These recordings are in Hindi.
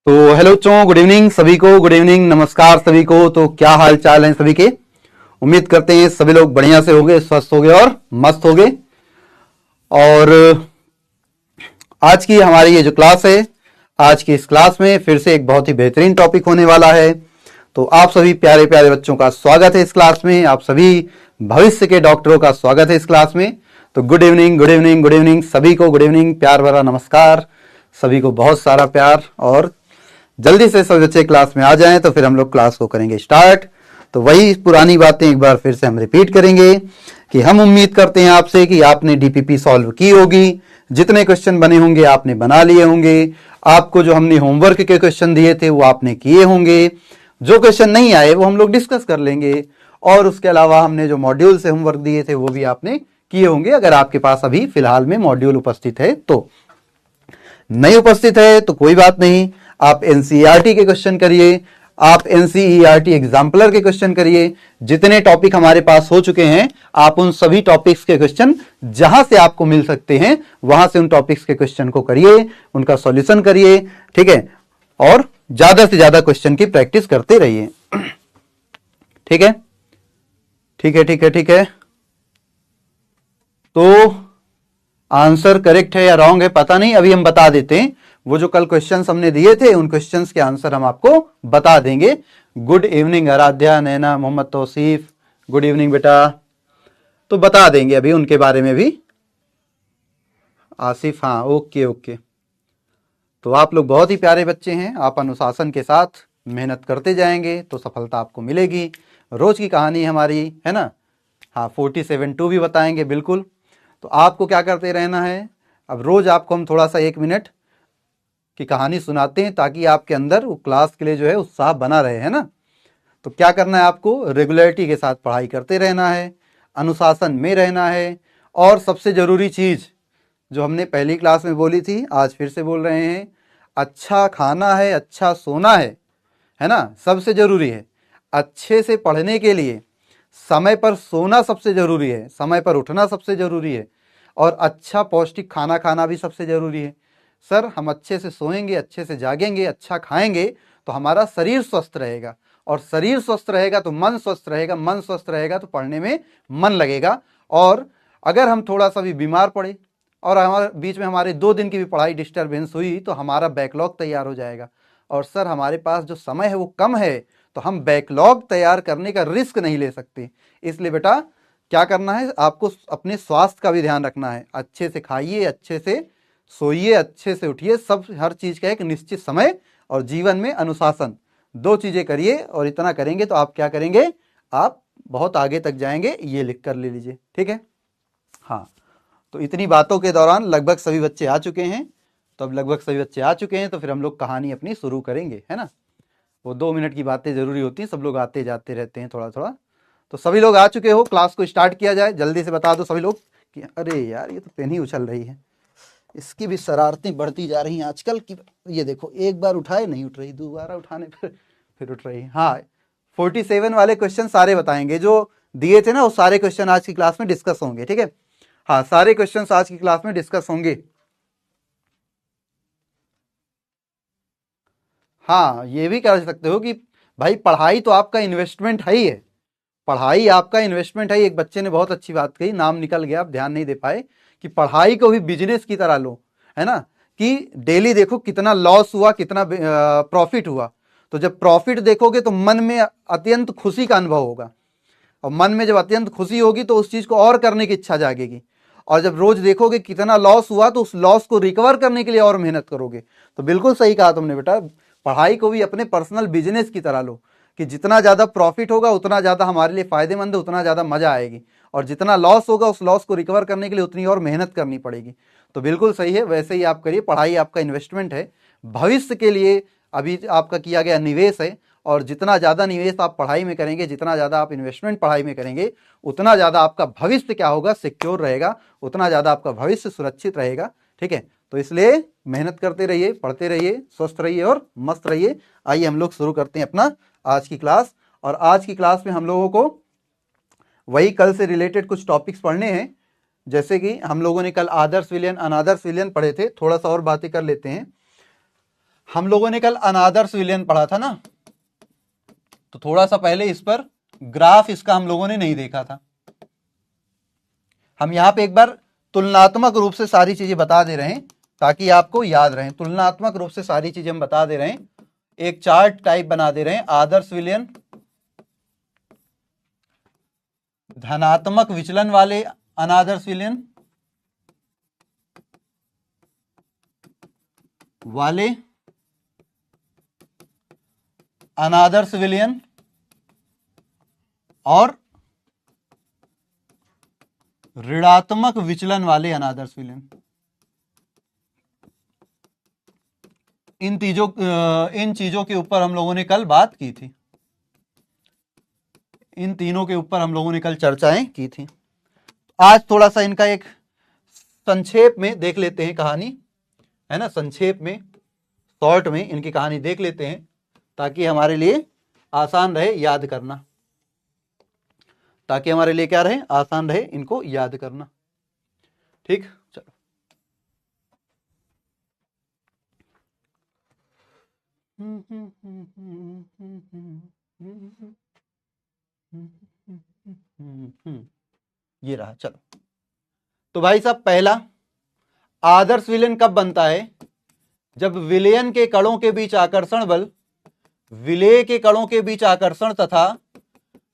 तो हेलो बच्चों, गुड इवनिंग सभी को, गुड इवनिंग, नमस्कार सभी को। तो क्या हाल चाल है सभी के? उम्मीद करते हैं सभी लोग बढ़िया से होंगे, स्वस्थ होंगे और मस्त होंगे। और आज की हमारी ये जो क्लास है, आज की इस क्लास में फिर से एक बहुत ही बेहतरीन टॉपिक होने वाला है। तो आप सभी प्यारे प्यारे बच्चों का स्वागत है इस क्लास में। आप सभी भविष्य के डॉक्टरों का स्वागत है इस क्लास में। तो good evening, good evening, good evening सभी को, गुड इवनिंग, प्यार भरा नमस्कार सभी को, बहुत सारा प्यार। और जल्दी से सब बच्चे क्लास में आ जाएं तो फिर हम लोग क्लास को करेंगे स्टार्ट। तो वही पुरानी बातें एक बार फिर से हम रिपीट करेंगे कि हम उम्मीद करते हैं आपसे कि आपने डीपीपी सॉल्व की होगी, जितने क्वेश्चन बने होंगे आपने बना लिए होंगे, आपको जो हमने होमवर्क के क्वेश्चन दिए थे वो आपने किए होंगे, जो क्वेश्चन नहीं आए वो हम लोग डिस्कस कर लेंगे, और उसके अलावा हमने जो मॉड्यूल से होमवर्क दिए थे वो भी आपने किए होंगे, अगर आपके पास अभी फिलहाल में मॉड्यूल उपस्थित है। तो नहीं उपस्थित है तो कोई बात नहीं, आप एनसीईआरटी के क्वेश्चन करिए, आप एनसीईआरटी एग्जाम्पलर के क्वेश्चन करिए। जितने टॉपिक हमारे पास हो चुके हैं आप उन सभी टॉपिक्स के क्वेश्चन जहां से आपको मिल सकते हैं वहां से उन टॉपिक्स के क्वेश्चन को करिए, उनका सॉल्यूशन करिए, ठीक है। और ज्यादा से ज्यादा क्वेश्चन की प्रैक्टिस करते रहिए, ठीक है, ठीक है, ठीक है, ठीक है। तो आंसर करेक्ट है या रॉन्ग है पता नहीं, अभी हम बता देते हैं। वो जो कल क्वेश्चंस हमने दिए थे उन क्वेश्चंस के आंसर हम आपको बता देंगे। गुड इवनिंग आराध्या, नैना, मोहम्मद तौसीफ, गुड इवनिंग बेटा। तो बता देंगे अभी उनके बारे में भी। आसिफ, हाँ, ओके ओके। तो आप लोग बहुत ही प्यारे बच्चे हैं, आप अनुशासन के साथ मेहनत करते जाएंगे तो सफलता आपको मिलेगी। रोज की कहानी हमारी है ना, हाँ, 47-2 भी बताएंगे बिल्कुल। तो आपको क्या करते रहना है, अब रोज आपको हम थोड़ा सा 1 मिनट की कहानी सुनाते हैं ताकि आपके अंदर वो क्लास के लिए जो है उत्साह बना रहे, है ना। तो क्या करना है, आपको रेगुलरिटी के साथ पढ़ाई करते रहना है, अनुशासन में रहना है। और सबसे जरूरी चीज जो हमने पहली क्लास में बोली थी आज फिर से बोल रहे हैं, अच्छा खाना है, अच्छा सोना है ना, सबसे जरूरी है। अच्छे से पढ़ने के लिए समय पर सोना सबसे जरूरी है, समय पर उठना सबसे जरूरी है, और अच्छा पौष्टिक खाना खाना भी सबसे जरूरी है। सर, हम अच्छे से सोएंगे, अच्छे से जागेंगे, अच्छा खाएंगे तो हमारा शरीर स्वस्थ रहेगा, और शरीर स्वस्थ रहेगा तो मन स्वस्थ रहेगा, मन स्वस्थ रहेगा तो पढ़ने में मन लगेगा। और अगर हम थोड़ा सा भी बीमार पड़े और हमारे बीच में हमारे 2 दिन की भी पढ़ाई डिस्टर्बेंस हुई तो हमारा बैकलॉग तैयार हो जाएगा। और सर, हमारे पास जो समय है वो कम है तो हम बैकलॉग तैयार करने का रिस्क नहीं ले सकते। इसलिए बेटा क्या करना है, आपको अपने स्वास्थ्य का भी ध्यान रखना है। अच्छे से खाइए, अच्छे से सोइए, अच्छे से उठिए, सब हर चीज का एक निश्चित समय, और जीवन में अनुशासन, 2 चीजें करिए। और इतना करेंगे तो आप क्या करेंगे, आप बहुत आगे तक जाएंगे। ये लिख कर ले लीजिए, ठीक है। हाँ, तो इतनी बातों के दौरान लगभग सभी बच्चे आ चुके हैं। तो अब लगभग सभी बच्चे आ चुके हैं तो फिर हम लोग कहानी अपनी शुरू करेंगे, है ना। वो 2 मिनट की बातें जरूरी होती हैं, सब लोग आते जाते रहते हैं थोड़ा थोड़ा। तो सभी लोग आ चुके हो, क्लास को स्टार्ट किया जाए। जल्दी से बता दो सभी लोग कि अरे यार ये तो पेन ही उछल रही है, इसकी भी शरारतें बढ़ती जा रही हैं आजकल की। ये देखो, एक बार उठाए नहीं उठ रही, दोबारा उठाने पर फिर उठ रही। हाँ, 47 वाले क्वेश्चन सारे बताएंगे जो दिए थे ना, वो सारे क्वेश्चन आज की क्लास में डिस्कस होंगे, ठीक है। हाँ, सारे क्वेश्चन आज की क्लास में डिस्कस होंगे। हाँ, ये भी कह सकते हो कि भाई पढ़ाई तो आपका इन्वेस्टमेंट है ही है, पढ़ाई आपका इन्वेस्टमेंट है। एक बच्चे ने बहुत अच्छी बात कही, नाम निकल गया, आप ध्यान नहीं दे पाए, कि पढ़ाई को भी बिजनेस की तरह लो, है ना। कि डेली देखो कितना लॉस हुआ, कितना प्रॉफिट हुआ। तो जब प्रॉफिट देखोगे तो मन में अत्यंत खुशी का अनुभव होगा, और मन में जब अत्यंत खुशी होगी तो उस चीज को और करने की इच्छा जागेगी। और जब रोज देखोगे कितना लॉस हुआ तो उस लॉस को रिकवर करने के लिए और मेहनत करोगे। तो बिल्कुल सही कहा तुमने बेटा, पढ़ाई को भी अपने पर्सनल बिजनेस की तरह लो, कि जितना ज्यादा प्रॉफिट होगा उतना ज्यादा हमारे लिए फायदेमंद है, उतना ज्यादा मजा आएगी, और जितना लॉस होगा उस लॉस को रिकवर करने के लिए उतनी और मेहनत करनी पड़ेगी। तो बिल्कुल सही है, वैसे ही आप करिए। पढ़ाई आपका इन्वेस्टमेंट है, भविष्य के लिए अभी आपका किया गया निवेश है। और जितना ज़्यादा निवेश आप पढ़ाई में करेंगे, जितना ज़्यादा आप इन्वेस्टमेंट पढ़ाई में करेंगे, उतना ज़्यादा आपका भविष्य क्या होगा, सिक्योर रहेगा, उतना ज़्यादा आपका भविष्य सुरक्षित रहेगा, ठीक है। तो इसलिए मेहनत करते रहिए, पढ़ते रहिए, स्वस्थ रहिए और मस्त रहिए। आइए हम लोग शुरू करते हैं अपना आज की क्लास। और आज की क्लास में हम लोगों को वही कल से रिलेटेड कुछ टॉपिक्स पढ़ने हैं। जैसे कि हम लोगों ने कल आदर्श विलयन, अनादर्श विलयन पढ़े थे, थोड़ा सा और बातें कर लेते हैं। हम लोगों ने कल अनादर्श विलयन पढ़ा था ना, तो थोड़ा सा पहले इस पर ग्राफ इसका हम लोगों ने नहीं देखा था। हम यहां पे एक बार तुलनात्मक रूप से सारी चीजें बता दे रहे हैं ताकि आपको याद रहे। तुलनात्मक रूप से सारी चीजें हम बता दे रहे हैं, एक चार्ट टाइप बना दे रहे हैं। आदर्श विलयन, धनात्मक विचलन वाले अनादर्श विलयन वाले अनादर्श विलयन और ऋणात्मक विचलन वाले अनादर्श विलयन, इन चीजों के ऊपर हम लोगों ने कल बात की थी। इन तीनों के ऊपर हम लोगों ने कल चर्चाएं की थी। आज थोड़ा सा इनका एक संक्षेप में देख लेते हैं कहानी, है ना। संक्षेप में, शॉर्ट में इनकी कहानी देख लेते हैं ताकि हमारे लिए आसान रहे याद करना, ताकि हमारे लिए क्या रहे, आसान रहे इनको याद करना। ठीक, चलो। ये रहा, चलो। तो भाई साहब, पहला आदर्श विलयन कब बनता है? जब विलयन के कणों के बीच आकर्षण बल विलेय के कणों के बीच आकर्षण तथा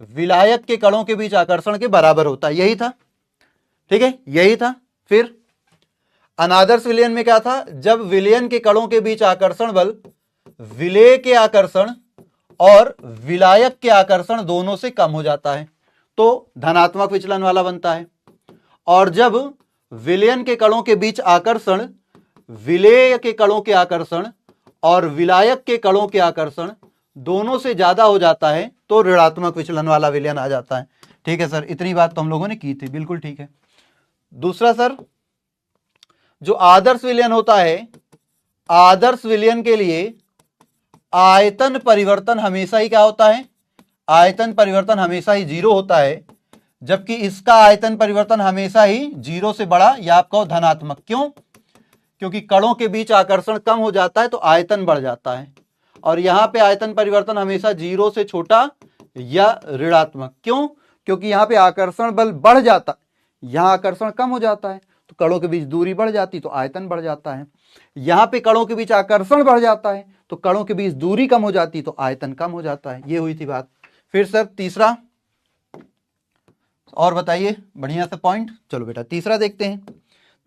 विलायक के कणों के बीच आकर्षण के बराबर होता है। यही था, ठीक है, यही था। फिर अनादर्श विलयन में क्या था? जब विलयन के कणों के बीच आकर्षण बल विलेय के आकर्षण और विलायक के आकर्षण दोनों से कम हो जाता है तो धनात्मक विचलन वाला बनता है। और जब विलयन के कणों के बीच आकर्षण विलेय के कणों के आकर्षण और विलायक के कणों के आकर्षण दोनों से ज्यादा हो जाता है तो ऋणात्मक विचलन वाला विलयन आ जाता है। ठीक है सर, इतनी बात तो हम लोगों ने की थी, बिल्कुल ठीक है। दूसरा सर, जो आदर्श विलयन होता है, आदर्श विलयन के लिए आयतन परिवर्तन हमेशा ही क्या होता है? आयतन परिवर्तन हमेशा ही 0 होता है, जबकि इसका आयतन परिवर्तन हमेशा ही 0 से बड़ा या आप कहो धनात्मक। क्यों? क्योंकि कणों के बीच आकर्षण कम हो जाता है तो आयतन बढ़ जाता है, और यहां पे आयतन परिवर्तन हमेशा 0 से छोटा या ऋणात्मक। क्यों? क्योंकि यहां पे आकर्षण बल बढ़ जाता है, यहां आकर्षण कम हो जाता है तो कणों के बीच दूरी बढ़ जाती तो आयतन बढ़ जाता है। यहां पे कणों के बीच आकर्षण बढ़ जाता है तो कणों के बीच दूरी कम हो जाती तो आयतन कम हो जाता है। ये हुई थी बात। फिर सर तीसरा, और बताइए बढ़िया सा पॉइंट। चलो बेटा तीसरा देखते हैं।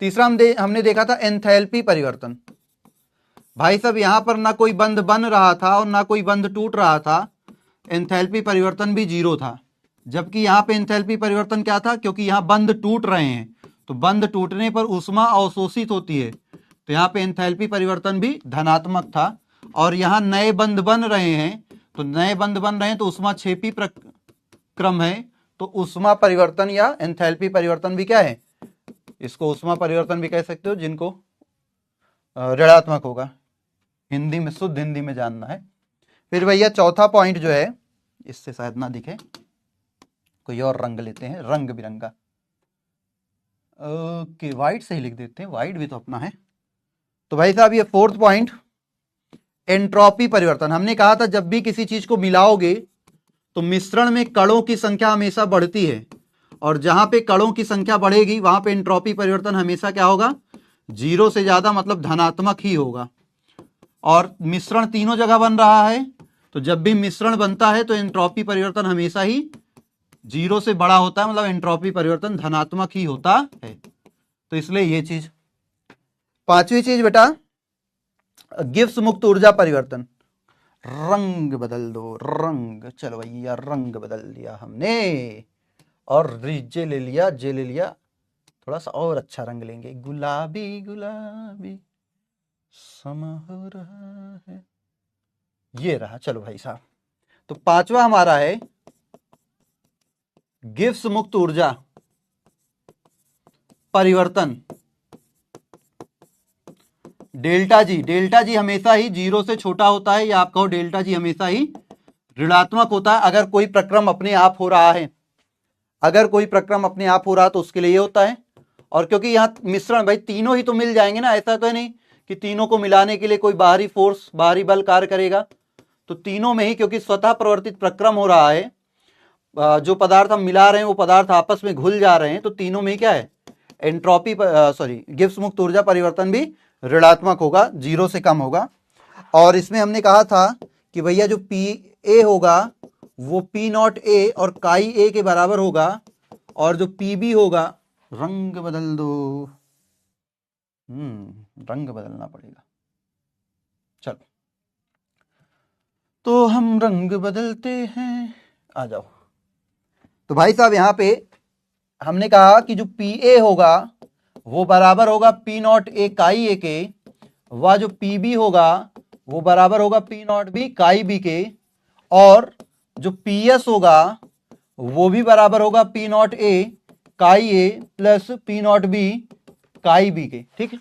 तीसरा हमने देखा था एंथैल्पी परिवर्तन। भाई साहब, यहां पर ना कोई बंध बन रहा था और ना कोई बंध टूट रहा था, एंथैल्पी परिवर्तन भी 0 था। जबकि यहां पे एंथैल्पी परिवर्तन क्या था? क्योंकि यहां बंध टूट रहे हैं तो बंध टूटने पर ऊष्मा अवशोषित होती है, तो यहाँ पे एंथैल्पी परिवर्तन भी धनात्मक था। और यहाँ नए बंध बन रहे हैं, तो नए बंध बन रहे हैं तो ऊष्मा क्षेपी क्रम है, तो ऊष्मा परिवर्तन या एंथैल्पी परिवर्तन भी क्या है? इसको ऊष्मा परिवर्तन भी कह सकते हो, जिनको ऋणात्मक होगा। हिंदी में, शुद्ध हिंदी में जानना है। फिर भैया चौथा पॉइंट जो है, इससे शायद ना दिखे, कोई और रंग लेते हैं, रंग बिरंगा। ओके, व्हाइट से ही लिख देते हैं, व्हाइट भी तो अपना है। तो भाई साहब, ये फोर्थ पॉइंट, एंट्रोपी परिवर्तन। हमने कहा था जब भी किसी चीज को मिलाओगे तो मिश्रण में कणों की संख्या हमेशा बढ़ती है, और जहां पे कणों की संख्या बढ़ेगी वहां पे एंट्रोपी परिवर्तन हमेशा क्या होगा? 0 से ज्यादा, मतलब धनात्मक ही होगा। और मिश्रण तीनों जगह बन रहा है, तो जब भी मिश्रण बनता है तो एंट्रोपी परिवर्तन हमेशा ही 0 से बड़ा होता है, मतलब एंट्रोपी परिवर्तन धनात्मक ही होता है। तो इसलिए ये चीज। पांचवी चीज बेटा, गिब्स मुक्त ऊर्जा परिवर्तन। रंग बदल दो, रंग। चलो भैया, रंग बदल दिया हमने, और जे ले लिया, जे ले लिया। थोड़ा सा और अच्छा रंग लेंगे, गुलाबी गुलाबी समा हो रहा है। ये रहा। चलो भाई साहब, तो पांचवा हमारा है गिब्स मुक्त ऊर्जा परिवर्तन, डेल्टा जी। डेल्टा जी हमेशा ही 0 से छोटा होता है, या आप कहो डेल्टा जी हमेशा ही ऋणात्मक होता है अगर कोई प्रक्रम अपने आप हो रहा है। अगर कोई प्रक्रम अपने आप हो रहा तो उसके लिए ये होता है। और क्योंकि यहाँ मिश्रण, भाई तीनों ही तो मिल जाएंगे ना, ऐसा तो है नहीं कि तीनों को मिलाने के लिए कोई बाहरी फोर्स, बाहरी बल कार्य करेगा? तो तीनों में ही, क्योंकि स्वतः प्रवर्तित प्रक्रम हो रहा है, जो पदार्थ हम मिला रहे हैं वो पदार्थ आपस में घुल जा रहे हैं, तो तीनों में ही क्या है, एंट्रोपी गिब्स मुक्त ऊर्जा परिवर्तन भी ऋणात्मक होगा, 0 से कम होगा। और इसमें हमने कहा था कि भैया जो पी ए होगा वो पी नॉट ए और काई ए के बराबर होगा, और जो पी बी होगा, रंग बदल दो, रंग बदलना पड़ेगा, चलो तो हम रंग बदलते हैं, आ जाओ। तो भाई साहब यहाँ पे हमने कहा कि जो पी ए होगा वो बराबर होगा पी नॉट ए काई ए के, वह जो पी बी होगा वो बराबर होगा P not B chi B के, और जो पी एस होगा वो भी बराबर होगा P not A chi A plus P not B chi B के, ठीक है।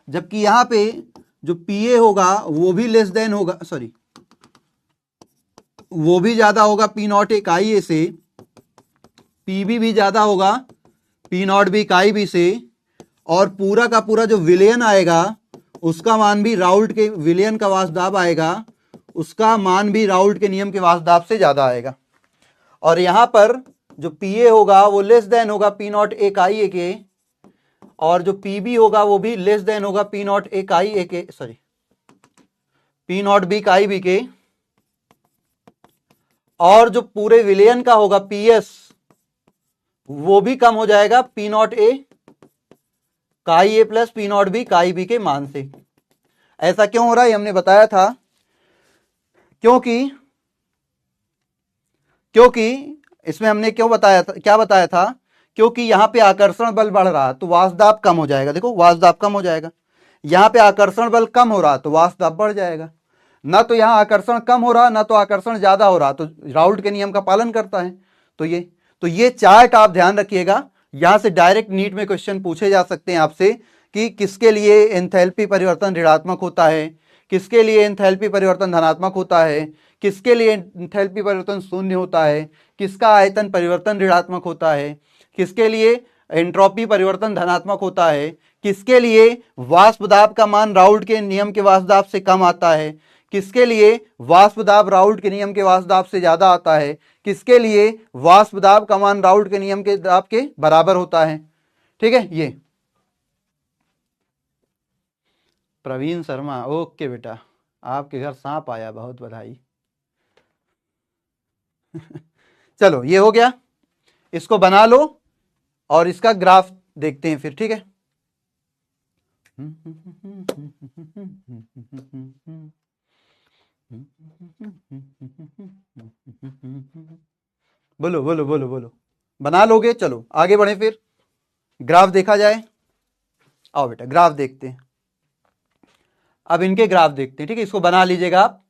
जबकि यहाँ पे जो पी ए होगा वो भी लेस देन होगा, वो भी ज्यादा होगा पी नॉट ए काई ए से, पी बी भी ज्यादा होगा P not B chi B से, और पूरा का पूरा जो विलयन आएगा उसका मान भी राउल्ट के विलयन का वाष्पदाब आएगा, उसका मान भी राउल्ट के नियम के वाष्पदाब से ज्यादा आएगा। और यहां पर जो पी ए होगा वो लेस देन होगा पी नॉट ए काई ए के, और जो पी बी होगा वो भी लेस देन होगा पी नॉट ए काई ए के, P not B chi B के, और जो पूरे विलयन का होगा पी एस वो भी कम हो जाएगा P not A chi A plus P not B chi B के मान से। ऐसा क्यों हो रहा है हमने बताया था, क्योंकि इसमें हमने क्यों बताया था, क्या बताया था, क्योंकि यहां पे आकर्षण बल बढ़ रहा तो वाष्पदाब कम हो जाएगा। देखो वाष्पदाब कम हो जाएगा, यहां पे आकर्षण बल कम हो रहा तो वाष्पदाब बढ़ जाएगा। ना तो यहां आकर्षण कम हो रहा ना तो आकर्षण ज्यादा हो रहा, तो राउल्ट के नियम का पालन करता है। तो ये चार्ट आप ध्यान रखिएगा, यहां से डायरेक्ट नीट में क्वेश्चन पूछे जा सकते हैं आपसे कि किसके लिए एंथैल्पी परिवर्तन ऋणात्मक होता है, किसके लिए एंथैल्पी परिवर्तन धनात्मक होता है, किसके लिए एंथैल्पी परिवर्तन शून्य होता है, किसका आयतन परिवर्तन ऋणात्मक होता है, किसके लिए एंट्रोपी परिवर्तन धनात्मक होता है, किसके लिए वाष्प दाब का मान राउल्ट के नियम के वाष्प दाब से कम आता है, किसके लिए वाष्प दाब राउल्ट के नियम के वाष्प दाब से ज्यादा आता है, किसके लिए वाष्प दाब का मान राउल्ट के नियम के दाब के बराबर होता है। ठीक है, ये प्रवीण शर्मा, ओके बेटा, आपके घर सांप आया, बहुत बधाई। चलो ये हो गया, इसको बना लो और इसका ग्राफ देखते हैं फिर, ठीक है। बोलो बोलो बोलो बोलो, बना लोगे? चलो आगे बढ़े, फिर ग्राफ देखा जाए। आओ बेटा ग्राफ देखते हैं, अब इनके ग्राफ देखते हैं, ठीक है। इसको बना लीजिएगा आप,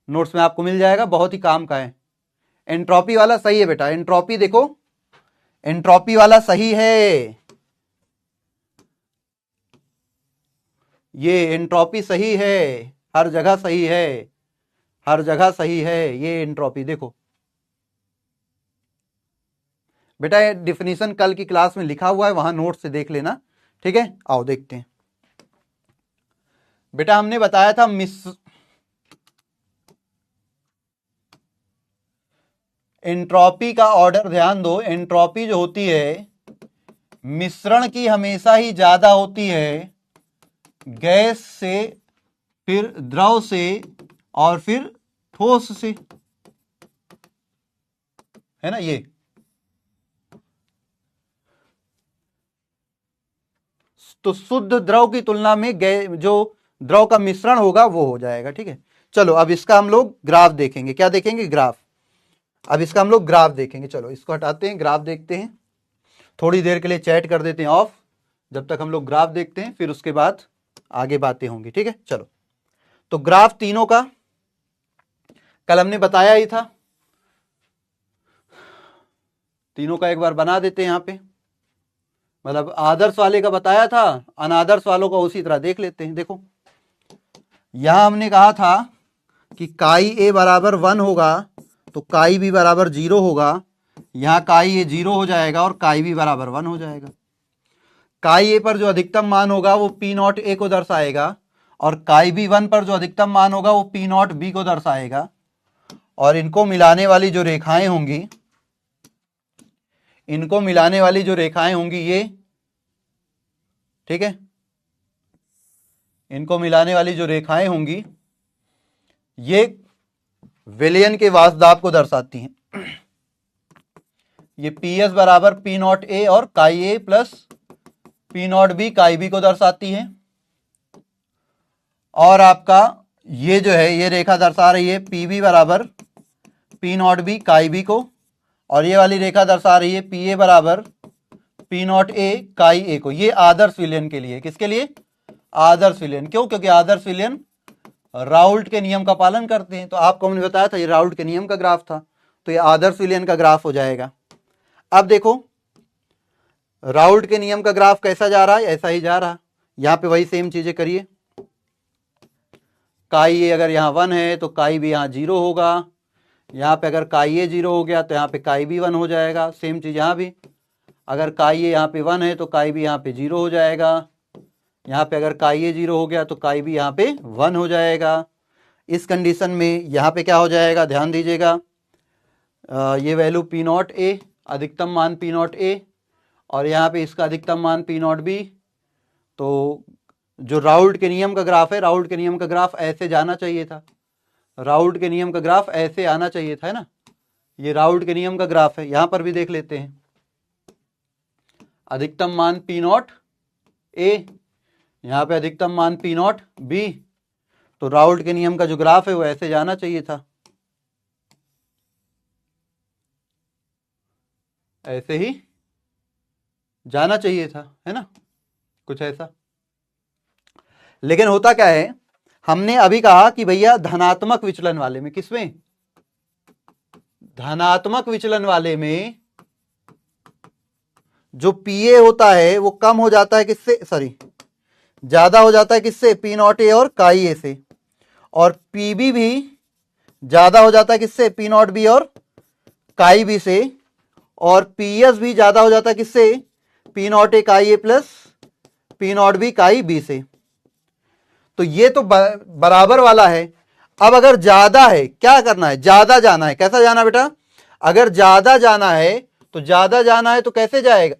नोट्स में आपको मिल जाएगा, बहुत ही काम का है। एंट्रोपी वाला सही है बेटा, एंट्रोपी देखो, एंट्रोपी वाला सही है, ये एंट्रोपी सही है, हर जगह सही है, हर जगह सही है ये एंट्रोपी। देखो बेटा ये डिफिनीशन कल की क्लास में लिखा हुआ है, वहां नोट से देख लेना, ठीक है। आओ देखते हैं बेटा, हमने बताया था एंट्रोपी का ऑर्डर ध्यान दो। एंट्रोपी जो होती है मिश्रण की हमेशा ही ज्यादा होती है गैस से, फिर द्रव से, और फिर ठोस से, है ना। ये तो शुद्ध द्रव की तुलना में जो द्रव का मिश्रण होगा वो हो जाएगा, ठीक है। चलो अब इसका हम लोग ग्राफ देखेंगे, क्या देखेंगे? ग्राफ। अब इसका हम लोग ग्राफ देखेंगे, चलो इसको हटाते हैं, ग्राफ देखते हैं। थोड़ी देर के लिए चैट कर देते हैं ऑफ, जब तक हम लोग ग्राफ देखते हैं, फिर उसके बाद आगे बातें होंगी, ठीक है। चलो तो ग्राफ तीनों का कल हमने बताया ही था, तीनों का एक बार बना देते हैं यहां पे, मतलब आदर्श वाले का बताया था, अनादर्श वालों का उसी तरह देख लेते हैं। देखो यहां हमने कहा था कि काई ए बराबर 1 होगा तो काई बी बराबर 0 होगा, यहां काई ए 0 हो जाएगा और काई बी बराबर 1 हो जाएगा। काई ए पर जो अधिकतम मान होगा वो पी नॉट ए को दर्शाएगा, और काई बी वन पर जो अधिकतम मान होगा वो पी नॉट बी को दर्शाएगा, और इनको मिलाने वाली जो रेखाएं होंगी, इनको मिलाने वाली जो रेखाएं होंगी ये, ठीक है, इनको मिलाने वाली जो रेखाएं होंगी ये विलयन के वासदाब को दर्शाती हैं। ये पी एस बराबर पी नॉट ए और काई A plus P not B chi B को दर्शाती है। और आपका ये जो है ये रेखा दर्शा रही है पी बी बराबर P not B chi B को, और ये वाली रेखा दर्शा रही है पी ए बराबर पी नॉट ए काई ए को। ये आदर्श विलयन के लिए, किसके लिए? आदर्श विलयन। क्यों? क्योंकि आदर्श विलयन राउल्ट के नियम का पालन करते हैं। तो आपको हमने बताया था ये राउल्ट के नियम का ग्राफ था, तो ये आदर्श विलयन का ग्राफ हो जाएगा। अब देखो राउल्ट के नियम का ग्राफ कैसा जा रहा है, ऐसा ही जा रहा। यहां पे वही सेम चीजें करिए। काई ए अगर यहाँ 1 है तो काई बी यहाँ 0 होगा। यहाँ पे अगर काई ए 0 हो गया तो यहाँ पे काई बी 1 हो जाएगा। सेम चीज यहाँ भी, अगर काई ए यहाँ पे 1 है तो काई बी यहाँ पे 0 हो जाएगा। यहाँ पे अगर काई ए 0 हो गया तो काई बी यहाँ पे 1 हो जाएगा। इस कंडीशन में यहाँ पे क्या हो जाएगा, ध्यान दीजिएगा, ये वैल्यू पी नॉट ए, अधिकतम मान पी नॉट ए, और यहाँ पे इसका अधिकतम मान पी नॉट बी। तो जो राउल्ट के नियम का ग्राफ है, राउल्ट के नियम का ग्राफ ऐसे जाना चाहिए था, राउल्ट के नियम का ग्राफ ऐसे आना चाहिए था, है ना। ये राउल्ट के नियम का ग्राफ है। यहां पर भी देख लेते हैं, अधिकतम मान पी नॉट ए, यहाँ पे अधिकतम मान पी नॉट बी। तो राउल्ट के नियम का जो ग्राफ है वो ऐसे जाना चाहिए था, ऐसे ही जाना चाहिए था, है ना, कुछ ऐसा। लेकिन होता क्या है, हमने अभी कहा कि भैया धनात्मक विचलन वाले में, किसमें? धनात्मक विचलन वाले में जो पीए होता है वो कम हो जाता है किससे, सॉरी ज्यादा हो जाता है किससे? पी नॉट ए और काई ए से। और पीबी भी ज्यादा हो जाता है किससे? पी नॉट बी और काई बी से। और पीएस भी ज्यादा हो जाता है किससे? P not A chi A plus P not B chi B से। तो ये तो बराबर वाला है। अब अगर ज्यादा है, क्या करना है? ज्यादा जाना है। कैसा जाना बेटा? अगर ज्यादा जाना है तो ज्यादा जाना है तो कैसे जाएगा,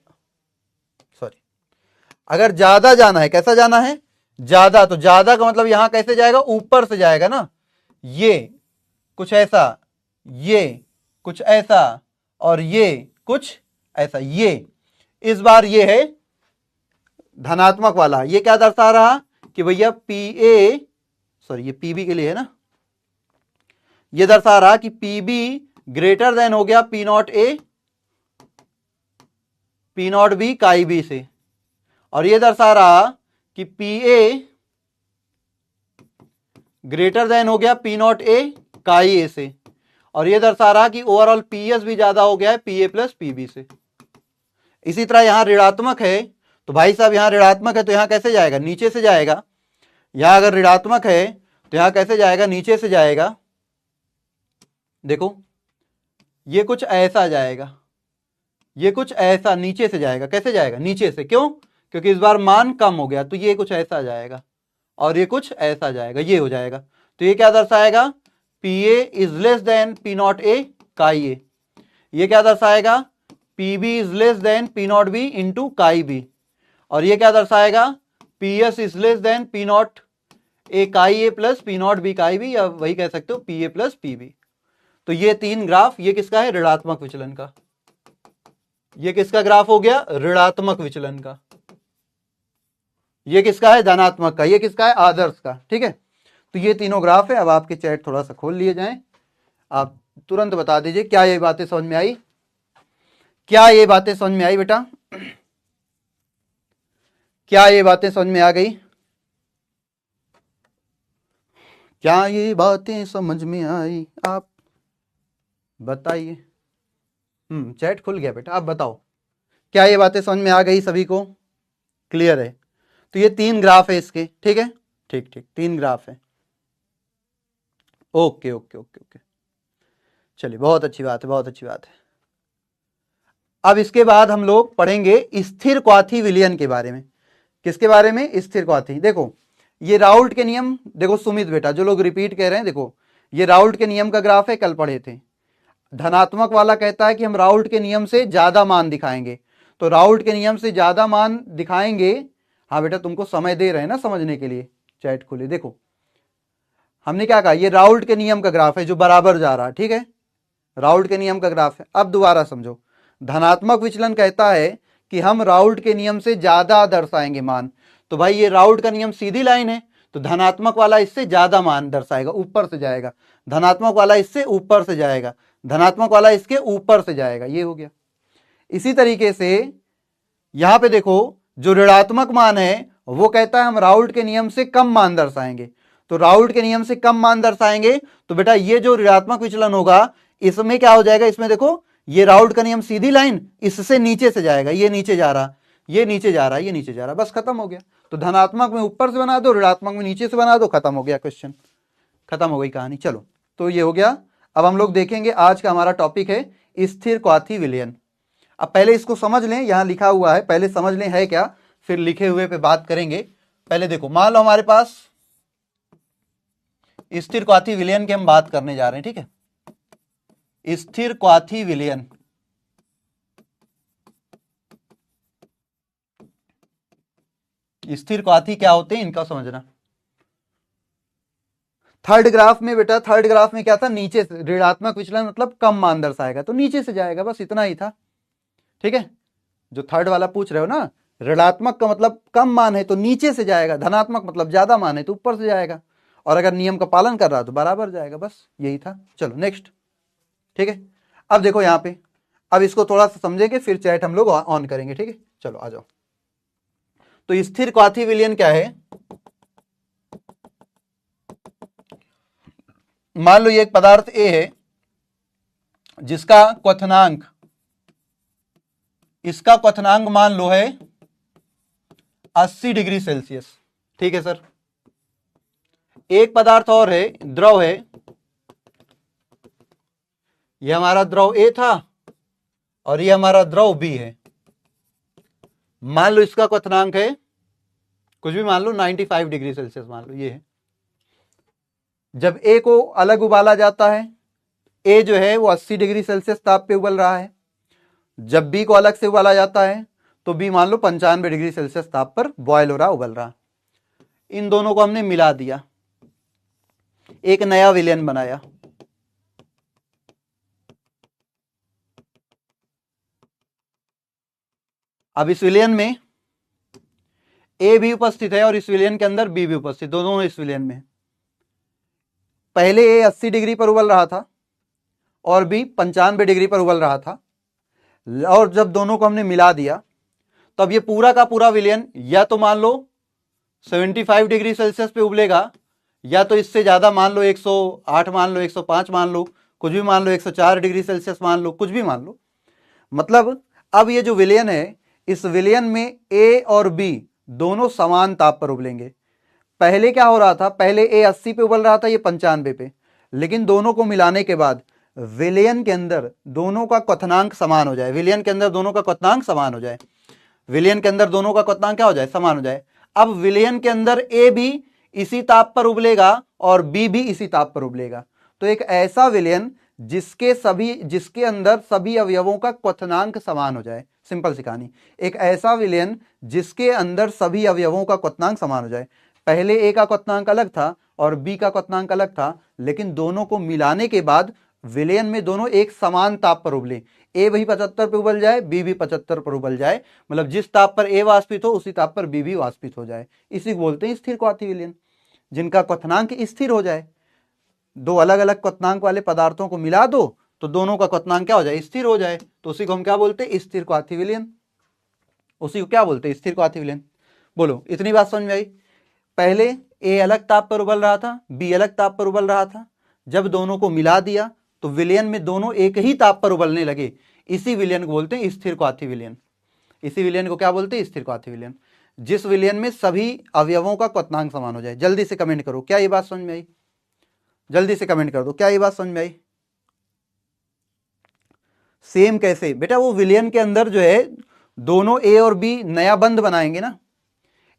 सॉरी, अगर ज्यादा जाना है, कैसा जाना है? ज्यादा। तो ज्यादा का मतलब यहां कैसे जाएगा? ऊपर से जाएगा ना। ये कुछ ऐसा, ये कुछ ऐसा, और ये कुछ ऐसा। ये इस बार ये है धनात्मक वाला। ये क्या दर्शा रहा कि भैया पी ए, सॉरी ये पीबी के लिए है ना, ये दर्शा रहा कि पीबी ग्रेटर देन हो गया P not A P not B chi B से। और ये दर्शा रहा कि पी ए ग्रेटर देन हो गया पी नॉट ए काई ए से। और ये दर्शा रहा कि ओवरऑल पी एस भी ज्यादा हो गया है P A plus P B से। इसी तरह यहां ऋणात्मक है तो भाई साहब यहां ऋणात्मक है तो यहां कैसे जाएगा? नीचे से जाएगा। यहां अगर ऋणात्मक है तो यहां कैसे जाएगा? नीचे से जाएगा। देखो ये कुछ ऐसा जाएगा, ये कुछ ऐसा नीचे से जाएगा। कैसे जाएगा? नीचे से। क्यों? क्योंकि इस बार मान कम हो गया तो ये कुछ ऐसा जाएगा और ये कुछ ऐसा जाएगा, ये हो जाएगा। तो ये क्या दर्शाएगा? P A is less than P not A chi A. ये क्या दर्शाएगा? P B is less than P not B into chi B. और ये क्या दर्शाएगा? P S is less than P not A chi A plus P not B chi B, या वही कह सकते हो P A plus P B. तो ये तीन ग्राफ, ये किसका है? ऋणात्मक विचलन का। ये किसका ग्राफ हो गया? ऋणात्मक विचलन का। ये किसका है? धनात्मक का। ये किसका है? आदर्श का। ठीक है, तो ये तीनों ग्राफ है। अब आपके चैट थोड़ा सा खोल लिए जाएं, आप तुरंत बता दीजिए क्या ये बातें समझ में आई? क्या ये बातें समझ में आई बेटा? क्या ये बातें समझ में आ गई? क्या ये बातें समझ में आई? आप बताइए। चैट खुल गया बेटा, आप बताओ क्या ये बातें समझ में आ गई? सभी को क्लियर है? तो ये तीन ग्राफ है इसके। ठीक है, ठीक ठीक, तीन ग्राफ है। ओके ओके ओके ओके, चलिए बहुत अच्छी बात है, बहुत अच्छी बात है। अब इसके बाद हम लोग पढ़ेंगे स्थिर क्वाथी विलयन के बारे में। किसके बारे में? स्थिर क्वाथी। देखो ये राउल्ट के नियम देखो सुमित बेटा, जो लोग रिपीट कह रहे हैं, देखो ये राउल्ट के नियम का ग्राफ है, कल पढ़े थे। धनात्मक वाला कहता है कि हम राउल्ट के नियम से ज्यादा मान दिखाएंगे, तो राउल्ट के नियम से ज्यादा मान दिखाएंगे। हाँ बेटा तुमको समय दे रहे हैं ना समझने के लिए, चैट खोले देखो। हमने क्या कहा, ये राउल्ट के नियम का ग्राफ है जो बराबर जा रहा है, ठीक है, राउल्ट के नियम का ग्राफ है। अब दोबारा समझो, धनात्मक विचलन कहता है कि हम राउल्ट के नियम से ज्यादा दर्शाएंगे मान, तो भाई ये राउल्ट का नियम सीधी लाइन है, तो धनात्मक वाला इससे ज्यादा मान दर्शाएगा, ऊपर से जाएगा, धनात्मक वाला इससे ऊपर से जाएगा, धनात्मक वाला इसके ऊपर से जाएगा, ये हो गया। इसी तरीके से यहां पे देखो, जो ऋणात्मक मान है वो कहता है हम राउल्ट के नियम से कम मान दर्शाएंगे, तो राउल्ट के नियम से कम मान दर्शाएंगे, तो बेटा ये जो ऋणात्मक विचलन होगा इसमें क्या हो जाएगा, इसमें देखो ये राउल्ट का नियम सीधी लाइन इससे नीचे से जाएगा, ये नीचे जा रहा, ये नीचे जा रहा, ये नीचे जा रहा, बस खत्म हो गया। तो धनात्मक में ऊपर से बना दो, ऋणात्मक में नीचे से बना दो, खत्म हो गया क्वेश्चन, खत्म हो गई कहानी। चलो तो ये हो गया। अब हम लोग देखेंगे, आज का हमारा टॉपिक है स्थिर क्वाथी विलयन। अब पहले इसको समझ लें, यहां लिखा हुआ है, पहले समझ लें है क्या, फिर लिखे हुए पे बात करेंगे। पहले देखो, मान लो हमारे पास स्थिर क्वाथी विलयन की हम बात करने जा रहे हैं, ठीक है, स्थिर क्वाथी विलयन। स्थिर क्वाथी क्या होते हैं इनका समझना। थर्ड ग्राफ में बेटा, थर्ड ग्राफ में क्या था, नीचे से ऋणात्मक विचलन मतलब कम मान दर्शाएगा, तो नीचे से जाएगा, बस इतना ही था, ठीक है। जो थर्ड वाला पूछ रहे हो ना, ऋणात्मक का मतलब कम मान है तो नीचे से जाएगा, धनात्मक मतलब ज्यादा मान है तो ऊपर से जाएगा, और अगर नियम का पालन कर रहा तो बराबर जाएगा, बस यही था। चलो नेक्स्ट, ठीक है। अब देखो यहाँ पे, अब इसको थोड़ा सा समझेंगे, फिर चैट हम लोग ऑन करेंगे, ठीक है। चलो आ जाओ। तो स्थिर क्वाथी विलयन क्या है, मान लो ये एक पदार्थ ए है जिसका क्वथनांक, इसका क्वथनांक मान लो है 80 डिग्री सेल्सियस, ठीक है सर। एक पदार्थ और है, द्रव है, ये हमारा द्रव ए था और ये हमारा द्रव बी है। मान लो इसका क्वथनांक है कुछ भी, मान लो 95 डिग्री सेल्सियस मान लो ये है। जब ए को अलग उबाला जाता है, ए जो है वो 80 डिग्री सेल्सियस ताप पे उबल रहा है। जब बी को अलग से उबाला जाता है तो बी मान लो 95 डिग्री सेल्सियस ताप पर बॉयल हो रहा, उबल रहा। इन दोनों को हमने मिला दिया, एक नया विलयन बनाया। अब इस विलयन में ए भी उपस्थित है और इस विलयन के अंदर बी भी उपस्थित, दोनों इस विलयन में। पहले ए 80 डिग्री पर उबल रहा था और बी 95 डिग्री पर उबल रहा था, और जब दोनों को हमने मिला दिया तो अब ये पूरा का पूरा विलयन या तो मान लो 75 डिग्री सेल्सियस पे उबलेगा, या तो इससे ज्यादा मान लो 108 मान लो, 105 मान लो, कुछ भी मान लो, 104 डिग्री सेल्सियस मान लो, कुछ भी मान लो। मतलब अब ये जो विलयन है, इस विलयन में ए और बी दोनों समान ताप पर उबलेंगे। पहले क्या हो रहा था, पहले ए 80 पे उबल रहा था, ये 95 पे, लेकिन दोनों को मिलाने के बाद विलयन के अंदर दोनों का क्वथनांक समान हो जाए, विलयन के अंदर दोनों का क्वथनांक समान हो जाए, विलयन के अंदर दोनों का क्वथनांक क्या हो जाए, समान हो जाए। अब विलयन के अंदर ए भी इसी ताप पर उबलेगा और बी भी इसी ताप पर उबलेगा, तो एक ऐसा विलयन जिसके अंदर सभी अवयवों का क्वथनांक समान हो जाए। सिंपल सी कहानी, एक ऐसा विलयन जिसके अंदर सभी अवयवों का क्वथनांक समान हो जाए। पहले ए का क्वथनांक अलग था और बी का क्वथनांक अलग था, लेकिन दोनों को मिलाने के बाद विलयन में दोनों एक समान ताप पर उबले, ए भी 75 पे उबल जाए, बी भी 75 पर उबल जाए, मतलब जिस ताप पर ए वाष्पित हो उसी ताप पर बी भी वाष्पित हो जाए। इसी को बोलते हैं स्थिर क्वाथी विलयन, जिनका क्वथनांक स्थिर हो जाए। दो अलग अलग क्वथनांक वाले पदार्थों को मिला दो तो दोनों का क्वथनांक क्या हो जाए, स्थिर हो जाए, तो उसी को हम क्या बोलते हैं, स्थिर क्वाथी विलयन। उसी को क्या बोलते हैं, स्थिर क्वाथी विलयन। बोलो इतनी बात समझ में आई। पहले ए अलग ताप पर उबल रहा था, बी अलग ताप पर उबल रहा था, जब दोनों को मिला दिया तो विलयन में दोनों एक ही ताप पर उबलने लगे, इसी विलयन को बोलते हैं स्थिर क्वाथी विलयन। इसी विलयन को क्या बोलते हैं, स्थिर क्वाथी विलयन, जिस विलयन में सभी अवयवों का क्वथनांक समान हो जाए। जल्दी से कमेंट करो, क्या ये बात समझ में आई, जल्दी से कमेंट कर दो, क्या ये बात समझ में आई। सेम कैसे बेटा, वो विलयन के अंदर जो है दोनों ए और बी नया बंध बनाएंगे ना,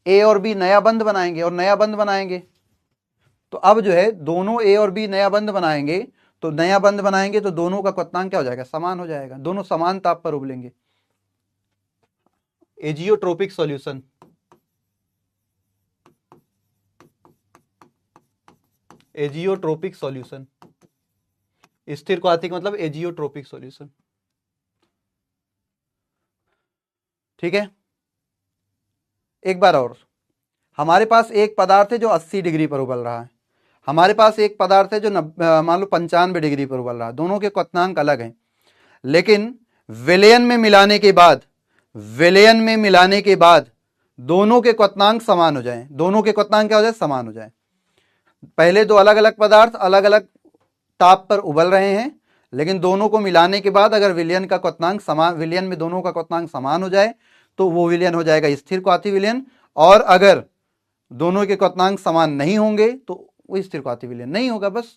ए और बी नया बंध बनाएंगे और नया बंध बनाएंगे, तो अब जो है दोनों ए और बी नया बंध बनाएंगे, तो नया बंध बनाएंगे तो दोनों का क्वथनांक क्या हो जाएगा, समान हो जाएगा, दोनों समान ताप पर उबलेंगे। एजियोट्रोपिक सॉल्यूशन, एजियोट्रोपिक सॉल्यूशन, स्थिर क्वाथी का मतलब एजियोट्रोपिक सॉल्यूशन। ठीक है, एक बार और, हमारे पास एक पदार्थ है जो 80 डिग्री पर उबल रहा है, हमारे पास एक पदार्थ है जो मान लो 95 डिग्री पर उबल रहा है, दोनों के क्वथनांक अलग हैं, लेकिन विलयन में मिलाने के बाद, विलयन में मिलाने के बाद दोनों के क्वथनांक समान हो जाएं, दोनों के क्वथनांक क्या हो जाए, समान हो जाए। पहले दो अलग अलग पदार्थ अलग अलग ताप पर उबल रहे हैं, लेकिन दोनों को मिलाने के बाद अगर विलयन का क्वथनांक समान, विलयन में दोनों का क्वथनांक समान हो जाए तो वो विलयन हो जाएगा स्थिर क्वाथी विलयन, और अगर दोनों के क्वथनांक समान नहीं होंगे तो वो स्थिर क्वाथी विलयन नहीं होगा। बस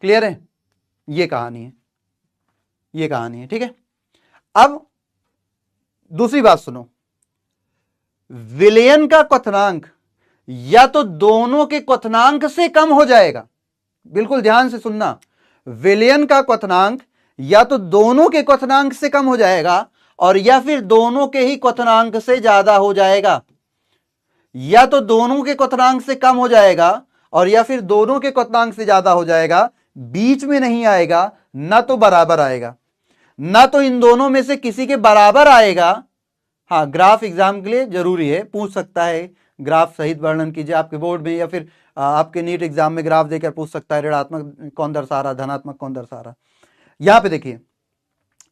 क्लियर है, ये कहानी है, ये कहानी है। ठीक है, अब दूसरी बात सुनो, विलयन का क्वथनांक या तो दोनों के क्वथनांक से कम हो जाएगा, बिल्कुल ध्यान से सुनना, विलयन का क्वथनांक या तो दोनों के क्वथनांक से कम हो जाएगा और या फिर दोनों के ही क्वथनांक से ज्यादा हो जाएगा, या तो दोनों के क्वथनांक से कम हो जाएगा और या फिर दोनों के क्वथनांक से ज्यादा हो जाएगा, बीच में नहीं आएगा, ना तो बराबर आएगा, ना तो इन दोनों में से किसी के बराबर आएगा। हाँ, ग्राफ एग्जाम के लिए जरूरी है, पूछ सकता है, ग्राफ सहित वर्णन कीजिए आपके बोर्ड में, या फिर आपके नीट एग्जाम में ग्राफ देकर पूछ सकता है, ऋणात्मक कौन दर्शा रहा, धनात्मक कौन दर्शा रहा। यहां पे देखिए,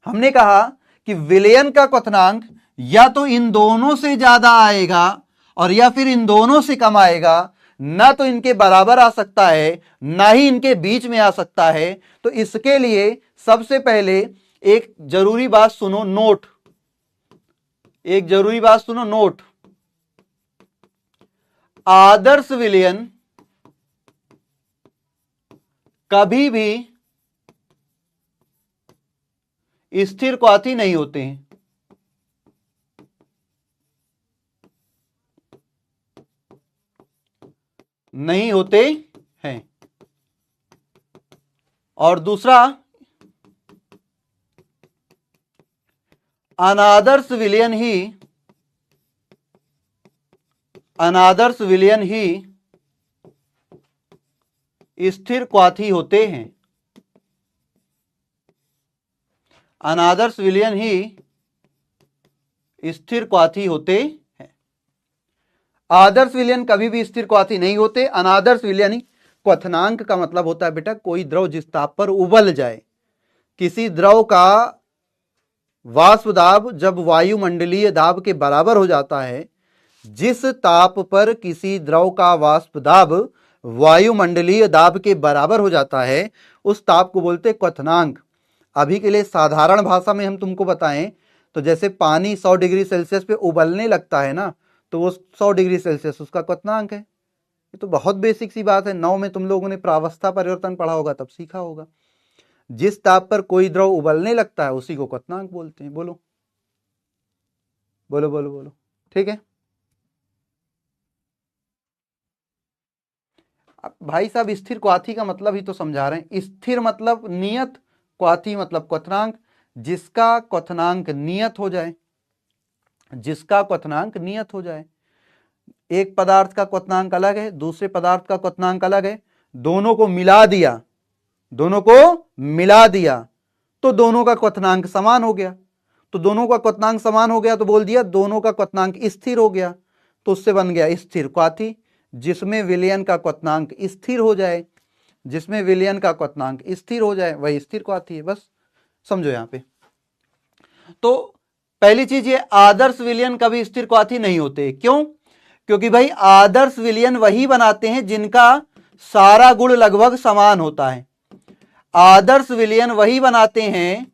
हमने कहा कि विलयन का क्वथनांक या तो इन दोनों से ज्यादा आएगा और या फिर इन दोनों से कम आएगा, ना तो इनके बराबर आ सकता है, ना ही इनके बीच में आ सकता है। तो इसके लिए सबसे पहले एक जरूरी बात सुनो, नोट, एक जरूरी बात सुनो, नोट, आदर्श विलयन कभी भी स्थिर क्वाथी नहीं होते हैं, नहीं होते हैं। और दूसरा, अनादर्श विलयन ही, अनादर्श विलयन ही स्थिर क्वाथी होते हैं, अनादर्श विलयन ही स्थिर क्वाथी होते हैं। आदर्श विलयन कभी भी स्थिर क्वाथी नहीं होते। अनादर्श विलयन क्वथनांक का मतलब होता है बेटा कोई द्रव जिस ताप पर उबल जाए। किसी द्रव का वाष्प दाब जब वायुमंडलीय दाब के बराबर हो जाता है, जिस ताप पर किसी द्रव का वाष्प दाब वायुमंडलीय दाब के बराबर हो जाता है, उस ताप को बोलते हैं क्वथनांक। अभी के लिए साधारण भाषा में हम तुमको बताएं तो जैसे पानी 100 डिग्री सेल्सियस पे उबलने लगता है ना, तो वो 100 डिग्री सेल्सियस उसका क्वथनांक है। ये तो बहुत बेसिक सी बात है, 9 में तुम लोगों ने प्रावस्था परिवर्तन पढ़ा होगा, तब सीखा होगा। जिस ताप पर कोई द्रव उबलने लगता है उसी को क्वथनांक बोलते हैं। बोलो बोलो बोलो बोलो, ठीक है। अब भाई साहब स्थिर क्वाथी का मतलब ही तो समझा रहे हैं। स्थिर मतलब नियत, क्वाथी मतलब क्वथनांक, जिसका क्वथनांक नियत हो जाए, जिसका क्वथनांक नियत हो जाए। एक पदार्थ का क्वथनांक अलग है, दूसरे पदार्थ का क्वथनांक अलग है, दोनों को मिला दिया, दोनों को मिला दिया तो दोनों का क्वथनांक समान हो गया। तो दोनों का क्वथनांक समान हो गया तो बोल दिया दोनों का क्वथनांक स्थिर हो गया, तो उससे बन गया स्थिर क्वाथी। जिसमें विलयन का क्वथनांक स्थिर हो जाए, जिसमें विलयन का क्वथनांक स्थिर हो जाए वही स्थिर क्वाथी है। बस समझो यहां पे। तो पहली चीज ये, आदर्श विलयन कभी स्थिर क्वाथी नहीं होते। क्यों? क्योंकि भाई आदर्श विलयन वही बनाते हैं जिनका सारा गुण लगभग समान होता है। आदर्श विलयन वही बनाते हैं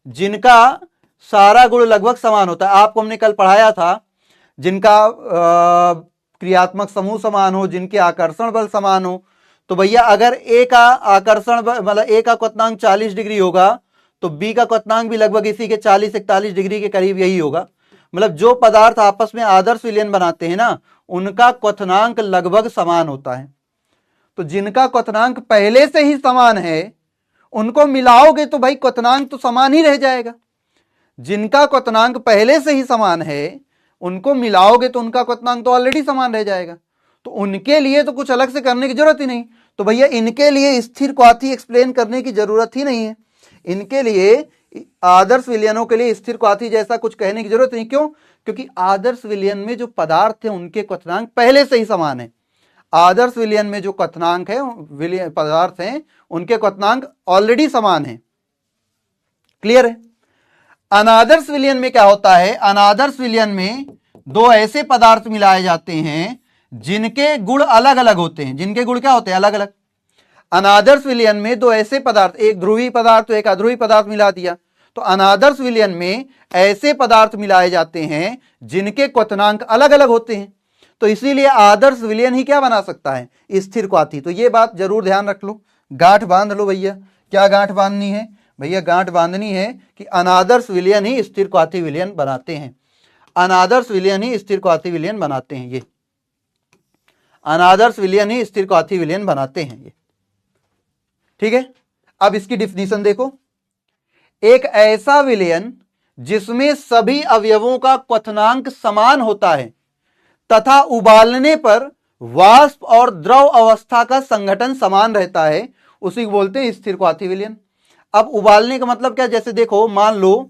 जिनका सारा गुण लगभग समान होता है। आपको हमने कल पढ़ाया था, जिनका क्रियात्मक समूह समान हो, जिनके आकर्षण बल समान हो। तो भैया अगर ए का आकर्षण मतलब ए का क्वथनांक 40 डिग्री होगा तो बी का क्वथनांक भी लगभग इसी के 40-41 डिग्री के करीब यही होगा। मतलब जो पदार्थ आपस में आदर्श विलयन बनाते हैं ना, उनका क्वथनांक लगभग समान होता है। तो जिनका क्वथनांक पहले से ही समान है उनको मिलाओगे तो भाई क्वथनांक तो समान ही रह जाएगा। जिनका क्वथनांक पहले से ही समान है उनको मिलाओगे तो उनका क्वथनांक तो ऑलरेडी समान रह जाएगा। तो उनके लिए तो कुछ अलग से करने की जरूरत ही नहीं। तो भैया इनके लिए स्थिर क्वाथी एक्सप्लेन करने की जरूरत ही नहीं है। इनके लिए आदर्श विलयनों के लिए स्थिर क्वाथी जैसा कुछ कहने की जरूरत नहीं। क्यों? क्योंकि आदर्श विलयन में जो पदार्थ है उनके क्वथनांक पहले से ही समान है। आदर्श विलयन में जो क्वथनांक है विलयन पदार्थ हैं उनके क्वथनांक ऑलरेडी समान है। क्लियर है? अनादर्श विलयन में क्या होता है? अनादर्श विलयन में दो ऐसे पदार्थ मिलाए जाते हैं जिनके गुण अलग अलग होते हैं। जिनके गुण क्या होते हैं? अलग अलग। अनादर्श विलयन में दो ऐसे पदार्थ, एक ध्रुवीय पदार्थ तो एक अध्रुवीय पदार्थ मिला दिया, तो अनादर्श विलयन में ऐसे पदार्थ मिलाए जाते हैं जिनके क्वथनांक अलग अलग होते हैं। तो इसीलिए आदर्श विलयन ही क्या बना सकता है? स्थिर क्वाथी। तो ये बात जरूर ध्यान रख लो, गांठ बांध लो भैया। क्या गांठ बांधनी है भैया? गांठ बांधनी है कि अनादर्श विलयन ही स्थिर क्वाथी विलयन बनाते हैं। अनादर्श विलयन ही स्थिर क्वाथी विलयन बनाते हैं। ये अनादर्श विलयन ही स्थिर क्वाथी विलयन बनाते हैं ये। ठीक है, अब इसकी डिफिनीशन देखो। एक ऐसा विलयन जिसमें सभी अवयवों का क्वथनांक समान होता है तथा उबालने पर वाष्प और द्रव अवस्था का संघटन समान रहता है, उसी को बोलते हैं स्थिर क्वाथी विलयन। अब उबालने का मतलब क्या? जैसे देखो, मान लो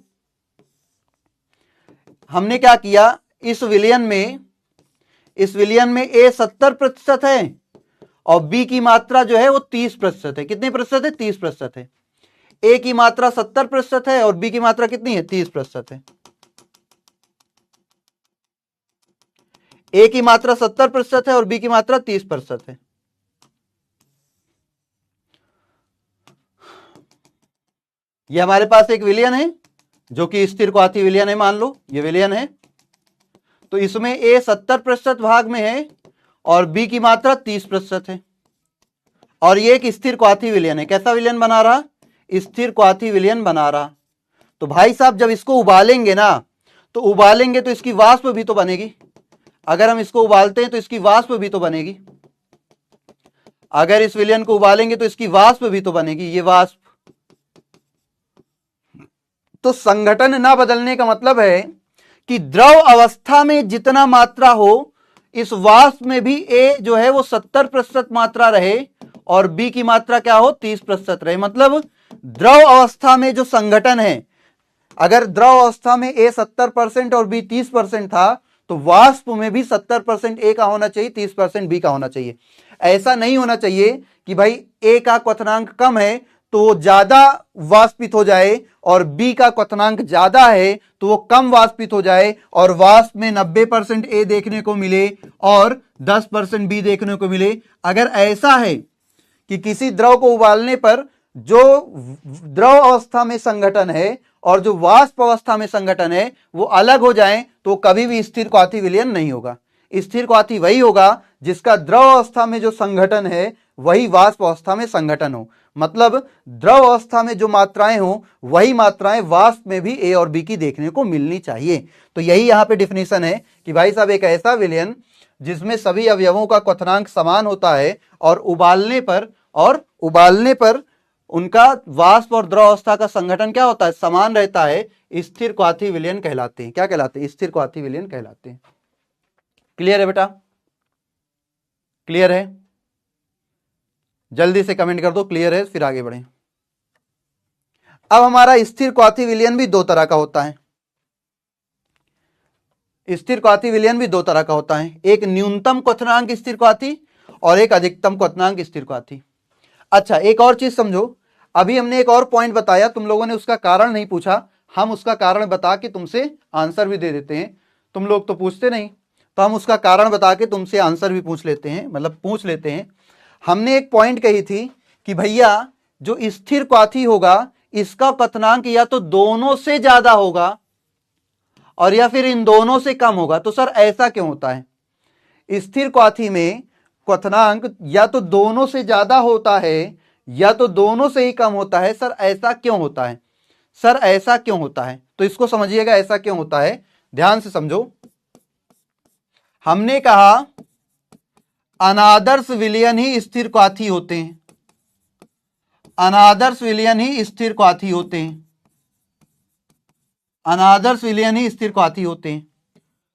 हमने क्या किया, इस विलयन में A 70% है और B की मात्रा जो है वो 30% है। कितने प्रतिशत है? 30% है। A की मात्रा 70% है और B की मात्रा कितनी है? 30% है। A की मात्रा 70% है और B की मात्रा 30% है। ये हमारे पास एक विलयन है जो कि स्थिर क्वाथी विलयन है। मान लो ये विलयन है, तो इसमें A 70% भाग में है और B की मात्रा 30% है और ये एक स्थिर क्वाथी विलयन है। कैसा विलयन बना रहा? स्थिर क्वाथी विलयन बना रहा। तो भाई साहब जब इसको उबालेंगे ना, तो उबालेंगे तो इसकी वाष्प भी तो बनेगी। अगर हम इसको उबालते हैं तो इसकी वाष्प भी तो बनेगी। अगर इस विलयन को उबालेंगे तो इसकी वाष्प भी तो बनेगी, ये वाष्प। तो संघटन ना बदलने का मतलब है कि द्रव अवस्था में जितना मात्रा हो, इस वाष्प में भी A जो है वो 70% मात्रा रहे और B की मात्रा क्या हो? 30% रहे। मतलब द्रव अवस्था में जो संघटन है, अगर द्रव अवस्था में A 70% और B 30% था, तो वाष्प में भी 70% A का होना चाहिए, 30% B का होना चाहिए। ऐसा नहीं होना चाहिए कि भाई A का क्वथनांक कम है तो ज्यादा वाष्पित हो जाए और B का क्वथनांक ज्यादा है तो वो कम वाष्पित हो जाए और वाष्प में 90% A देखने को मिले और 10% B देखने को मिले। अगर ऐसा है कि किसी द्रव को उबालने पर जो द्रव अवस्था में संघटन है और जो वाष्प अवस्था में संघटन है वो अलग हो जाएं, तो कभी भी स्थिर क्वाथी विलयन नहीं होगा। स्थिर क्वाथी वही होगा जिसका द्रव अवस्था में जो संघटन है वही वाष्प अवस्था में संघटन हो। मतलब द्रव अवस्था में जो मात्राएं हो वही मात्राएं वाष्प में भी A और B की देखने को मिलनी चाहिए। तो यही यहां पे डिफिनीशन है कि भाई साहब एक ऐसा विलयन जिसमें सभी अवयवों का क्वथनांक समान होता है और उबालने पर उनका वाष्प और द्रव अवस्था का संघटन क्या होता है? समान रहता है, स्थिर क्वाथी विलयन कहलाते हैं। क्या कहलाते हैं? स्थिर क्वाथी विलयन कहलाते हैं। क्लियर है बेटा? क्लियर है? जल्दी से कमेंट कर दो क्लियर है, फिर आगे बढ़ें। अब हमारा स्थिर क्वाथी विलयन भी दो तरह का होता है। स्थिर क्वाथी विलयन भी दो तरह का होता है, एक न्यूनतम क्वथनांक स्थिर क्वाथी और एक अधिकतम क्वथनांक स्थिर क्वाथी। अच्छा, एक और चीज समझो, अभी हमने एक और पॉइंट बताया, तुम लोगों ने उसका कारण नहीं पूछा, हम उसका कारण बता के तुमसे आंसर भी दे देते हैं। तुम लोग तो पूछते नहीं, तो हम उसका कारण बता के तुमसे आंसर भी पूछ लेते हैं, मतलब पूछ लेते हैं। हमने एक पॉइंट कही थी कि भैया जो स्थिर क्वाथी होगा इसका क्वथनांक या तो दोनों से ज्यादा होगा और या फिर इन दोनों से कम होगा। तो सर ऐसा क्यों होता है? स्थिर क्वाथी में क्वथनांक या तो दोनों से ज्यादा होता है या तो दोनों से ही कम होता है। सर ऐसा क्यों होता है? सर ऐसा क्यों होता है? तो इसको समझिएगा ऐसा क्यों होता है। ध्यान से समझो, हमने कहा अनादर्श विलयन ही स्थिर क्वाथी होते हैं, अनादर्श विलयन ही स्थिर क्वाथी होते हैं, अनादर्श विलयन ही स्थिर क्वाथी होते हैं।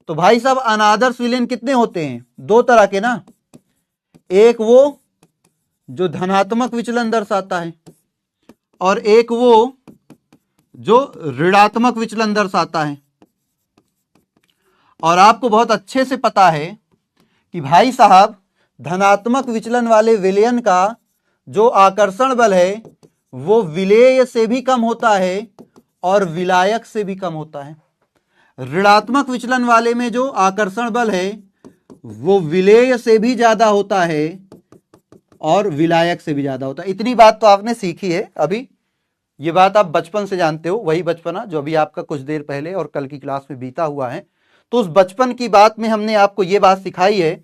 तो भाई साहब अनादर्श विलयन कितने होते हैं? दो तरह के ना, एक वो जो धनात्मक विचलन दर्शाता है और एक वो जो ऋणात्मक विचलन दर्शाता है। और आपको बहुत अच्छे से पता है कि भाई साहब धनात्मक विचलन वाले विलयन का जो आकर्षण बल है वो विलेय से भी कम होता है और विलायक से भी कम होता है। ऋणात्मक विचलन वाले में जो आकर्षण बल है वो विलेय से भी ज्यादा होता है और विलायक से भी ज्यादा होता है। इतनी बात तो आपने सीखी है अभी, ये बात आप बचपन से जानते हो, वही बचपना जो अभी आपका कुछ देर पहले और कल की क्लास में बीता हुआ है। तो उस बचपन की बात में हमने आपको ये बात सिखाई है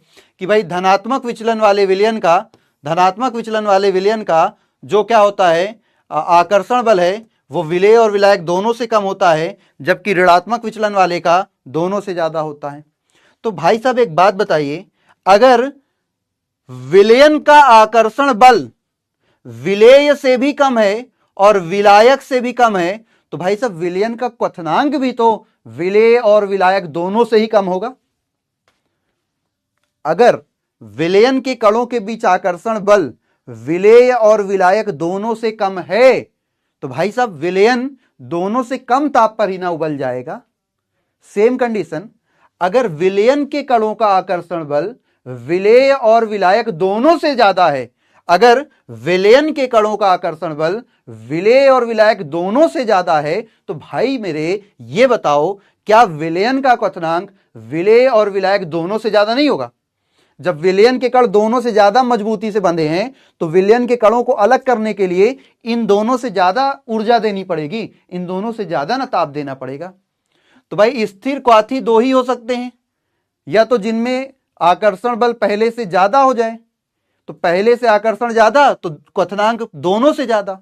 कि भाई धनात्मक विचलन वाले विलयन का, धनात्मक विचलन वाले विलयन का जो क्या होता है आकर्षण बल है वो विलेय और विलायक दोनों से कम होता है, जबकि ऋणात्मक विचलन वाले का दोनों से ज्यादा होता है। तो भाई साहब एक बात बताइए, अगर विलयन का आकर्षण बल विलेय से भी कम है और विलायक से भी कम है तो भाई साहब विलयन का क्वथनांक भी तो विलेय और विलायक दोनों से ही कम होगा। अगर विलयन के कणों के बीच आकर्षण बल विलेय और विलायक दोनों से कम है तो भाई साहब विलयन दोनों से कम ताप पर ही ना उबल जाएगा। सेम कंडीशन, अगर विलयन के कणों का आकर्षण बल विलेय और विलायक दोनों से ज्यादा है, अगर विलयन के कणों का आकर्षण बल विलेय और विलायक दोनों से ज्यादा है तो भाई मेरे ये बताओ क्या विलयन का क्वथनांक विलेय और विलायक दोनों से ज्यादा नहीं होगा? जब विलयन के कण दोनों से ज्यादा मजबूती से बंधे हैं तो विलयन के कणों को अलग करने के लिए इन दोनों से ज्यादा ऊर्जा देनी पड़ेगी, इन दोनों से ज्यादा ना ताप देना पड़ेगा। तो भाई स्थिर क्वाथी दो ही हो सकते हैं, या तो जिनमें आकर्षण बल पहले से ज्यादा हो जाए, तो पहले से आकर्षण ज्यादा तो क्वथनांक दोनों से ज्यादा,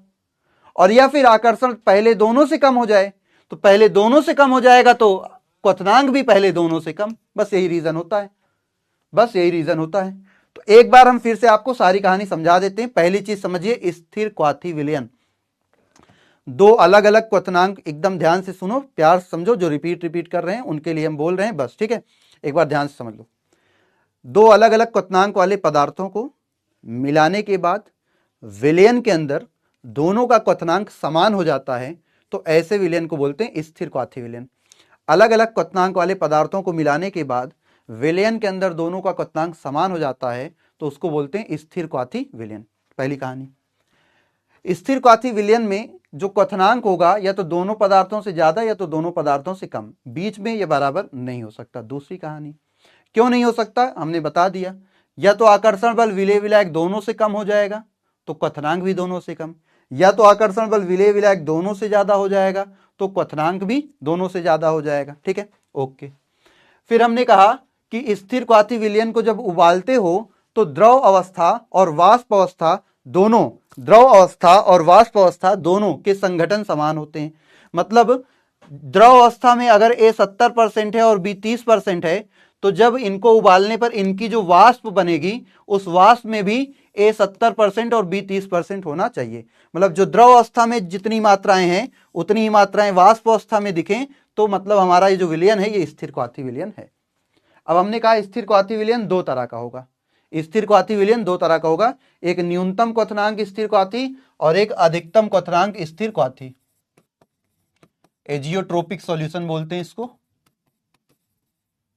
और या फिर आकर्षण पहले दोनों से कम हो जाए तो पहले दोनों से कम हो जाएगा तो क्वथनांक भी पहले दोनों से कम। बस यही रीजन होता है, बस यही रीजन होता है। तो एक बार हम फिर से आपको सारी कहानी समझा देते हैं। पहली चीज समझिए, स्थिर क्वाथी विलयन, दो अलग अलग क्वथनांक, एकदम ध्यान से सुनो, प्यार समझो, जो रिपीट कर रहे हैं उनके लिए हम बोल रहे हैं बस, ठीक है? एक बार ध्यान से समझ लो। दो अलग अलग क्वथनांक वाले पदार्थों को मिलाने के बाद विलयन के अंदर दोनों का क्वथनांक समान हो जाता है तो ऐसे विलयन को बोलते हैं स्थिर क्वाथी विलयन। अलग अलग क्वथनांक वाले पदार्थों को मिलाने के बाद विलयन के अंदर दोनों का क्वथनांक समान हो जाता है तो उसको बोलते हैं स्थिर क्वाथी विलयन। पहली कहानी। स्थिर क्वाथी विलयन में जो क्वथनांक होगा या तो दोनों पदार्थों से ज्यादा या तो दोनों पदार्थों से कम, बीच में यह बराबर नहीं हो सकता। दूसरी कहानी, क्यों नहीं हो सकता हमने बता दिया, या तो आकर्षण बल विलेय विलायक दोनों से कम हो जाएगा तो क्वथनांक भी दोनों से कम, या तो आकर्षण बल विलेय विलायक दोनों से ज्यादा हो जाएगा तो क्वथनांक भी दोनों से ज्यादा हो जाएगा, ठीक है? ओके। फिर हमने कहा कि स्थिर क्वाथी विलयन को जब उबालते हो तो द्रव अवस्था और वाष्प अवस्था दोनों, द्रव अवस्था और वाष्प अवस्था दोनों के संघटन समान होते हैं। मतलब द्रव अवस्था में अगर A 70% है और B 30% है तो जब इनको उबालने पर इनकी जो वाष्प बनेगी उस वाष्प में भी A 70% और B 30% होना चाहिए। मतलब जो द्रव अवस्था में जितनी मात्राएं हैं उतनी ही मात्राएं वाष्प अवस्था में दिखें तो मतलब हमारा ये जो विलयन है ये स्थिर क्वाथी विलयन है। अब हमने कहा स्थिर क्वाथी विलयन दो तरह का होगा। स्थिर क्वाथी विलयन दो तरह का होगा, एक न्यूनतम क्वथनांक स्थिर क्वाथी और एक अधिकतम क्वथनांक स्थिर क्वाथी। एजियोट्रोपिक सॉल्यूशन बोलते हैं इसको,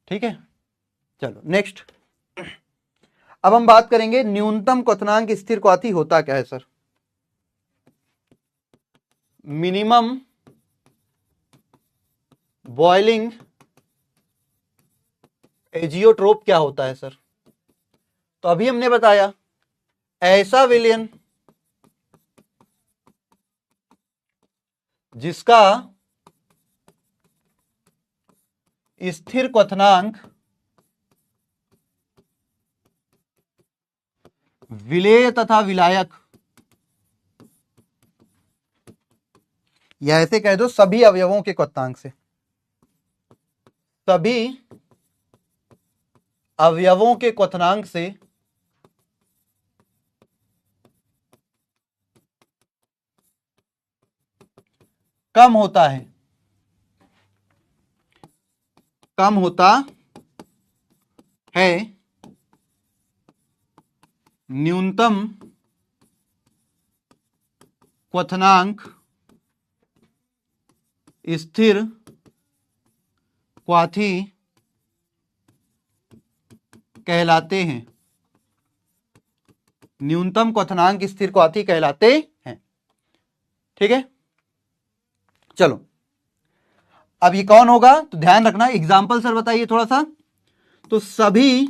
ठीक है? चलो नेक्स्ट। अब हम बात करेंगे न्यूनतम क्वथनांक स्थिर क्वाथी होता क्या है सर। मिनिमम बॉइलिंग एजियोट्रोप क्या होता है सर? तो अभी हमने बताया ऐसा विलयन जिसका स्थिर क्वथनांक विलेय तथा विलायक, या ऐसे कह दो सभी अवयवों के क्वथनांक से, सभी अवयवों के क्वथनांक से कम होता है, कम होता है न्यूनतम क्वथनांक स्थिर क्वाथी कहलाते हैं। न्यूनतम क्वथनांक स्थिर क्वाथी कहलाते हैं। ठीक है, चलो अब ये कौन होगा तो ध्यान रखना, एग्जाम्पल सर बताइए थोड़ा सा। तो सभी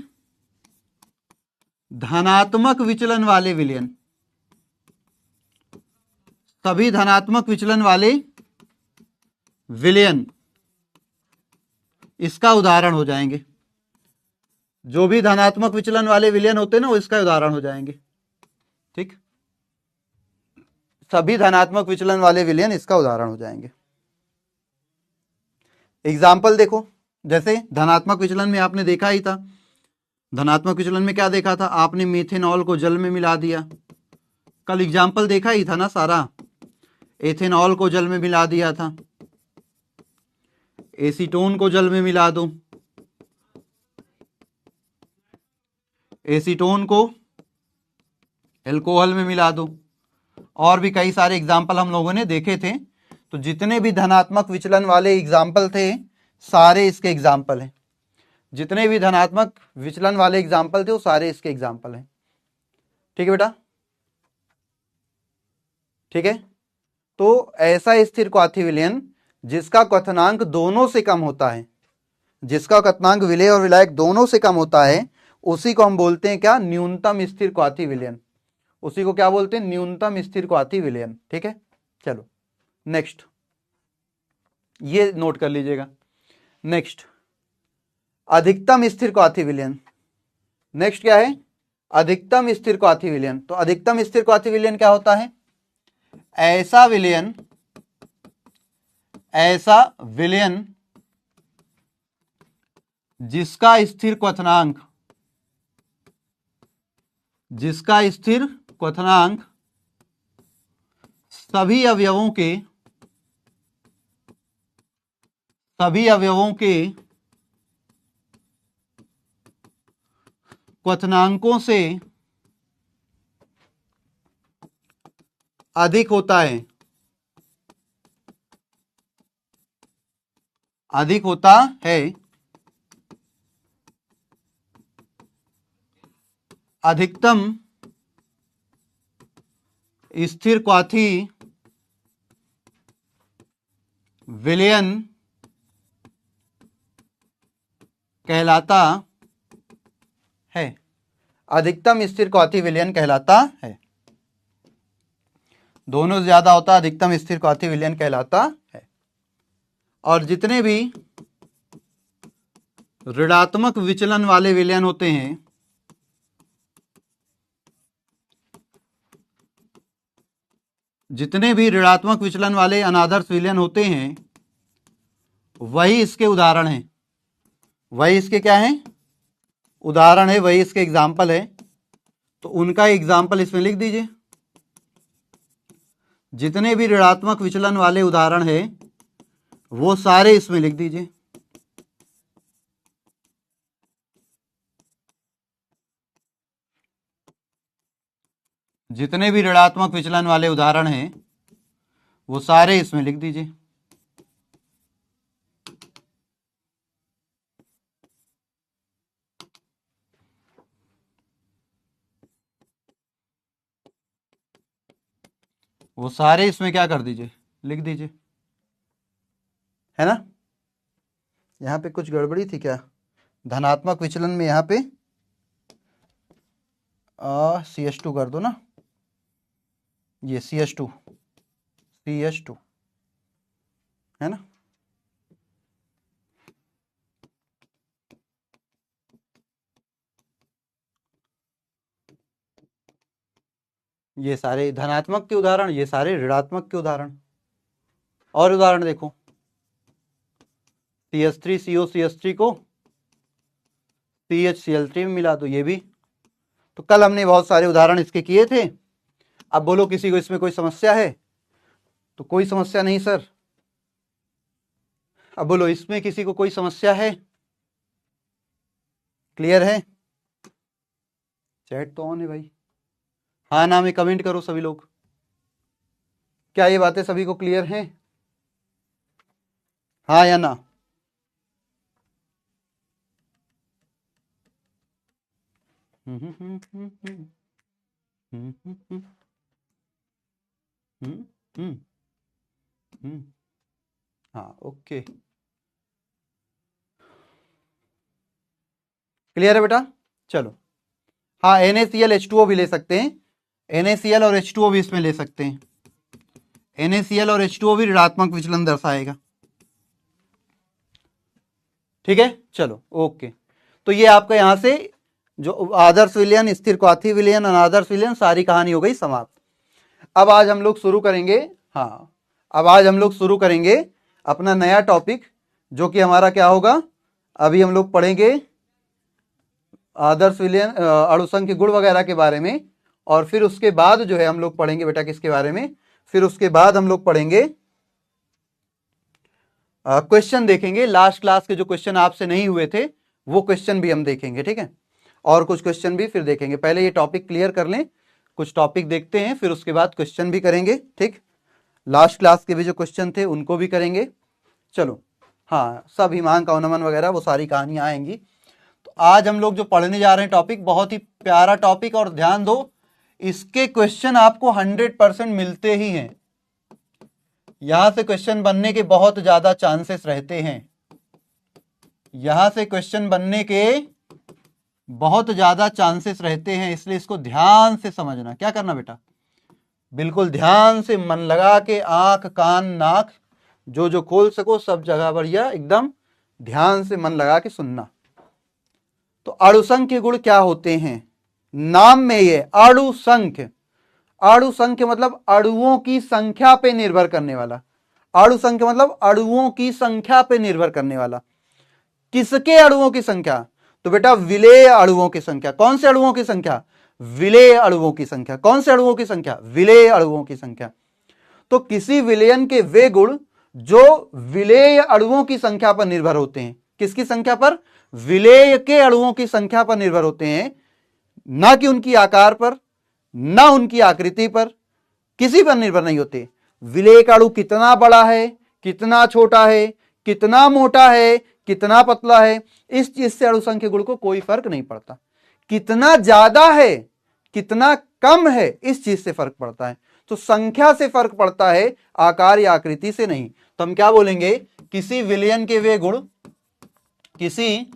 धनात्मक विचलन वाले विलयन, सभी धनात्मक विचलन वाले विलयन इसका उदाहरण हो जाएंगे। जो भी धनात्मक विचलन वाले विलयन होते हैं ना वो इसका उदाहरण हो जाएंगे। ठीक, सभी धनात्मक विचलन वाले विलयन इसका उदाहरण हो जाएंगे। एग्जाम्पल देखो, जैसे धनात्मक विचलन में आपने देखा ही था, धनात्मक विचलन में क्या देखा था आपने, मेथेनॉल को जल में मिला दिया। कल एग्जाम्पल देखा ही था ना सारा, एथेनॉल को जल में मिला दिया था, एसीटोन को जल में मिला दो, एसीटोन को एल्कोहल में मिला दो, और भी कई सारे एग्जाम्पल हम लोगों ने देखे थे। तो जितने भी धनात्मक विचलन वाले एग्जाम्पल थे सारे इसके एग्जाम्पल हैं। जितने भी धनात्मक विचलन वाले एग्जाम्पल थे वो सारे इसके एग्जाम्पल हैं। ठीक है बेटा, ठीक है। तो ऐसा स्थिर क्वाथी विलयन जिसका क्वथनांक दोनों से कम होता है, जिसका क्वथनांक विलेय और विलायक दोनों से कम होता है, उसी को हम बोलते हैं क्या, न्यूनतम स्थिर क्वाथी विलयन। उसी को क्या बोलते हैं, न्यूनतम स्थिर क्वाथी विलयन। ठीक है, चलो नेक्स्ट, ये नोट कर लीजिएगा। नेक्स्ट अधिकतम स्थिर क्वाथी विलयन। नेक्स्ट क्या है, अधिकतम स्थिर क्वाथी विलयन। तो अधिकतम स्थिर क्वाथी विलयन क्या होता है, ऐसा विलयन, ऐसा विलयन जिसका स्थिर क्वथनांक, जिसका स्थिर क्वथनांक सभी अवयवों के, सभी अवयवों के क्वथनांकों से अधिक होता है, अधिक होता है अधिकतम स्थिर क्वाथी विलयन कहलाता है। अधिकतम स्थिर क्वाथी विलयन कहलाता है। दोनों से ज्यादा होता अधिकतम स्थिर क्वाथी विलयन कहलाता है। और जितने भी ऋणात्मक विचलन वाले विलयन होते हैं, जितने भी ऋणात्मक विचलन वाले अनादर्श विलयन होते हैं वही इसके उदाहरण हैं, वही इसके क्या हैं, उदाहरण है, वही इसके एग्जाम्पल है। तो उनका एग्जाम्पल इसमें लिख दीजिए। जितने भी ऋणात्मक विचलन वाले उदाहरण है वो सारे इसमें लिख दीजिए। जितने भी ऋणात्मक विचलन वाले उदाहरण हैं वो सारे इसमें लिख दीजिए। वो सारे इसमें क्या कर दीजिए, लिख दीजिए, है ना। यहां पे कुछ गड़बड़ी थी क्या, धनात्मक विचलन में यहां पे CH2 कर दो ना, ये CH2 है ना। ये सारे धनात्मक के उदाहरण, ये सारे ऋणात्मक के उदाहरण। और उदाहरण देखो, CH3CO CH3 को CHCl3 में मिला दो, ये भी। तो कल हमने बहुत सारे उदाहरण इसके किए थे। अब बोलो किसी को इसमें कोई समस्या है? तो कोई समस्या नहीं सर। अब बोलो इसमें किसी को कोई समस्या है? क्लियर है? चैट तो ऑन है भाई। हाँ ना में कमेंट करो सभी लोग। क्या ये बातें सभी को क्लियर हैं? हाँ या ना? हाँ ओके, क्लियर है बेटा? चलो हाँ, NaCl H2O भी ले सकते हैं। NaCl और H2O भी इसमें ले सकते हैं। NaCl और H2O भी ऋणात्मक विचलन दर्शाएगा। ठीक है, चलो ओके। तो ये आपका यहां से जो आदर्श विलयन, स्थिर क्वाथी विलयन, अनादर्श विलयन, सारी कहानी हो गई समाप्त। अब आज हम लोग शुरू करेंगे, हाँ अब आज हम लोग शुरू करेंगे अपना नया टॉपिक, जो कि हमारा क्या होगा, अभी हम लोग पढ़ेंगे आदर्श विलयन, अणुसंख्य गुण वगैरह के बारे में। और फिर उसके बाद जो है हम लोग पढ़ेंगे बेटा किसके बारे में, फिर उसके बाद हम लोग पढ़ेंगे क्वेश्चन देखेंगे। लास्ट क्लास के जो क्वेश्चन आपसे नहीं हुए थे वो क्वेश्चन भी हम देखेंगे, ठीक है। और कुछ क्वेश्चन भी फिर देखेंगे। पहले ये टॉपिक क्लियर कर लें, कुछ टॉपिक देखते हैं, फिर उसके बाद क्वेश्चन भी करेंगे, ठीक। लास्ट क्लास के भी जो क्वेश्चन थे उनको भी करेंगे। चलो हाँ, सब हिमांक अवनमन वगैरह वो सारी कहानियां आएंगी। तो आज हम लोग जो पढ़ने जा रहे हैं टॉपिक, बहुत ही प्यारा टॉपिक, और ध्यान दो इसके क्वेश्चन आपको 100% मिलते ही हैं। यहां से क्वेश्चन बनने के बहुत ज्यादा चांसेस रहते हैं। यहां से क्वेश्चन बनने के बहुत ज्यादा चांसेस रहते हैं, इसलिए इसको ध्यान से समझना। क्या करना बेटा, बिल्कुल ध्यान से मन लगा के, आंख कान नाक जो जो खोल सको सब जगह बढ़िया एकदम ध्यान से मन लगा के सुनना। तो अणुसंख्य गुण क्या होते हैं? नाम में ये अणुसंख्य, अणुसंख्य मतलब अणुओं की संख्या पे निर्भर करने वाला। अणुसंख्य मतलब अणुओं की संख्या पे निर्भर करने वाला। किसके अणुओं की संख्या? तो बेटा विलेय अणुओं की संख्या। कौन से अणुओं की संख्या? विलेय अणुओं की संख्या। कौन से अणुओं की संख्या? विलेय अणुओं की संख्या। तो किसी विलयन के वे गुण जो विलेय अणुओं की संख्या पर निर्भर होते हैं। किसकी संख्या पर? विलेय के अणुओं की संख्या पर निर्भर होते हैं, ना कि उनकी आकार पर, ना उनकी आकृति पर, किसी पर निर्भर नहीं होते। विलेय का अणु कितना बड़ा है, कितना छोटा है, कितना मोटा है, कितना पतला है, इस चीज से अणुसंख्य गुण को कोई फर्क नहीं पड़ता। कितना ज्यादा है, कितना कम है, इस चीज से फर्क पड़ता है। तो संख्या से फर्क पड़ता है, आकार या आकृति से नहीं। तो हम क्या बोलेंगे, किसी विलयन के वे गुण, किसी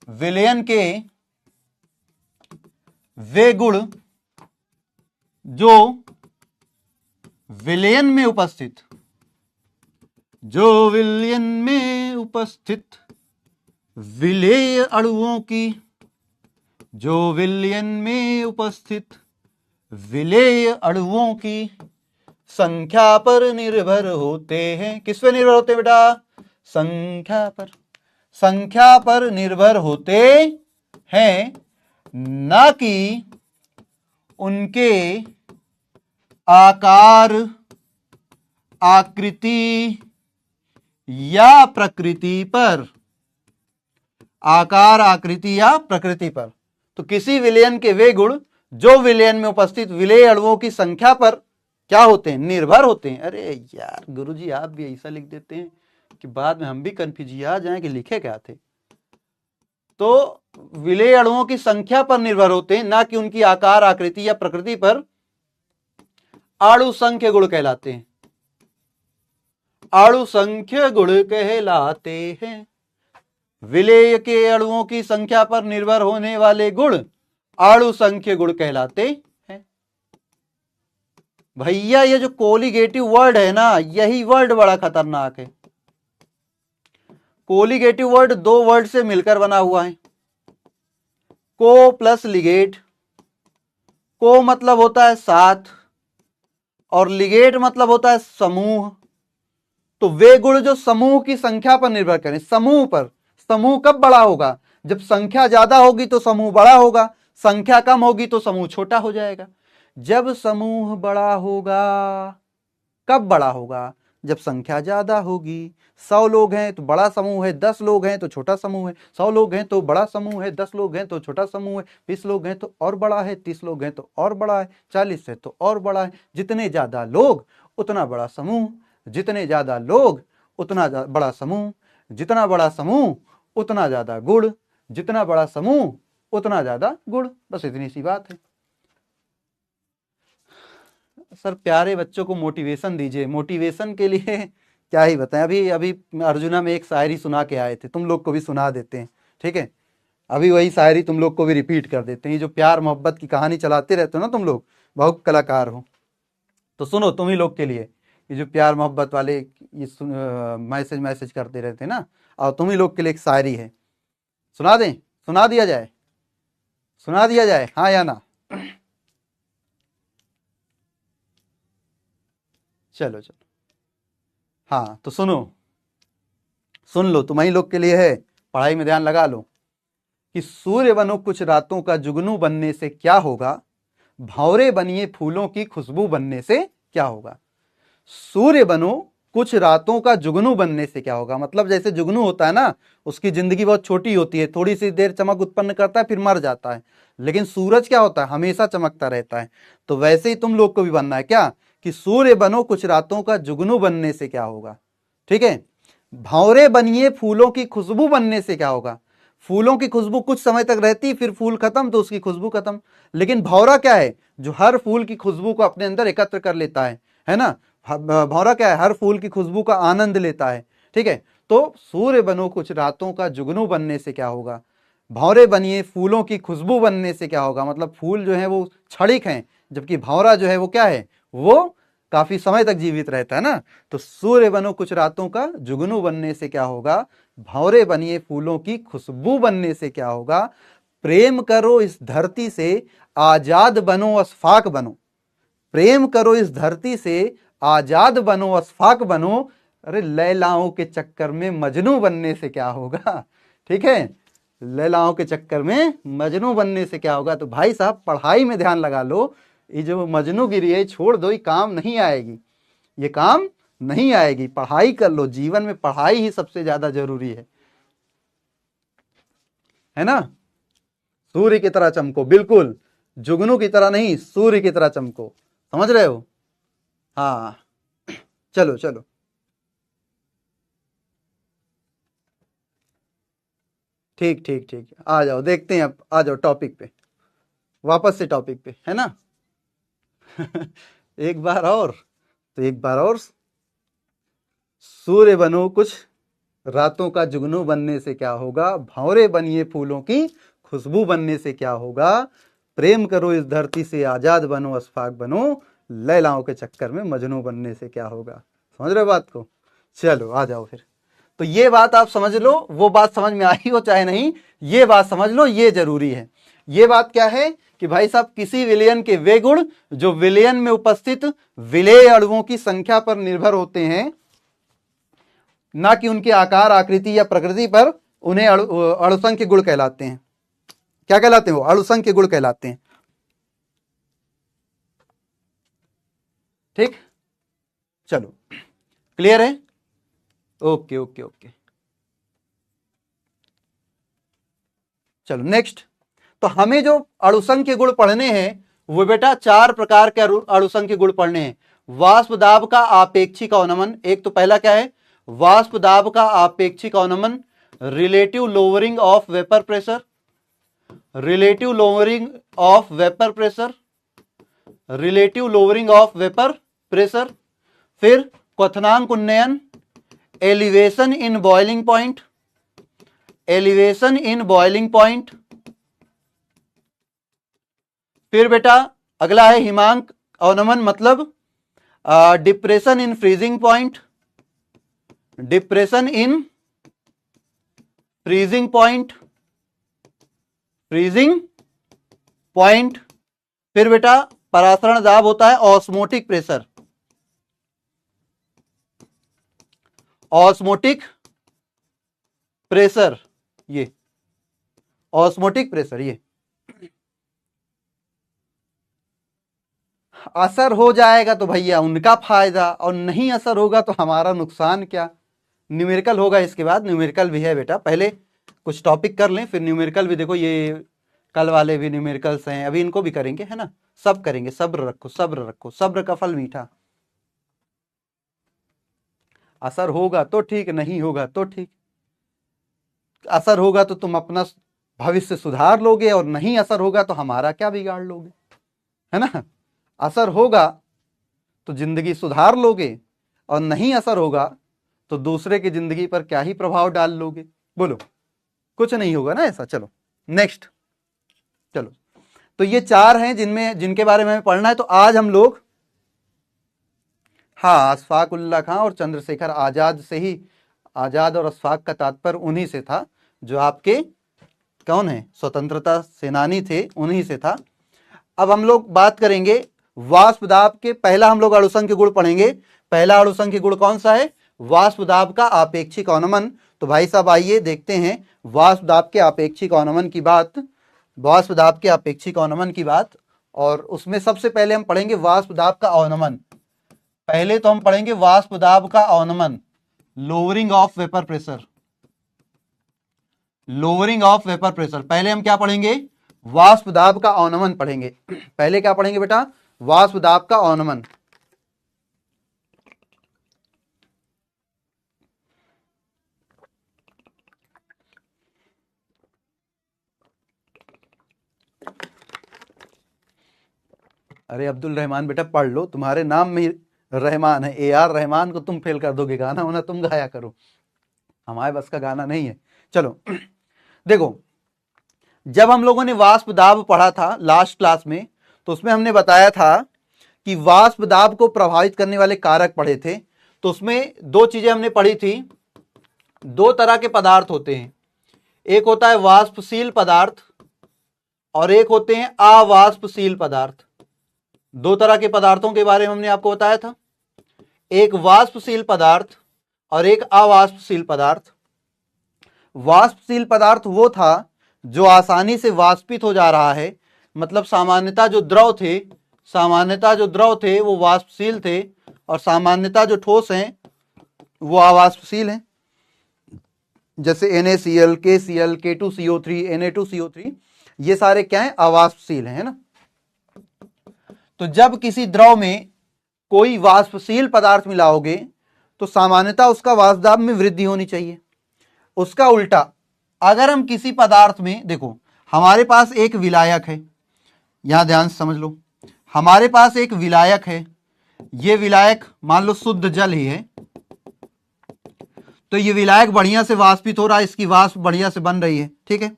विलयन के वे गुण जो विलयन में उपस्थित, जो विलयन में उपस्थित विलेय अणुओं की, जो विलयन में उपस्थित विलेय अणुओं की संख्या पर निर्भर होते हैं। किस पे निर्भर होते हैं बेटा? संख्या पर। संख्या पर निर्भर होते हैं, ना कि उनके आकार, आकृति या प्रकृति पर। आकार, आकृति या प्रकृति पर। तो किसी विलयन के वे गुण जो विलयन में उपस्थित विलेय अणुओं की संख्या पर क्या होते हैं? निर्भर होते हैं। अरे यार गुरुजी आप भी ऐसा लिख देते हैं कि बाद में हम भी कंफ्यूज आ जाएं कि लिखे क्या थे। तो विलेय अणुओं की संख्या पर निर्भर होते हैं, ना कि उनकी आकार, आकृति या प्रकृति पर। अणुसंख्य गुण कहलाते हैं। अणुसंख्य गुण कहलाते हैं। विलेय के अणुओं की संख्या पर निर्भर होने वाले गुण अणुसंख्य गुण कहलाते हैं। भैया ये जो कोलिगेटिव वर्ड है ना, यही वर्ड बड़ा खतरनाक है। कोलिगेटिव वर्ड दो वर्ड से मिलकर बना हुआ है, को प्लस लिगेट। को मतलब होता है साथ, और लिगेट मतलब होता है समूह। तो वे गुण जो समूह की संख्या पर निर्भर करें, समूह पर। समूह कब बड़ा होगा? जब संख्या ज्यादा होगी तो समूह बड़ा होगा, संख्या कम होगी तो समूह छोटा हो जाएगा। जब समूह बड़ा होगा, कब बड़ा होगा? जब संख्या ज्यादा होगी। 100 लोग हैं तो बड़ा समूह है, 10 लोग हैं तो छोटा समूह है, 100 लोग हैं तो बड़ा समूह है, 10 लोग हैं तो छोटा समूह है, 20 लोग हैं तो और बड़ा है, 30 लोग हैं तो और बड़ा है, 40 है तो और बड़ा है। जितने ज्यादा लोग उतना बड़ा समूह, जितने ज्यादा लोग उतना बड़ा समूह, जितना बड़ा समूह उतना ज्यादा गुण, जितना बड़ा समूह उतना ज्यादा गुण। बस इतनी सी बात है। सर प्यारे बच्चों को मोटिवेशन दीजिए। मोटिवेशन के लिए क्या ही बताएं। अभी अभी अर्जुना में एक शायरी सुना के आए थे, तुम लोग को भी सुना देते हैं, ठीक है? अभी वही शायरी तुम लोग को भी रिपीट कर देते हैं। ये जो प्यार मोहब्बत की कहानी चलाते रहते हो ना तुम लोग, बहुत कलाकार हो, तो सुनो तुम ही लोग के लिए ये जो प्यार मोहब्बत वाले ये मैसेज करते रहते हैं ना, और तुम ही लोग के लिए एक शायरी है, सुना दें? सुना दिया जाए? सुना दिया जाए, हाँ या ना? चलो चलो, हाँ तो सुनो, सुन लो, तुम्हारी लोग के लिए है, पढ़ाई में ध्यान लगा लो। कि सूर्य बनो कुछ रातों का जुगनू बनने से क्या होगा, भंवरे बनिए फूलों की खुशबू बनने से क्या होगा। सूर्य बनो कुछ रातों का जुगनू बनने से क्या होगा, मतलब जैसे जुगनू होता है ना, उसकी जिंदगी बहुत छोटी होती है, थोड़ी सी देर चमक उत्पन्न करता है फिर मर जाता है, लेकिन सूरज क्या होता है, हमेशा चमकता रहता है। तो वैसे ही तुम लोग को भी बनना है क्या, कि सूर्य बनो कुछ रातों का जुगनू बनने से क्या होगा, ठीक है? भंवरे बनिए फूलों की खुशबू बनने से क्या होगा। फूलों की खुशबू कुछ समय तक रहती, फिर फूल खत्म तो उसकी खुशबू खत्म। लेकिन भंवरा क्या है, जो हर फूल की खुशबू को अपने अंदर एकत्र कर लेता है ना? भंवरा क्या है, हर फूल की खुशबू का आनंद लेता है, ठीक है? तो सूर्य बनो कुछ रातों का जुगनू बनने से क्या होगा, भंवरे बनिए फूलों की खुशबू बनने से क्या होगा। मतलब फूल जो है वो क्षणिक हैं, जबकि भंवरा जो है वो क्या है, वो काफी समय तक जीवित रहता है ना। तो सूर्य बनो कुछ रातों का जुगनू बनने से क्या होगा, भंवरे बनिए फूलों की खुशबू बनने से क्या होगा। प्रेम करो इस धरती से आजाद बनो अशफाक बनो, प्रेम करो इस धरती से आजाद बनो अशफाक बनो। अरे लैलाओं के चक्कर में मजनू बनने से क्या होगा, ठीक है? लैलाओं के चक्कर में मजनू बनने से क्या होगा। तो भाई साहब पढ़ाई में ध्यान लगा लो, ये जो मजनूगिरी है छोड़ दो, ये काम नहीं आएगी, ये काम नहीं आएगी। पढ़ाई कर लो, जीवन में पढ़ाई ही सबसे ज्यादा जरूरी है ना? सूर्य की तरह चमको, बिल्कुल जुगनू की तरह नहीं, सूर्य की तरह चमको, समझ रहे हो? हाँ चलो चलो, ठीक ठीक ठीक, आ जाओ, देखते हैं अब, आ जाओ टॉपिक पे, वापस से टॉपिक पे, है ना? एक बार और, तो एक बार और, सूर्य बनो कुछ रातों का जुगनू बनने से क्या होगा, भंवरे बनिए फूलों की खुशबू बनने से क्या होगा। प्रेम करो इस धरती से आजाद बनो अशफाक बनो, लैलाओं के चक्कर में मजनू बनने से क्या होगा। समझ रहे हो बात को? चलो आ जाओ फिर। तो ये बात आप समझ लो, वो बात समझ में आई हो चाहे नहीं, ये बात समझ लो, ये जरूरी है। ये बात क्या है कि भाई साहब किसी विलयन के वे गुण जो विलयन में उपस्थित विलेय अणुओं की संख्या पर निर्भर होते हैं, ना कि उनके आकार आकृति या प्रकृति पर, उन्हें अणुसंख्य गुण कहलाते हैं। क्या कहलाते हैं वो? अणुसंख्य गुण कहलाते हैं, ठीक? चलो क्लियर है? ओके ओके ओके, चलो नेक्स्ट। तो हमें जो अणुसंख्य गुण पढ़ने हैं वो बेटा 4 प्रकार के अणुसंख्य गुण पढ़ने हैं। वाष्प दाब का आपेक्षिक अवनमन, एक तो पहला क्या है, वाष्प दाब का आपेक्षिक अवनमन, relative lowering of vapour pressure, relative lowering of vapour pressure, relative lowering of vapour pressure, फिर क्वथनांक उन्नयन, elevation in boiling point, elevation in boiling point, फिर बेटा अगला है हिमांक अवनमन, मतलब depression in freezing point, depression in freezing point, freezing point, फिर बेटा परासरण दाब होता है ऑस्मोटिक प्रेशर, ऑस्मोटिक प्रेशर, ये ऑस्मोटिक प्रेशर, ये असर हो जाएगा तो भैया उनका फायदा, और नहीं असर होगा तो हमारा नुकसान क्या। न्यूमेरिकल होगा इसके बाद, न्यूमेरिकल भी है बेटा, पहले कुछ टॉपिक कर लें फिर न्यूमेरिकल भी। देखो ये कल वाले भी न्यूमेरिकल्स हैं, अभी इनको भी करेंगे, है ना, सब करेंगे। सब्र रखो, सब्र रखो, सब्र का फल मीठा। असर होगा तो ठीक, नहीं होगा तो ठीक। असर होगा तो तुम अपना भविष्य सुधार लोगे, और नहीं असर होगा तो हमारा क्या बिगाड़ लोगे, है ना। असर होगा तो जिंदगी सुधार लोगे, और नहीं असर होगा तो दूसरे की जिंदगी पर क्या ही प्रभाव डाल लोगे, बोलो, कुछ नहीं होगा ना ऐसा। चलो नेक्स्ट, चलो, तो ये चार हैं जिनके बारे में हमें पढ़ना है। तो आज हम लोग, हाँ, अशफाक उल्लाह खां और चंद्रशेखर आजाद से ही, आजाद और अशफाक का तात्पर्य उन्हीं से था, जो आपके कौन है, स्वतंत्रता सेनानी थे, उन्हीं से था। अब हम लोग बात करेंगे वाष्प दाब के। पहला हम लोग अणुसंख्य गुण पढ़ेंगे। पहला अणुसंख्य गुण कौन सा है, वाष्प दाब का आपेक्षिक अवनमन। तो भाई साहब आइए देखते हैं वाष्प दाब के आपेक्षिक अवनमन की बात, वाष्प दाब के आपेक्षिक अवनमन की बात। और उसमें सबसे पहले हम पढ़ेंगे वाष्प दाब का अवनमन। पहले तो हम पढ़ेंगे वाष्प दाब का अवनमन, lowering of vapour pressure, lowering of vapour pressure. पहले हम क्या पढ़ेंगे, वाष्प दाब का अवनमन पढ़ेंगे। पहले क्या पढ़ेंगे बेटा, वाष्प दाब का अवनमन। अरे अब्दुल रहमान बेटा पढ़ लो, तुम्हारे नाम में रहमान है, AR रहमान को तुम फेल कर दोगे, गाना होना तुम गाया करो, हमारे बस का गाना नहीं है। चलो देखो, जब हम लोगों ने वाष्प दाब पढ़ा था लास्ट क्लास में, तो उसमें हमने बताया था कि वाष्प दाब को प्रभावित करने वाले कारक पढ़े थे। तो उसमें दो चीजें हमने पढ़ी थी। दो तरह के पदार्थ होते हैं, एक होता है वाष्पशील पदार्थ और एक होते हैं अवाष्पशील पदार्थ। दो तरह के पदार्थों के बारे में हमने आपको बताया था, एक वाष्पशील पदार्थ और एक अवाष्पशील पदार्थ। वाष्पशील पदार्थ वो था जो आसानी से वाष्पित हो जा रहा है, मतलब सामान्यतः जो द्रव थे वो वाष्पशील थे, और सामान्यतः जो ठोस हैं वो अवाष्पशील हैं। जैसे NaCl, KCl, K2CO3, Na2CO3, ये सारे क्या हैं, अवाष्पशील हैं, है ना। तो जब किसी द्रव में कोई वाष्पशील पदार्थ मिलाओगे तो सामान्यतः उसका वाष्प दाब में वृद्धि होनी चाहिए। उसका उल्टा, अगर हम किसी पदार्थ में, देखो हमारे पास एक विलायक है, यहां ध्यान से समझ लो, हमारे पास एक विलायक है, ये विलायक मान लो शुद्ध जल ही है, तो ये विलायक बढ़िया से वाष्पित हो रहा है, इसकी वाष्प बढ़िया से बन रही है, ठीक है।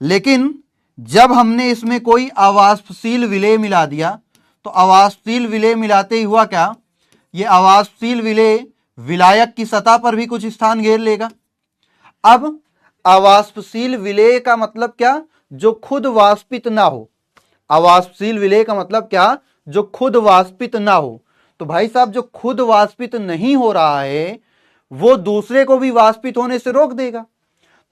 लेकिन जब हमने इसमें कोई अवाष्पशील विलेय मिला दिया, तो अवाष्पशील विलेय मिलाते ही हुआ क्या, ये अवाष्पशील विलेय विलायक की सतह पर भी कुछ स्थान घेर लेगा। अब अवाष्पशील विलेय का मतलब क्या, जो खुद वाष्पित ना हो। अवाष्पशील विलेय का मतलब क्या, जो खुद वाष्पित ना हो। तो भाई साहब जो खुद वाष्पित नहीं हो रहा है वो दूसरे को भी वाष्पित होने से रोक देगा।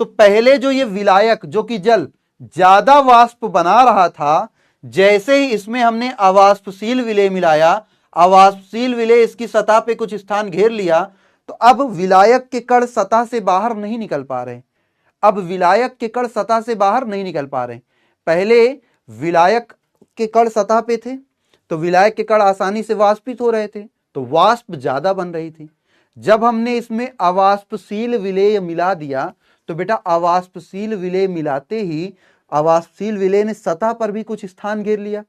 तो पहले जो ये विलायक, जो कि जल ज्यादा वाष्प बना रहा था, जैसे ही इसमें हमने अवाष्पशील विलेय मिलाया, अवाष्पशील विलेय इसकी सतह पे कुछ स्थान घेर लिया, तो अब विलायक के कण सतह से बाहर नहीं निकल पा रहे। अब विलायक के कण सतह से बाहर नहीं निकल पा रहे। पहले विलायक के कण सतह पे थे तो विलायक के कण आसानी से वाष्पित हो रहे थे, तो वाष्प ज्यादा बन रही थी। जब हमने इसमें अवाष्पशील विलेय मिला दिया तो बेटा अवाष्पशील विलेय मिलाते ही अवाष्पशील विलेय ने सतह पर भी कुछ स्थान घेर लिया।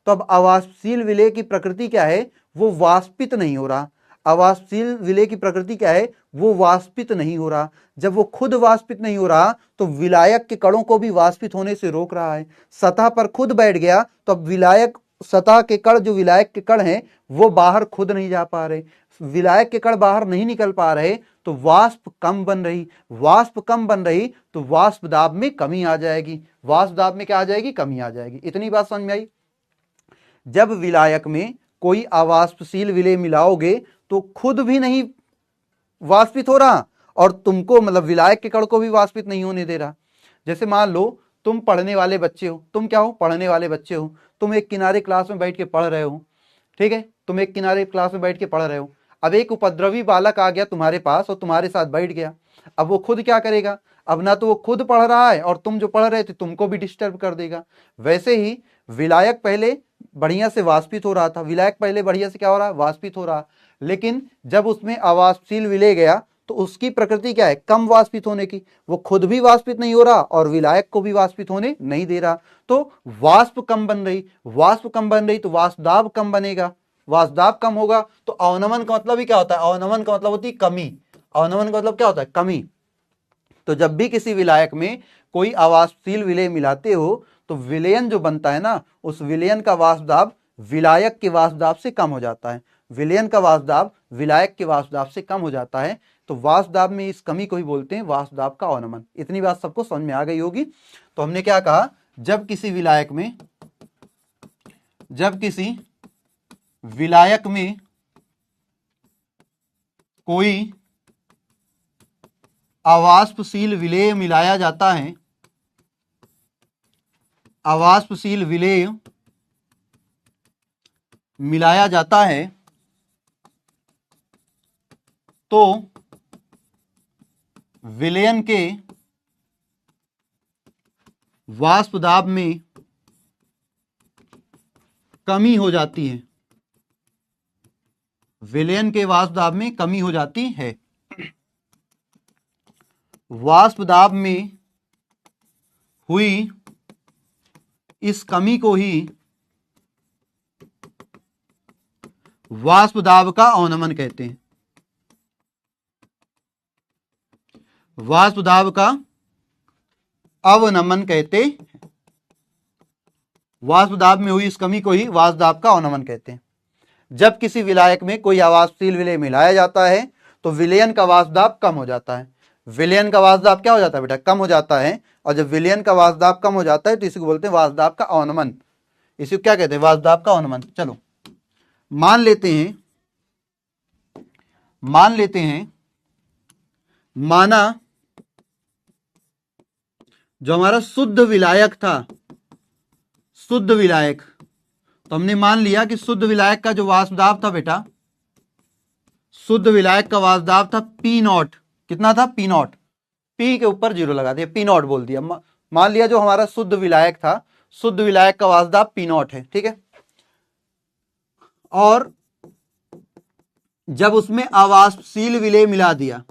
तो अब अवाष्पशील विलेय की प्रकृति क्या है, वो वाष्पित नहीं हो रहा। अवाष्पशील विलेय की प्रकृति क्या है, वो वाष्पित नहीं हो रहा। जब वो खुद वाष्पित नहीं हो रहा तो विलायक के कणों को भी वाष्पित होने से रोक रहा है। सतह पर खुद बैठ गया तो अब विलायक सतह के कण, जो विलायक के कण हैं, वो बाहर खुद नहीं जा पा रहे। विलायक के कण बाहर नहीं निकल पा रहे तो वाष्प कम बन रही। वाष्प कम बन रही तो वाष्प दाब में कमी आ जाएगी। वाष्प दाब में क्या आ जाएगी, कमी आ जाएगी। इतनी बात समझ में आई। जब विलायक में कोई अवाष्पशील विलेय मिलाओगे तो खुद भी नहीं वाष्पित हो रहा और तुमको मतलब विलायक के कण को भी वाष्पित नहीं होने दे रहा। जैसे मान लो तुम पढ़ने वाले बच्चे हो, तुम क्या हो, पढ़ने वाले बच्चे हो, तुम एक किनारे क्लास में बैठ के पढ़ रहे हो, ठीक है, तुम एक किनारे क्लास में बैठ के पढ़ रहे हो। अब एक उपद्रवी बालक आ गया तुम्हारे पास और तुम्हारे साथ बैठ गया। अब वो खुद क्या करेगा, अब ना तो वो खुद पढ़ रहा है और तुम जो पढ़ रहे थे तुमको भी डिस्टर्ब कर देगा। वैसे ही विलायक पहले बढ़िया से वाष्पित हो रहा था, विलायक पहले बढ़िया से क्या हो रहा है, वाष्पित हो रहा, लेकिन जब उसमें अवाष्पशील विलेय गया तो उसकी प्रकृति क्या है, कम वाष्पित होने की। वो खुद भी वाष्पित नहीं हो रहा और विलायक को भी वाष्पित होने नहीं दे रहा, तो वाष्प कम बन रही, वाष्प कम बन रही तो वाष्पदाब कम बनेगा, वाष्पदाब कम होगा तो अवनमन का मतलब ही क्या होता है, अवनमन का मतलब होती है कमी, अवनमन का मतलब क्या होता है, कमी। तो जब भी किसी विलायक में कोई अवाष्पशील विलेय मिलाते हो तो विलयन जो बनता है ना, उस विलयन का वाष्पदाब विलायक के वाष्पदाब से कम हो जाता है, विलयन का वाष्पदाब विलायक के वाष्पदाब से कम हो जाता है। तो वाष्पदाब में इस कमी को ही बोलते हैं वाष्पदाब का अवनमन। इतनी बात सबको समझ में आ गई होगी। तो हमने क्या कहा, जब किसी विलायक में कोई अवाष्पशील विलेय मिलाया जाता है, अवाष्पशील विलेय मिलाया जाता है तो विलयन के वाष्पदाब में कमी हो जाती है, विलयन के वाष्पदाब में कमी हो जाती है। वाष्पदाब में हुई इस कमी को ही वाष्पदाब का अवनमन कहते हैं, वाष्पदाब का अवनमन कहते हैं। वाष्पदाब में हुई इस कमी को ही वाष्पदाब का अवनमन कहते हैं। जब किसी विलायक में कोई अवाष्पशील विलेय मिलाया जाता है तो विलयन का वाष्पदाब कम हो जाता है, विलयन का वाष्पदाब क्या हो जाता है बेटा, कम हो जाता है। और जब विलयन का वाष्पदाब कम हो जाता है तो इसी को बोलते हैं वाष्पदाब का अवनमन, इसी को क्या कहते हैं, वाष्पदाब का अवनमन। चलो मान लेते हैं माना जो हमारा शुद्ध विलायक था, शुद्ध विलायक, तो हमने मान लिया कि शुद्ध विलायक का जो वाष्पदाब था बेटा, शुद्ध विलायक का वाष्पदाब था पी नॉट, कितना था, पी नॉट, पी के ऊपर जीरो लगा दिया, पी नॉट बोल दिया। मान लिया जो हमारा शुद्ध विलायक था, शुद्ध विलायक का वाष्पदाब पी नॉट है, ठीक है। और जब उसमें अवाष्पशील विलेय मिला दिया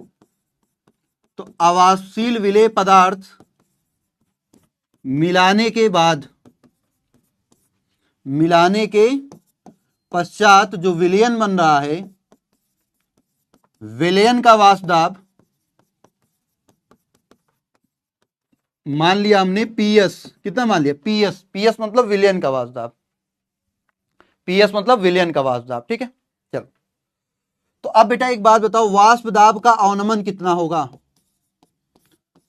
तो अवाष्पशील विलेय पदार्थ मिलाने के पश्चात जो विलयन बन रहा है, विलयन का वाष्पदाब मान लिया हमने पीएस, कितना मान लिया, पीएस, पीएस मतलब विलयन का वाष्पदाब, पीएस मतलब विलयन का वाष्पदाब, ठीक है। चलो तो अब बेटा एक बात बताओ, वाष्पदाब का अवनमन कितना होगा,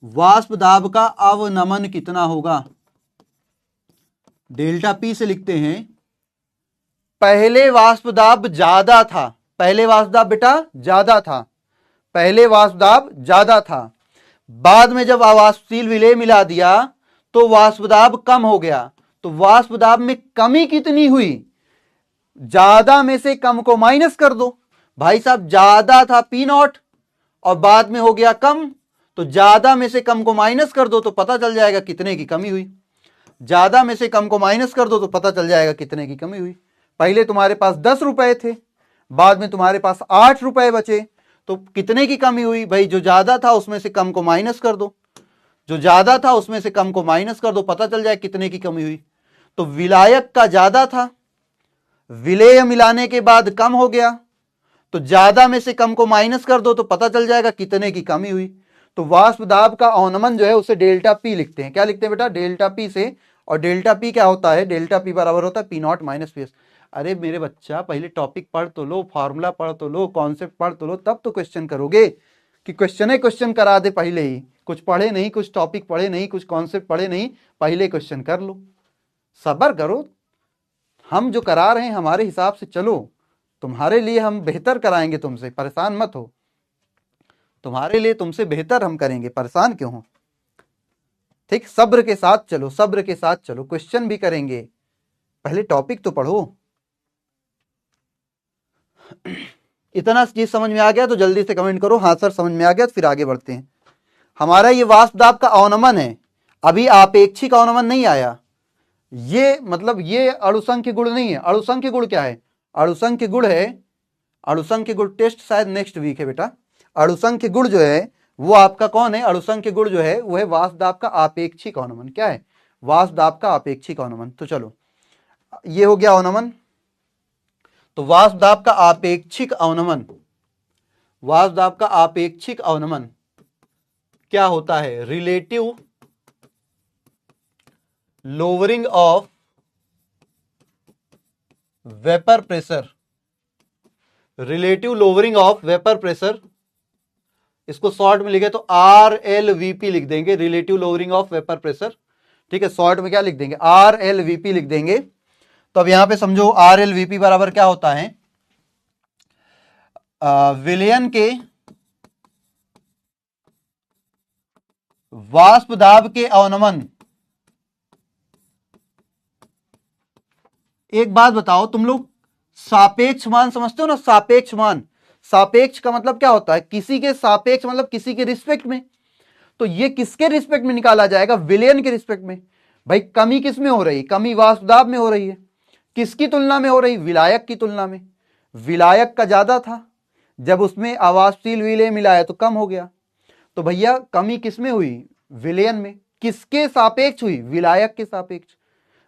वाष्पदाब का अवनमन कितना होगा, डेल्टा पी से लिखते हैं। पहले वाष्पदाब ज्यादा था, पहले वाष्पदाब बेटा ज्यादा था, पहले वाष्पदाब ज्यादा था, बाद में जब अवाष्पशील विलेय मिला दिया तो वाष्पदाब कम हो गया। तो वाष्पदाब में कमी कितनी हुई, ज्यादा में से कम को माइनस कर दो। भाई साहब ज्यादा था पी नॉट और बाद में हो गया कम, तो ज्यादा में से कम को माइनस कर दो तो पता चल जाएगा कितने की कमी हुई, ज्यादा में से कम को माइनस कर दो तो पता चल जाएगा कितने की कमी हुई। पहले तुम्हारे पास 10 रुपए थे, बाद में तुम्हारे पास 8 रुपए बचे, तो कितने की कमी हुई, भाई जो ज्यादा था उसमें से कम को माइनस कर दो, जो ज्यादा था उसमें से कम को माइनस कर दो, पता चल जाए कितने की कमी हुई। तो विलायक का ज्यादा था, विलेय मिलाने के बाद कम हो गया, तो ज्यादा में से कम को माइनस कर दो तो पता चल जाएगा कितने की कमी हुई। तो वाष्पदाब का अवनमन जो है उसे डेल्टा पी लिखते हैं, क्या लिखते हैं बेटा, डेल्टा पी से। और डेल्टा पी क्या होता है, डेल्टा पी बराबर होता है P not minus P S. अरे मेरे बच्चा पहले टॉपिक पढ़ तो लो, फॉर्मूला पढ़ तो लो, कॉन्सेप्ट पढ़ तो लो, तब तो क्वेश्चन करोगे। कि क्वेश्चन करा दे पहले ही, कुछ पढ़े नहीं, कुछ टॉपिक पढ़े नहीं, कुछ कॉन्सेप्ट पढ़े नहीं, पहले क्वेश्चन कर लो, सब्र करो। हम जो करा रहे हैं हमारे हिसाब से चलो, तुम्हारे लिए हम बेहतर कराएंगे, तुमसे परेशान मत हो। तुम्हारे लिए तुमसे बेहतर हम करेंगे, परेशान क्यों हो। ठीक, सब्र के साथ चलो, सब्र के साथ चलो, क्वेश्चन भी करेंगे, पहले टॉपिक तो पढ़ो। इतना चीज समझ में आ गया तो जल्दी से कमेंट करो हाँ सर समझ में आ गया, तो फिर आगे बढ़ते हैं। हमारा ये वाष्पदाब का अवनमन है, अभी आपेक्षिक अवनमन नहीं आया। ये मतलब ये अणुसंख्य गुण नहीं है। अणुसंख्य गुण क्या है? अणुसंख्य गुण है, अणुसंख्य गुण टेस्ट शायद नेक्स्ट वीक है बेटा। अणुसंख्य गुण जो है वो आपका कौन है? अणुसंख्य गुण जो है वो है वाष्पदाब का आपेक्षिक अवनमन। क्या है? वाष्पदाब का आपेक्षिक अवनमन। तो चलो ये हो गया अवनमन। तो वाष्पदाब का आपेक्षिक अवनमन, वाष्पदाब का आपेक्षिक अवनमन क्या होता है? Relative lowering of vapour pressure, relative lowering of vapour pressure, इसको शॉर्ट में लिखे तो RLVP लिख देंगे, relative lowering of vapour pressure. ठीक है, शॉर्ट में क्या लिख देंगे? RLVP लिख देंगे। तो अब यहां पे समझो RLVP बराबर क्या होता है? विलयन के वाष्पदाब के अवनमन। एक बात बताओ, तुम लोग सापेक्ष मान समझते हो ना? सापेक्ष मान, सापेक्ष का मतलब क्या होता है? किसी के सापेक्ष मतलब किसी के रिस्पेक्ट में। तो ये किसके रिस्पेक्ट में निकाला जाएगा? विलयन के रिस्पेक्ट में। भाई कमी किस में हो रही? कमी वाष्पदाब में हो रही है। किसकी तुलना में हो रही? विलायक की तुलना में। विलायक का ज्यादा था, जब उसमें अवाष्पशील विलय मिलाया तो कम हो गया। तो भैया कमी किस में हुई? विलयन में। किसके सापेक्ष हुई? विलायक के सापेक्ष।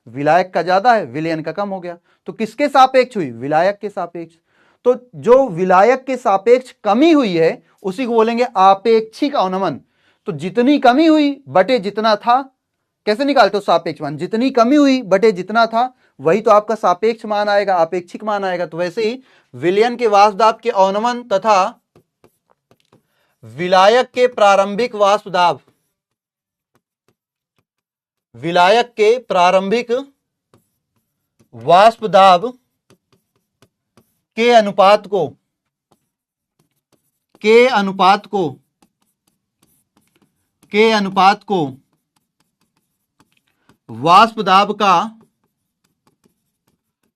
विलायक का ज्यादा है, विलयन का कम हो गया, तो किसके सापेक्ष हुई? विलायक के सापेक्ष। तो जो विलायक के सापेक्ष कमी हुई है उसी को बोलेंगे आपेक्षिक अवनमन। तो जितनी कमी हुई बटे जितना था, कैसे निकालते हो सापेक्ष मान? जितनी कमी हुई बटे जितना था वही तो आपका सापेक्ष मान आएगा, आपेक्षिक मान आएगा। तो वैसे ही विलयन के वाष्पदाब के अवनमन तथा विलायक के प्रारंभिक वाष्पदाब, विलायक के प्रारंभिक वाष्पदाब के अनुपात को, के अनुपात को, के अनुपात को वाष्पदाब का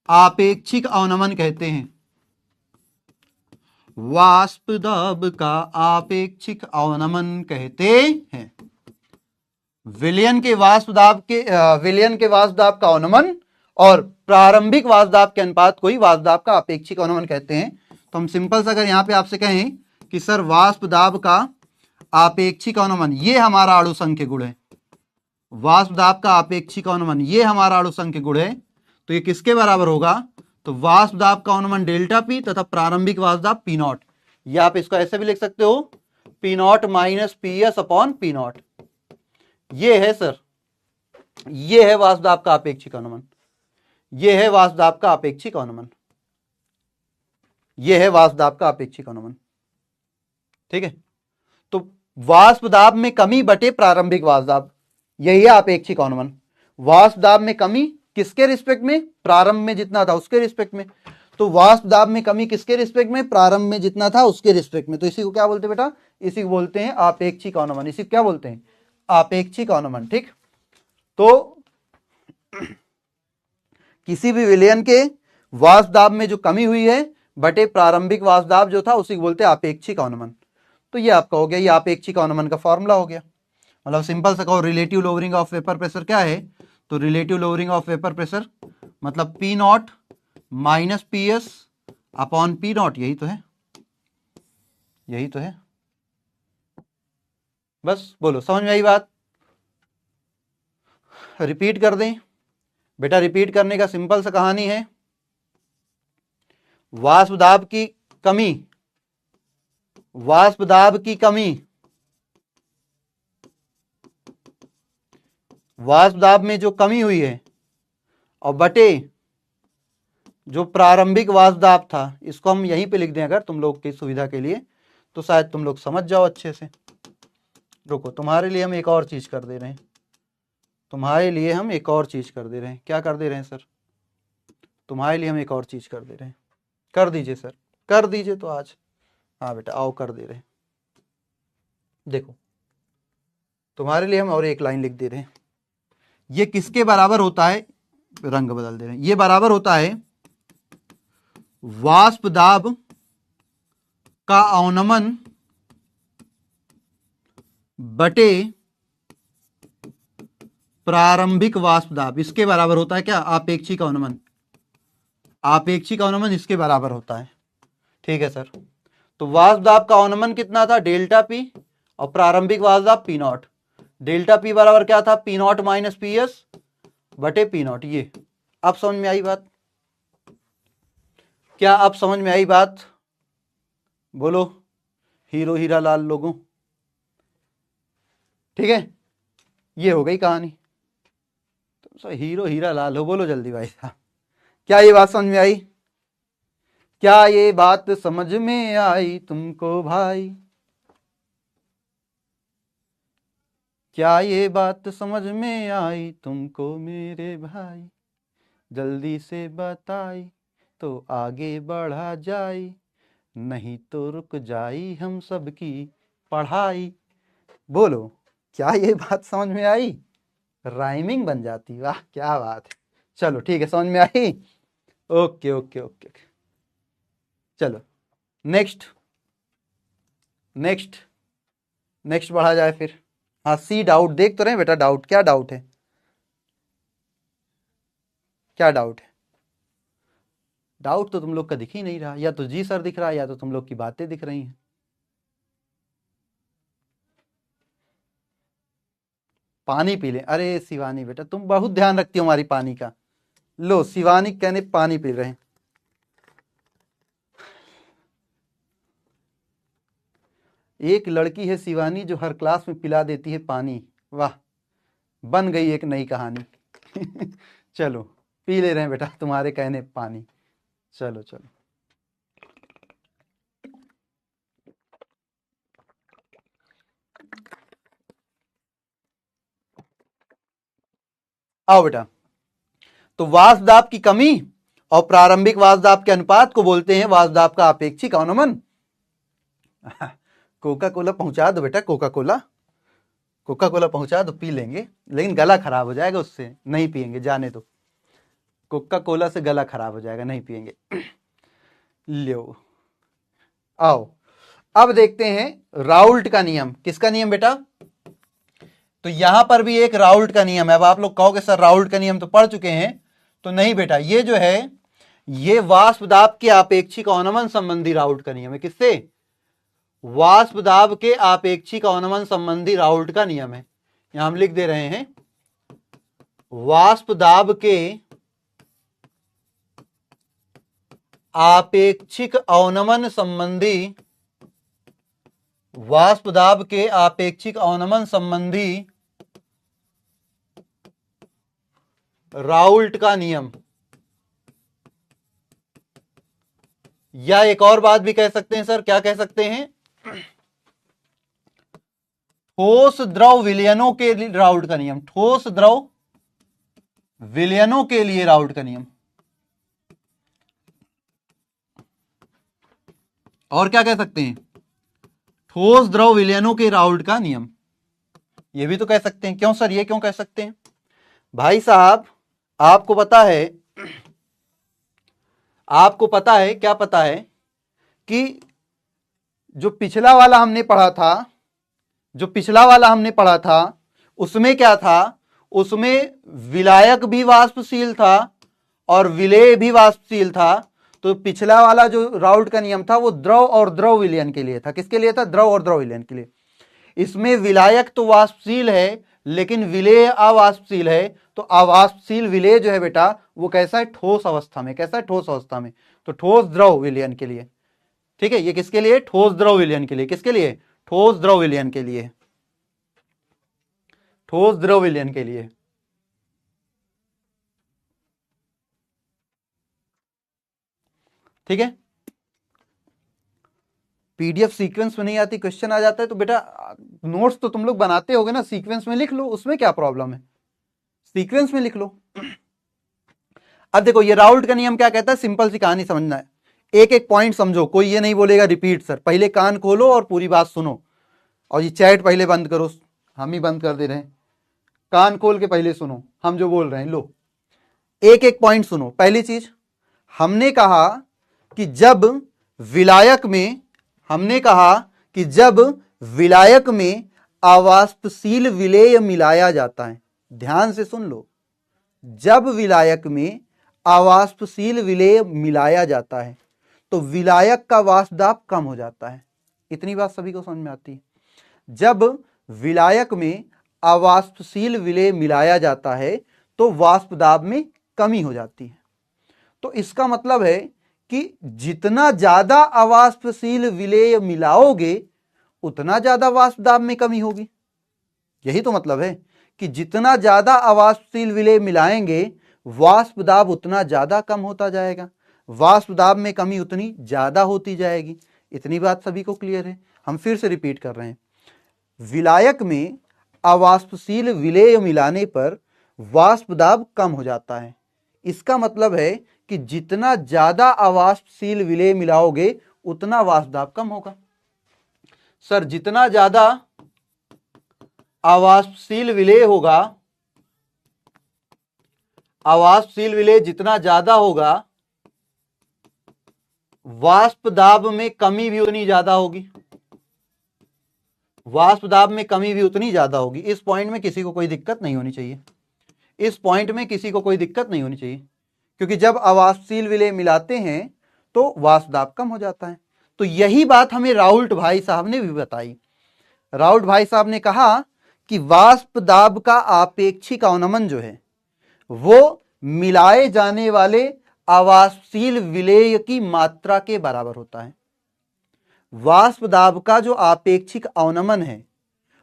आपेक्षिक अवनमन कहते हैं। वाष्पदाब का आपेक्षिक अवनमन कहते हैं। विलयन के वाष्पदाब के विलयन के वाष्पदाब का अवनमन और प्रारंभिक वाष्पदाब के अनुपात को ही वाष्पदाब का आपेक्षिक अवनमन कहते हैं। तो हम सिंपल से अगर यहां पे आपसे कहें कि सर वाष्पदाब का आपेक्षिक अवनमन ये हमारा अणुसंख्य गुण है, वाष्पदाब का आपेक्षिक अवनमन ये हमारा अणुसंख्य गुण है, तो ये किसके बराबर होगा? तो वाष्पदाब का अवनमन डेल्टा पी तथा प्रारंभिक वाष्पदाब पी नॉट। या आप इसको ऐसे भी लिख सकते हो P not minus P S upon P not. ये है सर, ये है वाष्पदाब का आपेक्षिक अवनमन, ये है वाष्पदाब का आपेक्षिक अवनमन, ये है वाष्पदाब का आपेक्षिक अवनमन। ठीक है, तो वाष्पदाब में कमी बटे प्रारंभिक वाष्पदाब, यही है आपेक्षिक अवनमन। वाष्पदाब में कमी किसके रिस्पेक्ट में? प्रारंभ में जितना था उसके रिस्पेक्ट में। तो वाष्पदाब में कमी किसके रिस्पेक्ट में? प्रारंभ में जितना था उसके रिस्पेक्ट में। तो इसी को क्या बोलते हैं बेटा? इसी को बोलते हैं आपेक्षिक अवनमन। इसी को क्या बोलते हैं? आपेक्षिक अवनमन। ठीक, तो किसी भी विलयन के वाष्पदाब में जो कमी हुई है बटे प्रारंभिक वाष्पदाब जो था उसी को बोलते हैं आपेक्षिक अवनमन। तो ये आपका हो गया, ये आपेक्षिक अवनमन का फॉर्मूला हो गया। मतलब सिंपल से कहो relative lowering of vapour pressure क्या है? तो relative lowering of vapour pressure मतलब P not minus P S upon P naught. यही तो है, यही तो है। बस बोलो समझ में आई बात? रिपीट कर दें बेटा? रिपीट करने का सिंपल सा कहानी है, वाष्पदाब की कमी, वाष्पदाब की कमी, वाष्पदाब में जो कमी हुई है और बटे जो प्रारंभिक वाष्पदाब था, इसको हम यहीं पे लिख दें अगर तुम लोग की सुविधा के लिए, तो शायद तुम लोग समझ जाओ अच्छे से। रुको, तुम्हारे लिए हम एक और चीज कर दे रहे हैं, तुम्हारे लिए हम एक और चीज कर दे रहे हैं। क्या कर दे रहे हैं सर? तुम्हारे लिए हम एक और चीज कर दे रहे हैं। कर दीजिए सर, कर दीजिए तो आज। हाँ बेटा आओ, कर दे रहे हैं। देखो तुम्हारे लिए हम और एक लाइन लिख दे रहे हैं। ये किसके बराबर होता है, रंग बदल दे रहे हैं, ये बराबर होता है वाष्प दाब का अवनमन बटे प्रारंभिक वाष्प दाब। इसके बराबर होता है क्या, आपेक्षिक अवनमन। आपेक्षिक अवनमन इसके बराबर होता है। ठीक है सर। तो वाष्प दाब का अवनमन कितना था, डेल्टा पी, और प्रारंभिक वाष्प दाब पी नॉट। डेल्टा पी बराबर क्या था, P not minus P S बटे पी नॉट। ये अब समझ में आई बात, क्या अब समझ में आई बात, बोलो हीरो हीरा लाल लोगों। ठीक है, ये हो गई कहानी। तुम सब हीरो हीरा लाल हो, बोलो जल्दी भाई साहब। क्या ये बात समझ में आई, क्या ये बात समझ में आई तुमको भाई, क्या ये बात समझ में आई तुमको मेरे भाई, जल्दी से बताई तो आगे बढ़ा जाई, नहीं तो रुक जाई हम सबकी पढ़ाई। बोलो क्या ये बात समझ में आई, राइमिंग बन जाती, वाह क्या बात है। चलो ठीक है, समझ में आई। ओके ओके ओके, चलो नेक्स्ट नेक्स्ट नेक्स्ट बढ़ा जाए फिर। हाँ सी डाउट देख तो रहे हैं बेटा, डाउट क्या डाउट है, क्या डाउट है। डाउट तो तुम लोग का दिख ही नहीं रहा, या तो जी सर दिख रहा है या तो तुम लोग की बातें दिख रही हैं। पानी पी लें, अरे शिवानी बेटा तुम बहुत ध्यान रखती हो हमारी पानी का। लो शिवानी कहने पानी पी रहे हैं। एक लड़की है शिवानी जो हर क्लास में पिला देती है पानी, वाह बन गई एक नई कहानी। चलो पी ले रहे हैं बेटा तुम्हारे कहने पानी। चलो चलो, आओ बेटा। तो वाष्प दाब की कमी और प्रारंभिक वाष्प दाब के अनुपात को बोलते हैं वाष्प दाब का आपेक्षिक अवनमन। कोका कोला पहुंचा दो बेटा, कोका कोला, कोका कोला पहुंचा दो, पी लेंगे, लेकिन गला खराब हो जाएगा उससे, नहीं पियेंगे, जाने दो। कोका कोला से गला खराब हो जाएगा, नहीं पियेंगे। लो आओ, अब देखते हैं राउल्ट का नियम। किसका नियम बेटा, तो यहां पर भी एक राउल्ट का नियम है। अब आप लोग कहोगे सर राउल्ट का नियम तो पढ़ चुके हैं, तो नहीं बेटा, ये जो है ये वाष्प दाब के आपेक्षिक अवनमन संबंधी राउल्ट का नियम है। किससे, वाष्प दाब के आपेक्षिक अवनमन संबंधी राउल्ट का नियम है। यहां हम लिख दे रहे हैं वाष्प दाब के आपेक्षिक अवनमन संबंधी, वाष्प दाब के आपेक्षिक अवनमन संबंधी राउल्ट का नियम। या एक और बात भी कह सकते हैं सर, क्या कह सकते हैं, ठोस द्रव विलयनों के लिए राउल्ट का नियम। ठोस द्रव विलयनों के लिए राउल्ट का नियम। और क्या कह सकते हैं, ठोस द्रव विलयनों के राउल्ट का नियम, ये भी तो कह सकते हैं। क्यों सर, ये क्यों कह सकते हैं भाई साहब, आपको पता है, आपको पता है, क्या पता है कि जो पिछला वाला हमने पढ़ा था, जो पिछला वाला हमने पढ़ा था उसमें क्या था, उसमें विलायक भी वाष्पशील था और विलेय भी वाष्पशील था। तो पिछला वाला जो राउल्ट का नियम था वो द्रव और द्रव विलयन के लिए था। किसके लिए था, द्रव और द्रव विलयन के लिए। इसमें विलायक तो वाष्पशील है लेकिन विलेय अवाष्पशील है। तो अवाष्पशील विलेय जो है बेटा वो कैसा है, ठोस अवस्था में। कैसा है, ठोस अवस्था में। तो ठोस द्रव विलयन के लिए, ठीक है, ये किसके लिए, ठोस द्रव विलयन के लिए। किसके लिए, ठोस द्रव विलयन के लिए, ठोस द्रव विलयन के लिए। ठीक है, पीडीएफ सीक्वेंस में नहीं आती, क्वेश्चन आ जाता है तो बेटा नोट्स तो तुम लोग बनाते होगे ना, सीक्वेंस में लिख लो, उसमें क्या प्रॉब्लम है, सीक्वेंस में लिख लो। अब देखो ये राउल्ट का नियम क्या कहता है, सिंपल सी कहानी समझना है, एक एक पॉइंट समझो, कोई ये नहीं बोलेगा रिपीट सर, पहले कान खोलो और पूरी बात सुनो। और ये चैट पहले बंद करो, हम ही बंद कर दे रहे हैं, कान खोल के पहले सुनो हम जो बोल रहे हैं। लो एक एक पॉइंट सुनो। पहली चीज हमने कहा कि जब विलायक में, हमने कहा कि जब विलायक में अवाष्पशील विलेय मिलाया जाता है, ध्यान से सुन लो, जब विलायक में अवाष्पशील विलेय मिलाया जाता है तो विलायक का वाष्प दाब कम हो जाता है। इतनी बात सभी को समझ में आती है। जब विलायक में अवाष्पशील विलेय मिलाया जाता है तो वाष्प दाब में कमी हो जाती है। तो इसका मतलब है कि जितना ज्यादा अवाष्पशील विलेय मिलाओगे उतना ज्यादा वाष्प दाब में कमी होगी। यही तो मतलब है कि जितना ज्यादा अवाष्पशील विलेय मिलाएंगे वाष्प दाब उतना ज्यादा कम होता जाएगा, वाष्प दाब में कमी उतनी ज्यादा होती जाएगी। इतनी बात सभी को क्लियर है। हम फिर से रिपीट कर रहे हैं, विलायक में अवाष्पशील विलेय मिलाने पर वाष्प दाब कम हो जाता है। इसका मतलब है कि जितना ज्यादा अवाष्पशील विलेय मिलाओगे उतना वाष्प दाब कम होगा। सर जितना ज्यादा अवाष्पशील विलेय होगा, अवाष्पशील विलेय जितना ज्यादा होगा वाष्प दाब में कमी भी उतनी ज्यादा होगी, वाष्प दाब में कमी भी उतनी ज्यादा होगी। इस पॉइंट में किसी को कोई दिक्कत नहीं होनी चाहिए, इस पॉइंट में किसी को कोई दिक्कत नहीं होनी चाहिए, क्योंकि जब अवाष्पशील विलेय मिलाते हैं तो वाष्प दाब कम हो जाता है। तो यही बात हमें राउल्ट भाई साहब ने भी बताई। राउल्ट भाई साहब ने कहा कि वाष्प दाब का आपेक्षिक अवनमन जो है वो मिलाए जाने वाले अवाष्पशील विलेय की मात्रा के बराबर होता है। वाष्प दाब का जो आपेक्षिक अवनमन है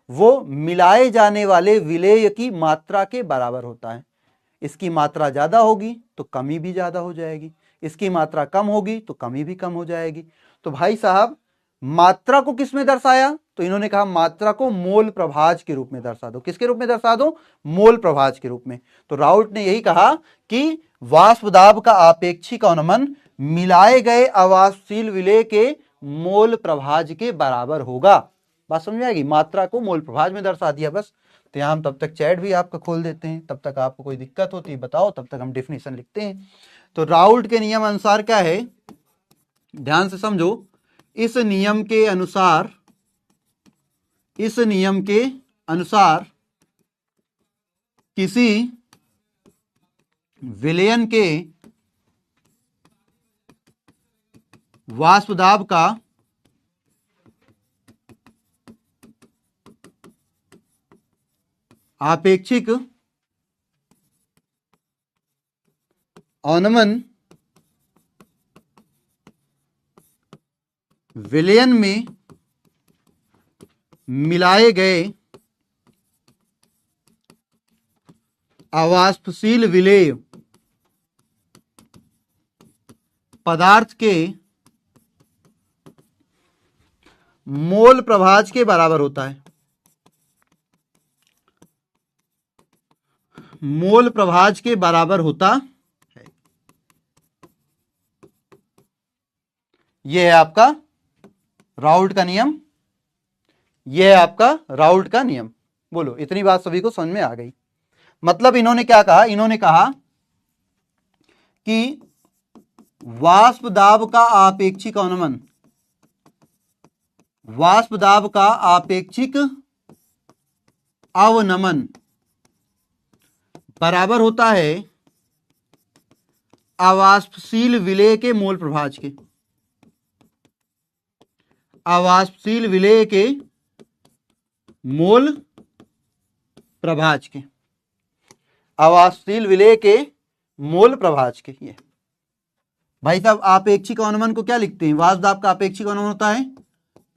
वो मिलाए जाने वाले विलेय की मात्रा के बराबर होता है। इसकी मात्रा ज्यादा होगी तो कमी भी ज्यादा हो जाएगी, इसकी मात्रा कम होगी तो कमी भी कम हो जाएगी। तो भाई साहब मात्रा को किस में दर्शाया? तो इन्होंने कहा मात्रा को मोल प्रभाज के रूप में दर्शा दो। किसके रूप में दर्शा दो? मोल प्रभाज के रूप में। तो राउल्ट ने यही कहा कि वाष्प दाब का आपेक्षिक अवनमन मिलाए गए अवाष्पशील विलेय के मोल प्रभाज के बराबर होगा। बात समझ में आएगी? मात्रा को मोल प्रभाज में दर्शा दिया बस। तो यहां हम तब तक चैट भी आपका खोल देते हैं, तब तक आपको कोई दिक्कत होती है बताओ, तब तक हम डेफिनेशन लिखते हैं। तो राउल्ट के नियम अनुसार क्या है, ध्यान से समझो। इस नियम के अनुसार, इस नियम के अनुसार किसी विलयन के वाष्प दाब का आपेक्षिक अवनमन विलयन में मिलाए गए अवाष्पशील विलेय पदार्थ के मोल प्रभाज के बराबर होता है। मोल प्रभाज के बराबर होता है। यह है आपका राउल्ट का नियम, यह है आपका राउल्ट का नियम। बोलो इतनी बात सभी को समझ में आ गई? मतलब इन्होंने क्या कहा? इन्होंने कहा कि वाष्प दाब का आपेक्षिक अवनमन, वाष्प दाब का आपेक्षिक अवनमन बराबर होता है अवाष्पशील विलेय के मोल प्रभाज के। अवाष्पशील विलेय के मोल प्रभाज के, अवाष्पशील विलेय के मोल प्रभाज के। ये भाई साहब आपेक्षिक अवनमन को क्या लिखते हैं? वाष्प दाब का आपेक्षिक अवनमन होता है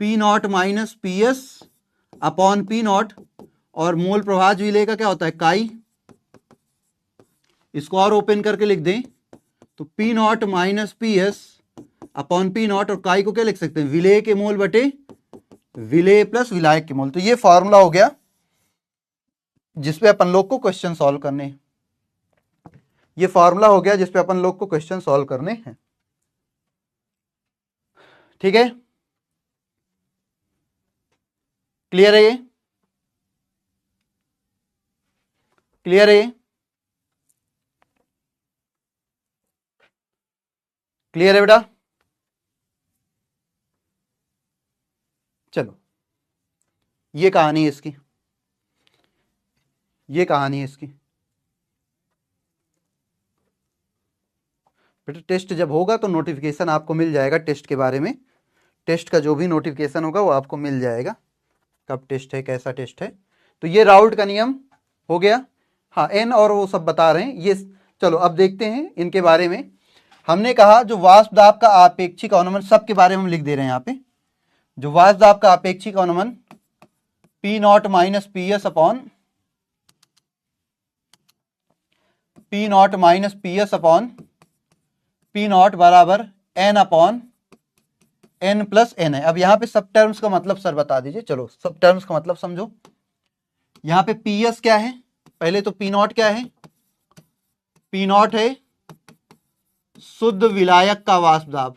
P not minus P S upon P not, और मोल प्रभाज विलेय का क्या होता है? काई। इसको और ओपन करके लिख दें तो P not minus P S upon P not, और काई को क्या लिख सकते हैं? विलेय के मोल बटे विलेय प्लस विलायक के मोल। तो ये फॉर्मूला हो गया जिसपे अपन लोग को क्वेश्चन सॉल्व करने हैं। ये फॉर्मूला हो गया जिसपे अपन लोग को क्वेश्चन सॉल्व करने हैं। ठीक है, क्लियर है ये? क्लियर है ये? क्लियर है बेटा? चलो, ये कहानी है इसकी, ये कहानी है इसकी। बेटा टेस्ट जब होगा तो नोटिफिकेशन आपको मिल जाएगा टेस्ट के बारे में। टेस्ट का जो भी नोटिफिकेशन होगा वो आपको मिल जाएगा, कब टेस्ट है, कैसा टेस्ट है। तो ये राउट का नियम हो गया। हाँ, एन और वो सब बता रहे हैं ये। चलो अब देखते हैं इनके बारे में। हमने कहा जो वाष्प दाब का आपेक्षिक अवनमन, सब के बारे में हम लिख दे रहे हैं यहाँ पे। जो वाष्प दाब का आपेक्षिक अवनमन P not minus P S upon P not बराबर N upon N plus N है। अब यहाँ पे सब टर्म्स का मतलब सर बता दीजिए। चलो सब टर्म्स का मतलब समझो। यहाँ पे पी एस क्या है, पहले तो पी नॉट क्या है? पी नॉट है शुद्ध विलायक का वाष्प दाब,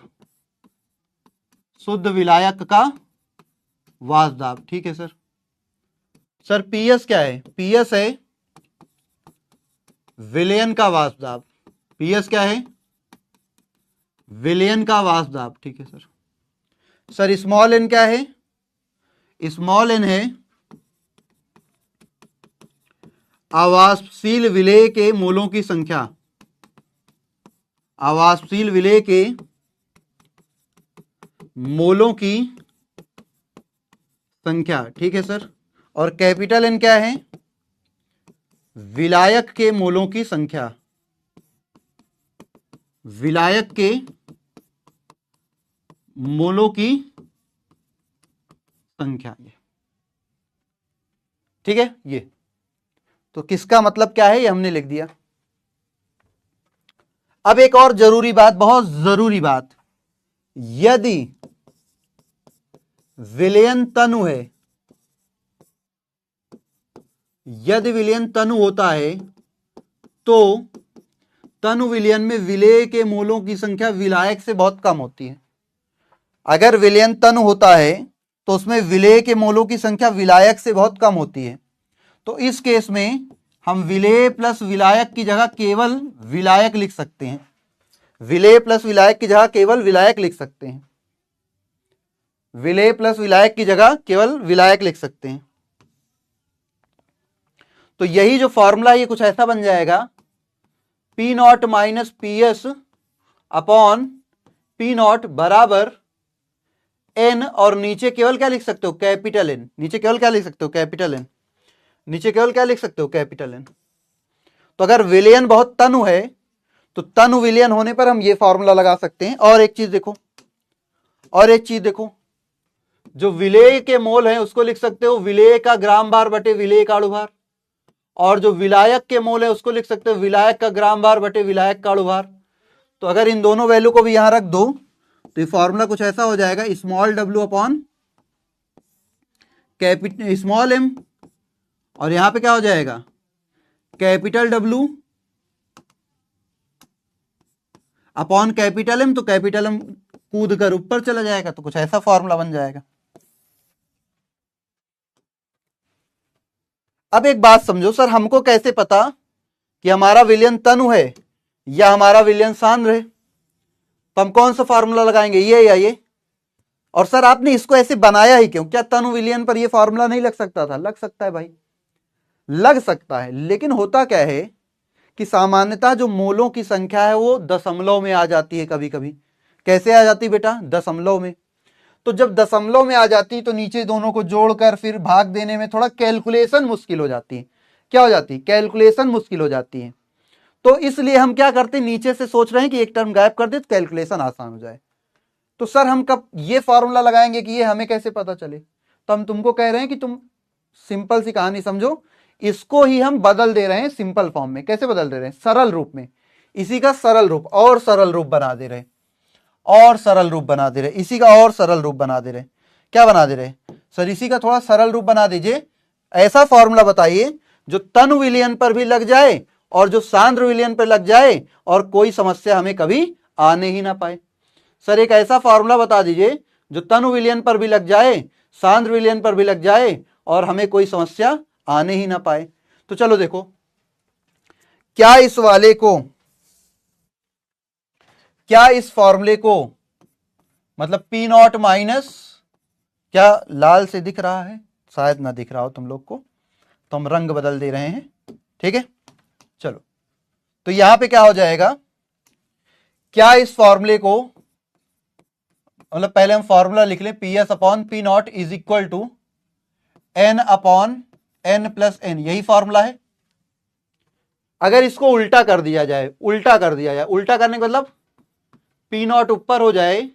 शुद्ध विलायक का वाष्प दाब। ठीक है सर। सर पी एस क्या है? पी एस है विलयन का वाष्प दाब। पी एस क्या है? विलयन का वाष्प दाब। ठीक है सर। सर स्मॉल एन क्या है? स्मॉल एन है अवाष्पशील विलेय के मोलों की संख्या, अवाष्पशील विलेय के मोलों की संख्या। ठीक है सर। और कैपिटल एन क्या है? विलायक के मोलों की संख्या, विलायक के मोलों की संख्या। ठीक है। ये तो किसका मतलब क्या है ये हमने लिख दिया। अब एक और जरूरी बात, बहुत जरूरी बात, यदि विलयन तनु है, यदि विलयन तनु होता है तो तनु विलयन में विलेय के मोलों की संख्या विलायक से बहुत कम होती है। अगर विलयन तनु होता है तो उसमें विलेय के मोलों की संख्या विलायक से बहुत कम होती है। तो इस केस में हम विलेय प्लस विलायक की जगह केवल विलायक लिख सकते हैं। विलेय प्लस विलायक की जगह केवल विलायक लिख सकते हैं। विलेय प्लस विलायक की जगह केवल विलायक लिख सकते हैं। तो यही जो फॉर्मूला ये कुछ ऐसा बन जाएगा, P not minus P S upon P not बराबर एन, और नीचे केवल क्या लिख सकते हो? Capital N. नीचे केवल क्या लिख सकते हो? Capital N. नीचे केवल क्या लिख सकते हो? Capital N. तो अगर विलयन बहुत तनु है तो तनु विलयन होने पर हम ये फॉर्मूला लगा सकते हैं। और एक चीज देखो, और एक चीज देखो, जो विलेय के मोल है उसको लिख सकते हो विलेय का ग्राम भार बटे विलेय का अणु भार, और जो विलायक के मोल है उसको लिख सकते हो विलायक का ग्राम भार बटे विलायक का अणु भार। तो अगर इन दोनों वैल्यू को भी यहां रख दो तो ये फॉर्मूला कुछ ऐसा हो जाएगा, small W upon capital small M, और यहां पे क्या हो जाएगा? Capital W upon capital M. तो कैपिटल एम कूद कर ऊपर चला जाएगा, तो कुछ ऐसा फॉर्मूला बन जाएगा। अब एक बात समझो, सर हमको कैसे पता कि हमारा विलयन तनु है या हमारा विलयन सांद्र है? तो हम कौन सा फॉर्मूला लगाएंगे, ये या ये? और सर आपने इसको ऐसे बनाया ही क्यों? क्या तनु विलयन पर ये फॉर्मूला नहीं लग सकता था? लग सकता है भाई, लग सकता है। लेकिन होता क्या है कि सामान्यतः जो मोलों की संख्या है वो दशमलव में आ जाती है। कभी कभी कैसे आ जाती बेटा? दशमलव में। तो जब दशमलव में आ जाती है तो नीचे दोनों को जोड़कर फिर भाग देने में थोड़ा कैलकुलेशन मुश्किल हो जाती है। क्या हो जाती है? कैलकुलेशन मुश्किल हो जाती है। तो इसलिए हम क्या करते हैं, नीचे से सोच रहे हैं कि एक टर्म गायब कर दे तो कैलकुलेशन आसान हो जाए। तो सर हम कब ये फॉर्मूला लगाएंगे कि ये हमें कैसे पता चले? तो हम तुमको कह रहे हैं कि तुम सिंपल सी कहानी समझो, इसको ही हम बदल दे रहे हैं सिंपल फॉर्म में। कैसे बदल दे रहे हैं? सरल रूप में। इसी का सरल रूप और सरल रूप बना दे रहे, और सरल रूप बना दे रहे, इसी का और सरल रूप बना दे रहे। क्या बना दे रहे सर? इसी का थोड़ा सरल रूप बना दीजिए। ऐसा फॉर्मूला बताइए जो तनु विलयन पर भी लग जाए और जो सांद्र विलयन पर लग जाए और कोई समस्या हमें कभी आने ही ना पाए। सर एक ऐसा फॉर्मूला बता दीजिए जो तनु विलयन पर भी लग जाए, सांद्र विलयन पर भी लग जाए और हमें कोई समस्या आने ही ना पाए। तो चलो देखो, क्या इस फॉर्मूले को मतलब पी नॉट माइनस, क्या लाल से दिख रहा है? शायद ना दिख रहा हो तुम लोग को, तो हम रंग बदल दे रहे हैं, ठीक है। चलो, तो यहां पे क्या हो जाएगा, क्या इस फॉर्मूले को, मतलब पहले हम फॉर्मूला लिख लें, P S upon P not is equal to N upon N plus N, यही फॉर्मूला है। अगर इसको उल्टा कर दिया जाए, उल्टा करने का मतलब पी नॉट ऊपर हो जाए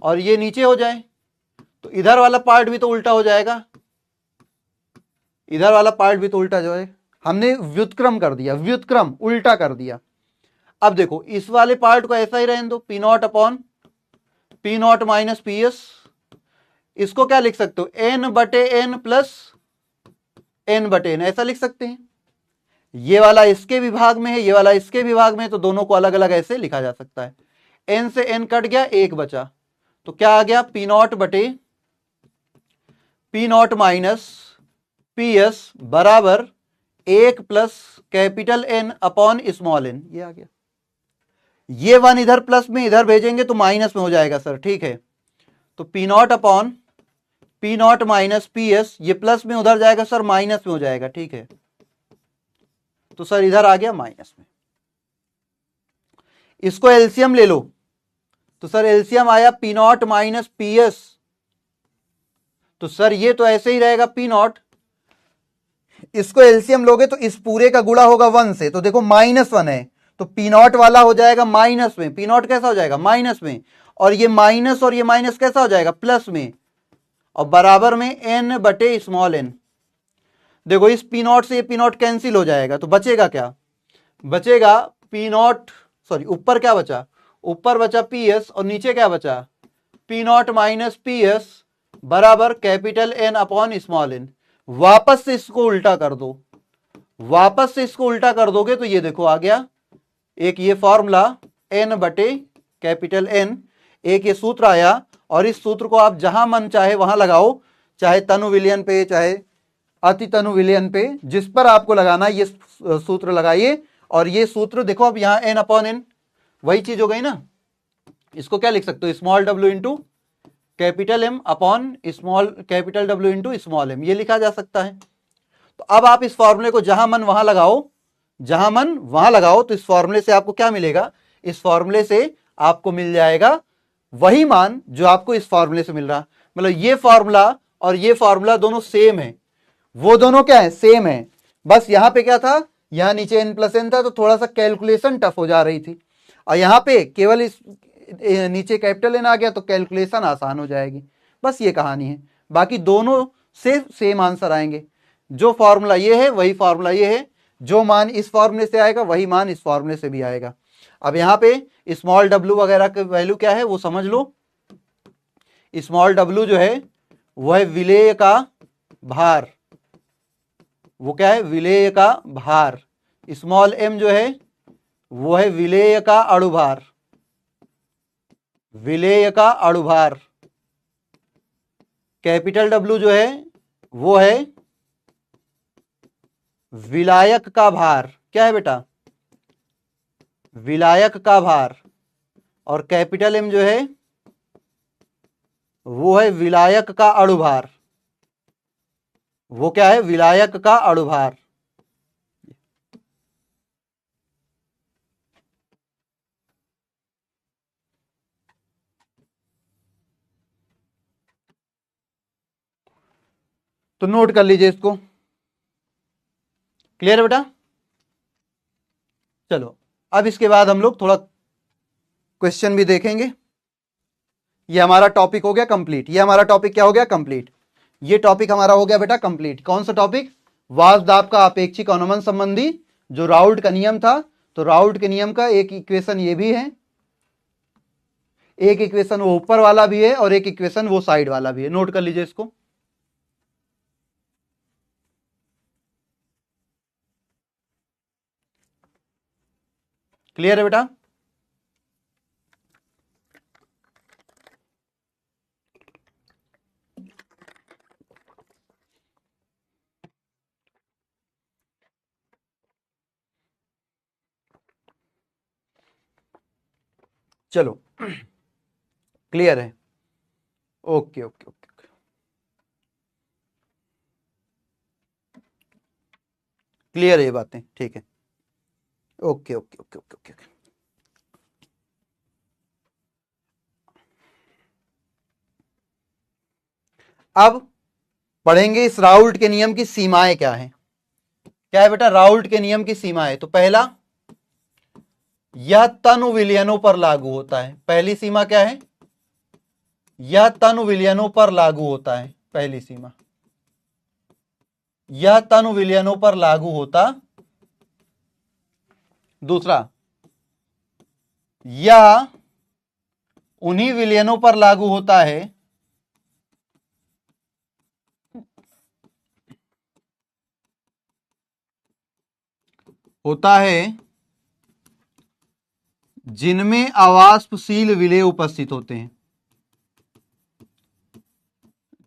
और ये नीचे हो जाए, तो इधर वाला पार्ट भी तो उल्टा हो जाएगा, इधर वाला पार्ट भी तो उल्टा जो है, हमने व्युत्क्रम कर दिया, व्युत्क्रम उल्टा कर दिया। अब देखो, इस वाले पार्ट को ऐसा ही रहने दो, P not upon P not minus P S, इसको क्या लिख सकते हो, एन बटे एन प्लस एन बटे एन, ऐसा लिख सकते हैं। ये वाला इसके विभाग में है, ये वाला इसके विभाग में है, तो दोनों को अलग अलग ऐसे लिखा जा सकता है। एन से एन कट गया, एक बचा, तो क्या आ गया, पी नॉट बटे P not minus P S बराबर एक plus capital N upon small N, ये आ गया। ये वन इधर प्लस में इधर भेजेंगे तो माइनस में हो जाएगा सर, ठीक है। तो P not upon P not minus P S, ये प्लस में उधर जाएगा सर, माइनस में हो जाएगा, ठीक है। तो सर इधर आ गया माइनस में। इसको एलसीएम ले लो, तो सर एलसीएम आया P not minus P S, तो सर ये तो ऐसे ही रहेगा पी नॉट, इसको एलसीएम लोगे तो इस पूरे का गुणा होगा वन से, तो देखो माइनस वन है, तो पी नॉट वाला हो जाएगा माइनस में, पी नॉट कैसा हो जाएगा, माइनस में, और ये माइनस कैसा हो जाएगा, प्लस में, और बराबर में एन बटे स्मॉल एन। देखो इस पी नॉट से ये पी नॉट कैंसिल हो जाएगा, तो बचेगा क्या, बचेगा पी नॉट, सॉरी ऊपर क्या बचा, ऊपर बचा पी एस और नीचे क्या बचा, P not minus P S बराबर capital N upon small N. वापस से इसको उल्टा कर दो, वापस से इसको उल्टा कर दोगे तो ये देखो आ गया एक ये फॉर्मूला एन बटे कैपिटल एन, एक ये सूत्र आया, और इस सूत्र को आप जहां मन चाहे वहां लगाओ, चाहे तनु विलयन पे, चाहे अति तनु विलयन पे, जिस पर आपको लगाना ये सूत्र लगाइए। और ये सूत्र देखो, अब यहां एन अपॉन एन वही चीज हो गई ना, इसको क्या लिख सकते हो, small W into capital M upon small capital W into small M, ये लिखा जा सकता है। तो अब आप इस फॉर्मूले को जहां मन वहां लगाओ, जहां मन वहां लगाओ, तो इस फॉर्मूले से आपको क्या मिलेगा, इस फॉर्मूले से आपको मिल जाएगा वही मान जो आपको इस फॉर्मूले से मिल रहा, मतलब ये फॉर्मूला और ये फॉर्मूला दोनों सेम है, वो दोनों क्या है, सेम है। बस यहां पे क्या था, यहां नीचे एन प्लस एन था, तो थोड़ा सा कैलकुलेशन टफ हो जा रही थी, और यहां पे केवल इस नीचे कैपिटल एन आ गया तो कैलकुलेशन आसान हो जाएगी। बस ये कहानी है, बाकी दोनों से सेम आंसर आएंगे। जो फॉर्मूला ये है वही फॉर्मूला ये है, जो मान इस फॉर्मूले से आएगा वही मान इस फॉर्मूले से भी आएगा। अब यहाँ पे स्मॉल डब्ल्यू वगैरह का वैल्यू क्या है वो समझ लो। स्मॉल डब्ल्यू जो है वो है विलेय का भार, वो क्या है, विलेय का भार। स्मॉल एम जो है वो है विलेय का अणुभार, विलेय का अणुभार। कैपिटल डब्ल्यू जो है वो है विलायक का भार, क्या है बेटा, विलायक का भार। और कैपिटल एम जो है वो है विलायक का अणुभार, वो क्या है, विलायक का अणुभार। तो नोट कर लीजिए इसको, क्लियर है बेटा। चलो अब इसके बाद हम लोग थोड़ा क्वेश्चन भी देखेंगे। ये हमारा टॉपिक हो गया कंप्लीट, ये हमारा टॉपिक क्या हो गया, कंप्लीट। ये टॉपिक हमारा हो गया बेटा कंप्लीट। कौन सा टॉपिक, वाष्प दाब का अपेक्षिक अवनमन संबंधी जो राउल्ट का नियम था। तो राउल्ट के नियम का एक इक्वेशन ये भी है, एक इक्वेशन वो ऊपर वाला भी है, और एक इक्वेशन वो साइड वाला भी है। नोट कर लीजिए इसको। क्लियर है बेटा। चलो क्लियर है? ओके ओके ओके, क्लियर है ये बातें, ठीक है। Okay okay okay okay okay okay. अब पढ़ेंगे इस राउल्ट के नियम की सीमाएं क्या है। क्या है बेटा? राउल्ट के नियम की सीमाएं। तो पहला, यह तनु विलयनों पर लागू होता है। पहली सीमा क्या है? यह तनु विलयनों पर लागू होता है, पहली सीमा। यह तनु विलयनों पर लागू होता। दूसरा, यह उन्हीं विलयनों पर लागू होता है जिनमें अवाष्पशील विलेय उपस्थित होते हैं।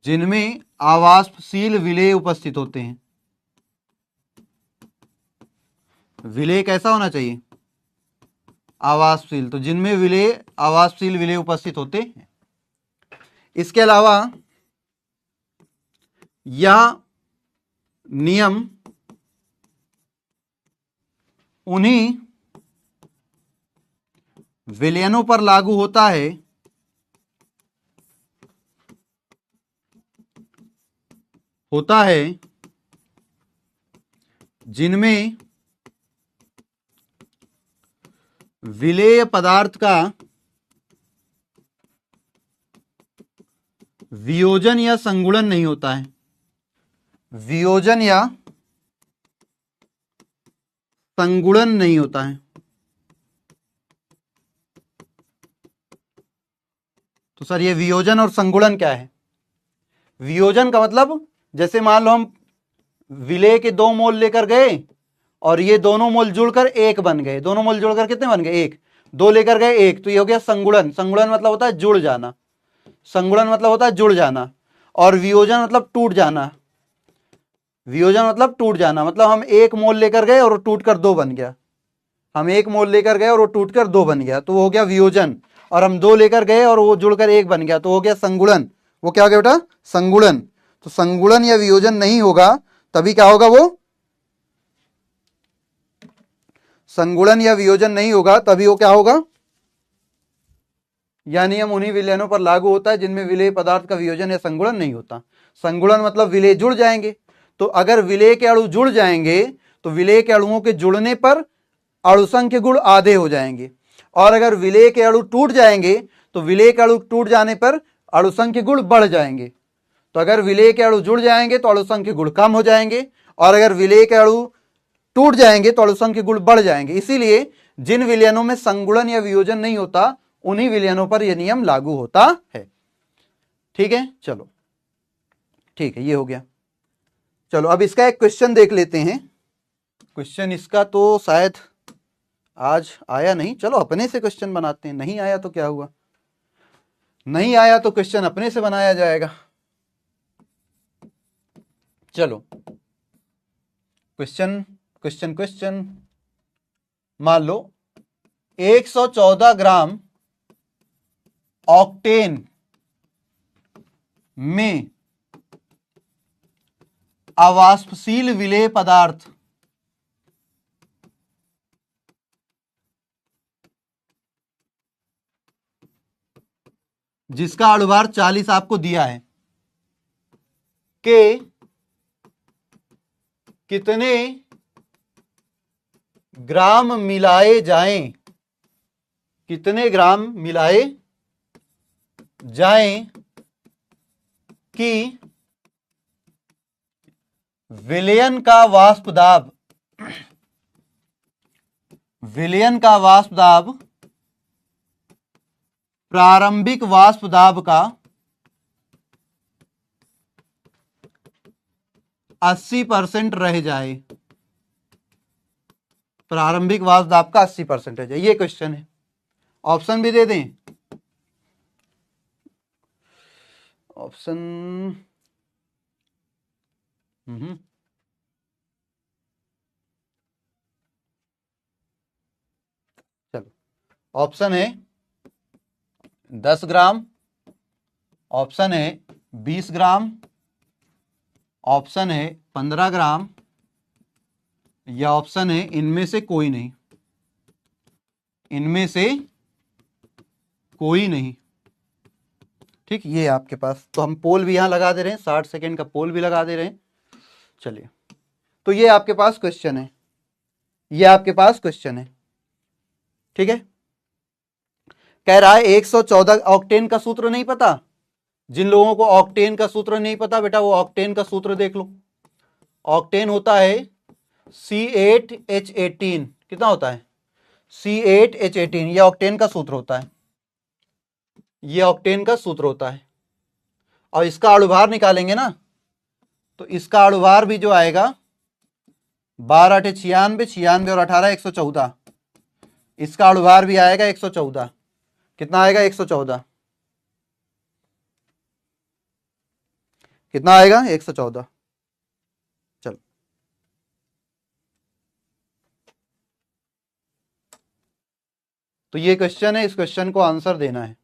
जिनमें अवाष्पशील विलेय उपस्थित होते हैं। विलेय कैसा होना चाहिए? अवाष्पशील। तो जिनमें विलेय, अवाष्पशील विलेय उपस्थित होते हैं। इसके अलावा यह नियम उन्हीं विलयनों पर लागू होता है जिनमें विलेय पदार्थ का वियोजन या संगुणन नहीं होता है। वियोजन या संगुणन नहीं होता है। तो सर ये वियोजन और संगुणन क्या है? वियोजन का मतलब, जैसे मान लो हम विलेय के 2 मोल लेकर गए और ये दोनों मोल जुड़कर एक बन गए। दोनों मोल जुड़कर कितने बन गए? एक। 2 लेकर गए 1, तो ये हो गया संगुणन। संगुणन मतलब होता है जुड़ जाना। संगुणन मतलब होता है जुड़ जाना। और वियोजन मतलब टूट जाना। वियोजन मतलब टूट जाना, मतलब हम 1 मोल लेकर गए और वो टूटकर 2 बन गया। हम 1 मोल लेकर गए और वो टूटकर 2 बन गया, तो वो हो गया वियोजन। और हम 2 लेकर गए और वो जुड़कर 1 बन गया, तो हो गया संगुणन। वो क्या हो गया बेटा? संगुणन। तो संगुणन या वियोजन नहीं होगा, तभी क्या होगा? वो संगुणन या वियोजन नहीं होगा, तभी वो क्या होगा? यह नियम उन्हीं विलयनों पर लागू होता है जिनमें विलेय पदार्थ का वियोजन या संगुणन नहीं होता। संगुणन मतलब विलेय जुड़ जाएंगे। तो अगर विलेय के अणु जुड़ जाएंगे तो विलेय के अणुओं के जुड़ने पर अणुसंख्य गुण आधे हो जाएंगे। और अगर विलेय के अणु टूट जाएंगे तो विलेय के अणु टूट जाने पर अणुसंख्य गुण बढ़ जाएंगे। तो अगर विलेय के अणु जुड़ जाएंगे तो अणुसंख्य गुण कम हो जाएंगे, और अगर विलेय के अणु टूट जाएंगे तो अणुसंख्य गुण बढ़ जाएंगे। इसीलिए जिन विलयनों में संगुणन या वियोजन नहीं होता, उन्हीं विलयनों पर यह नियम लागू होता है। ठीक है, चलो ठीक है, ये हो गया। चलो अब इसका एक क्वेश्चन देख लेते हैं। क्वेश्चन इसका तो शायद आज आया नहीं। चलो अपने से क्वेश्चन बनाते हैं। नहीं आया तो क्या हुआ? नहीं आया तो क्वेश्चन अपने से बनाया जाएगा। चलो क्वेश्चन क्वेश्चन क्वेश्चन मान लो 114 ग्राम ऑक्टेन में अवाष्पशील विलेय पदार्थ जिसका अणुभार 40 आपको दिया है के कितने ग्राम मिलाए जाएं, कितने ग्राम मिलाए जाएं कि विलयन का वाष्प दाब, विलयन का वाष्प दाब प्रारंभिक वाष्प दाब का 80% रह जाए। प्रारंभिक वाष्प दाब का 80% रह जाए, ये क्वेश्चन है। ऑप्शन भी दे दें? ऑप्शन चलो, ऑप्शन है 10 ग्राम, ऑप्शन है 20 ग्राम, ऑप्शन है 15 ग्राम, या ऑप्शन है इनमें से कोई नहीं, इनमें से कोई नहीं। ठीक, ये आपके पास, तो हम पोल भी यहां लगा दे रहे हैं, 60 सेकेंड का पोल भी लगा दे रहे हैं। चलिए, तो ये आपके पास क्वेश्चन है, ये आपके पास क्वेश्चन है। ठीक है, कह रहा है 114 ऑक्टेन का सूत्र नहीं पता। जिन लोगों को ऑक्टेन का सूत्र नहीं पता बेटा, वो ऑक्टेन का सूत्र देख लो। ऑक्टेन होता है C8H18। कितना होता है? C8H18। ये ऑक्टेन का सूत्र होता है, ये ऑक्टेन का सूत्र होता है। और इसका अणुभार निकालेंगे ना, तो इसका अणुभार भी जो आएगा 12 8 96, 96 और 18 114। इसका अणुभार भी आएगा 114। कितना आएगा? 114। कितना आएगा? 114। चलो, तो ये क्वेश्चन है, इस क्वेश्चन को आंसर देना है।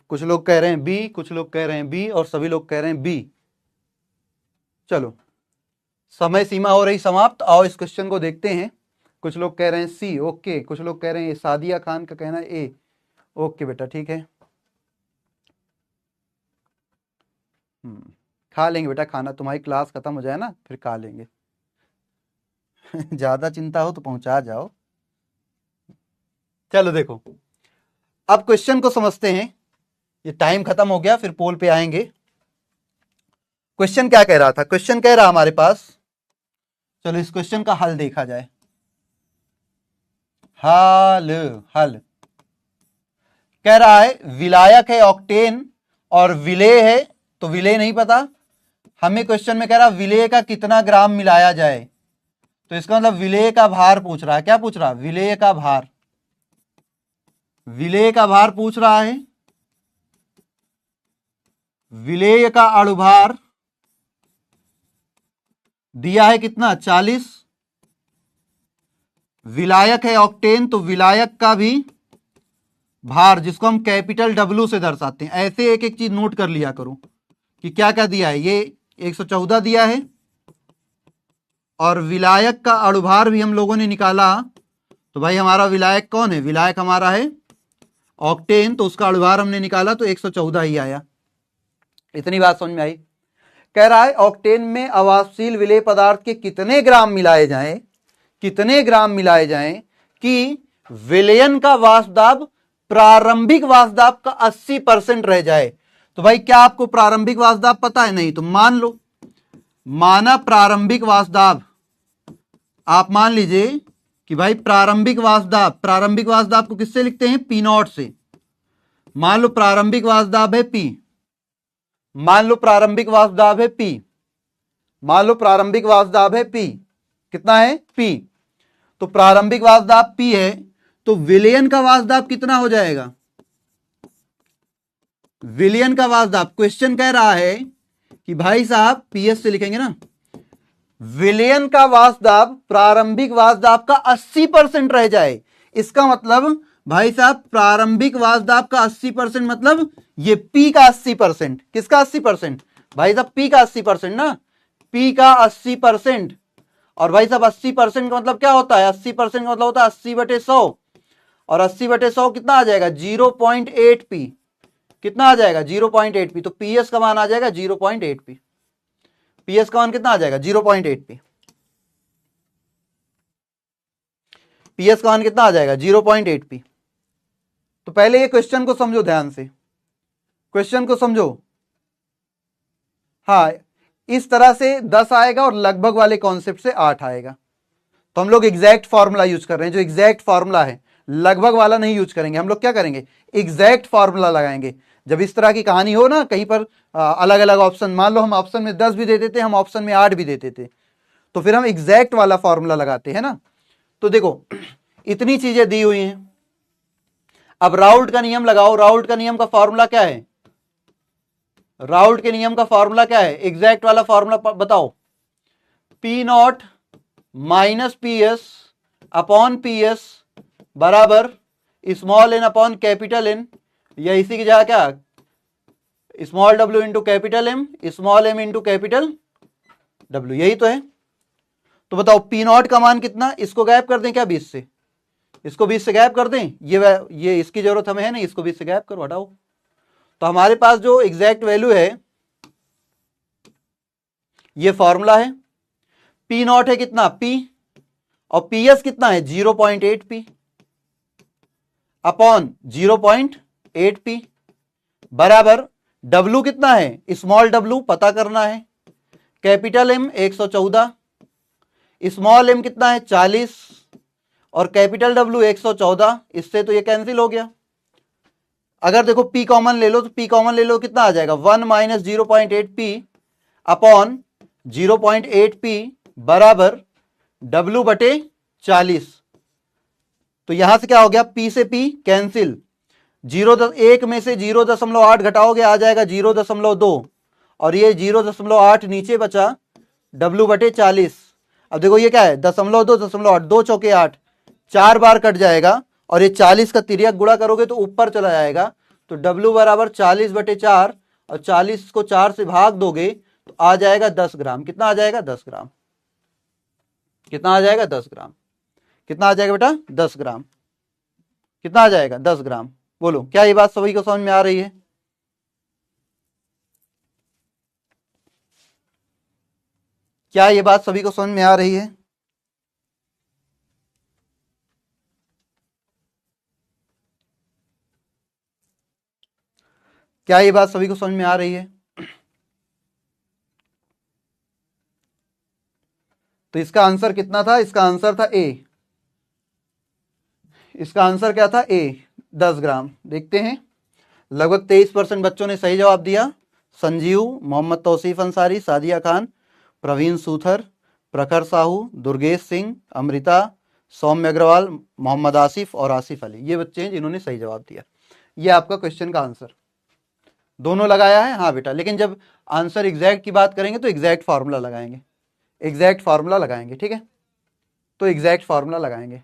कुछ लोग कह रहे हैं बी, कुछ लोग कह रहे हैं बी, और सभी लोग कह रहे हैं बी। चलो, समय सीमा हो रही समाप्त। आओ इस क्वेश्चन को देखते हैं। कुछ लोग कह रहे हैं सी, ओके। कुछ लोग कह रहे हैं सादिया खान का कहना है ए, ओके बेटा, ठीक है। खा लेंगे बेटा खाना, तुम्हारी क्लास खत्म हो जाए ना, फिर खा लेंगे। ज्यादा चिंता हो तो पहुंचा जाओ। चलो देखो, अब क्वेश्चन को समझते हैं। ये टाइम खत्म हो गया, फिर पोल पे आएंगे। क्वेश्चन क्या कह रहा था? क्वेश्चन कह रहा हमारे पास, चलो इस क्वेश्चन का हल देखा जाए। हल हल कह रहा है विलायक है ऑक्टेन और विलेय है, तो विलेय नहीं पता हमें। क्वेश्चन में कह रहा विलेय का कितना ग्राम मिलाया जाए, तो इसका मतलब विलेय का भार पूछ रहा है। क्या पूछ रहा? विलेय का भार। विलेय का भार पूछ रहा है। विलेय का अणुभार दिया है कितना? 40। विलायक है ऑक्टेन, तो विलायक का भी भार, जिसको हम कैपिटल डब्ल्यू से दर्शाते हैं। ऐसे एक एक चीज नोट कर लिया करो कि क्या क्या दिया है। ये 114 दिया है, और विलायक का अणुभार भी हम लोगों ने निकाला। तो भाई हमारा विलायक कौन है? विलायक हमारा है ऑक्टेन, तो उसका अणुभार हमने निकाला तो 114 ही आया। इतनी बात समझ में आई? कह रहा है ऑक्टेन में अवाष्पशील विलेय पदार्थ के कितने ग्राम मिलाए जाएं, कितने ग्राम मिलाए जाएं कि विलयन का वाष्प दाब प्रारंभिक वाष्प दाब का 80% रह जाए। तो भाई क्या आपको प्रारंभिक वाष्प दाब पता है? नहीं। तो मान लो, माना प्रारंभिक वाष्प दाब, आप मान लीजिए कि भाई प्रारंभिक वाष्प दाब, प्रारंभिक वाष्प दाब को किससे लिखते हैं? पी नॉट से। मान लो प्रारंभिक वाष्प दाब है पी, मान लो प्रारंभिक वाष्प दाब है पी, मान लो प्रारंभिक वाष्प दाब है पी। कितना है? पी। तो प्रारंभिक वाष्प दाब पी है, तो विलयन का वाष्प दाब कितना हो जाएगा? विलयन का वाष्प दाब, क्वेश्चन कह रहा है कि भाई साहब पीएस से लिखेंगे ना, विलयन का वाष्प दाब प्रारंभिक वाष्प दाब का 80% रह जाए। इसका मतलब भाई साहब प्रारंभिक वाष्प दाब का 80% मतलब ये पी का 80%। किसका 80%? भाई साहब पी का 80% ना, पी का 80%। और भाई साहब 80% का मतलब क्या होता है? 80% का मतलब होता है 80/100, और 80/100 कितना आ जाएगा? 0.8 पी। कितना आ जाएगा? 0.8 पी। तो पीएस का मान आ जाएगा 0.8 पी। पीएस का मान कितना आ जाएगा? 0.8 पी। पीएस का मान कितना आ जाएगा? 0.8 पी। तो पहले ये क्वेश्चन को समझो ध्यान से, क्वेश्चन को समझो। हाँ, इस तरह से 10 आएगा और लगभग वाले कॉन्सेप्ट से 8 आएगा। तो हम लोग एग्जैक्ट फॉर्मूला यूज कर रहे हैं। जो एग्जैक्ट फॉर्मूला है, लगभग वाला नहीं यूज करेंगे हम लोग। क्या करेंगे? एग्जैक्ट फॉर्मूला लगाएंगे। जब इस तरह की कहानी हो ना, कहीं पर अलग अलग ऑप्शन, मान लो हम ऑप्शन में 10 भी देते थे, हम ऑप्शन में 8 भी देते थे, तो फिर हम एग्जैक्ट वाला फॉर्मूला लगाते हैं ना। तो देखो इतनी चीजें दी हुई हैं। अब राउल्ट का नियम लगाओ। राउल्ट का नियम का फॉर्मूला क्या है? राउल्ट के नियम का फॉर्मूला क्या है? एग्जैक्ट वाला फॉर्मूला बताओ। P not minus P S upon P S बराबर small N upon capital N, या इसी की जगह क्या small W into capital M, small M into capital W, यही तो है। तो बताओ पी नॉट का मान कितना, इसको गायब कर दें क्या 20 से, इसको 20 से गायब कर दें, ये इसकी जरूरत हमें है नहीं, इसको 20 से गायब करो, हटाओ। तो हमारे पास जो एग्जैक्ट वैल्यू है ये फॉर्मूला है, पी नॉट है कितना पी, और पी एस कितना है 0.8 पी अपॉन 0.8 पी बराबर डब्लू कितना है, स्मॉल डब्लू पता करना है, कैपिटल एम 114, स्मॉल एम कितना है 40 और कैपिटल डब्लू 114, इससे तो ये कैंसिल हो गया। अगर देखो पी कॉमन ले लो तो पी कॉमन ले लो कितना आ जाएगा 1 माइनस 0.8 पी अपॉन 0.8 पी बराबर डब्लू बटे 40। तो यहां से क्या हो गया, पी से पी कैंसिल, 1 में से 0.8 घटाओगे आ जाएगा 0.2 और ये 0.8 नीचे बचा डब्लू बटे 40। अब देखो ये क्या है 0.2 2 चौके 8, 4 बार कट जाएगा और ये 40 का तिर्यक गुणा करोगे तो ऊपर चला जाएगा, तो डब्लू बराबर 40 बटे 4 और 40 को 4 से भाग दोगे तो आ जाएगा 10 ग्राम। कितना आ जाएगा 10 ग्राम, कितना आ जाएगा 10 ग्राम, कितना आ जाएगा बेटा 10 ग्राम, कितना आ जाएगा 10 ग्राम। बोलो क्या ये बात सभी को समझ में आ रही है, क्या ये बात सभी को समझ में आ रही है? क्या ये बात सभी को समझ में आ रही है? तो इसका आंसर कितना था, इसका आंसर था ए, इसका आंसर क्या था ए 10 ग्राम। देखते हैं लगभग 23% बच्चों ने सही जवाब दिया, संजीव, मोहम्मद तौसीफ अंसारी, सादिया खान, प्रवीण सूथर, प्रखर साहू, दुर्गेश सिंह, अमृता, सौम्य अग्रवाल, मोहम्मद आसिफ और आसिफ अली, ये बच्चे हैं जिन्होंने सही जवाब दिया। ये आपका क्वेश्चन का आंसर, दोनों लगाया है हाँ बेटा, लेकिन जब आंसर एग्जैक्ट की बात करेंगे तो एग्जैक्ट फार्मूला लगाएंगे, एग्जैक्ट फार्मूला लगाएंगे, ठीक है, तो एग्जैक्ट फार्मूला लगाएंगे।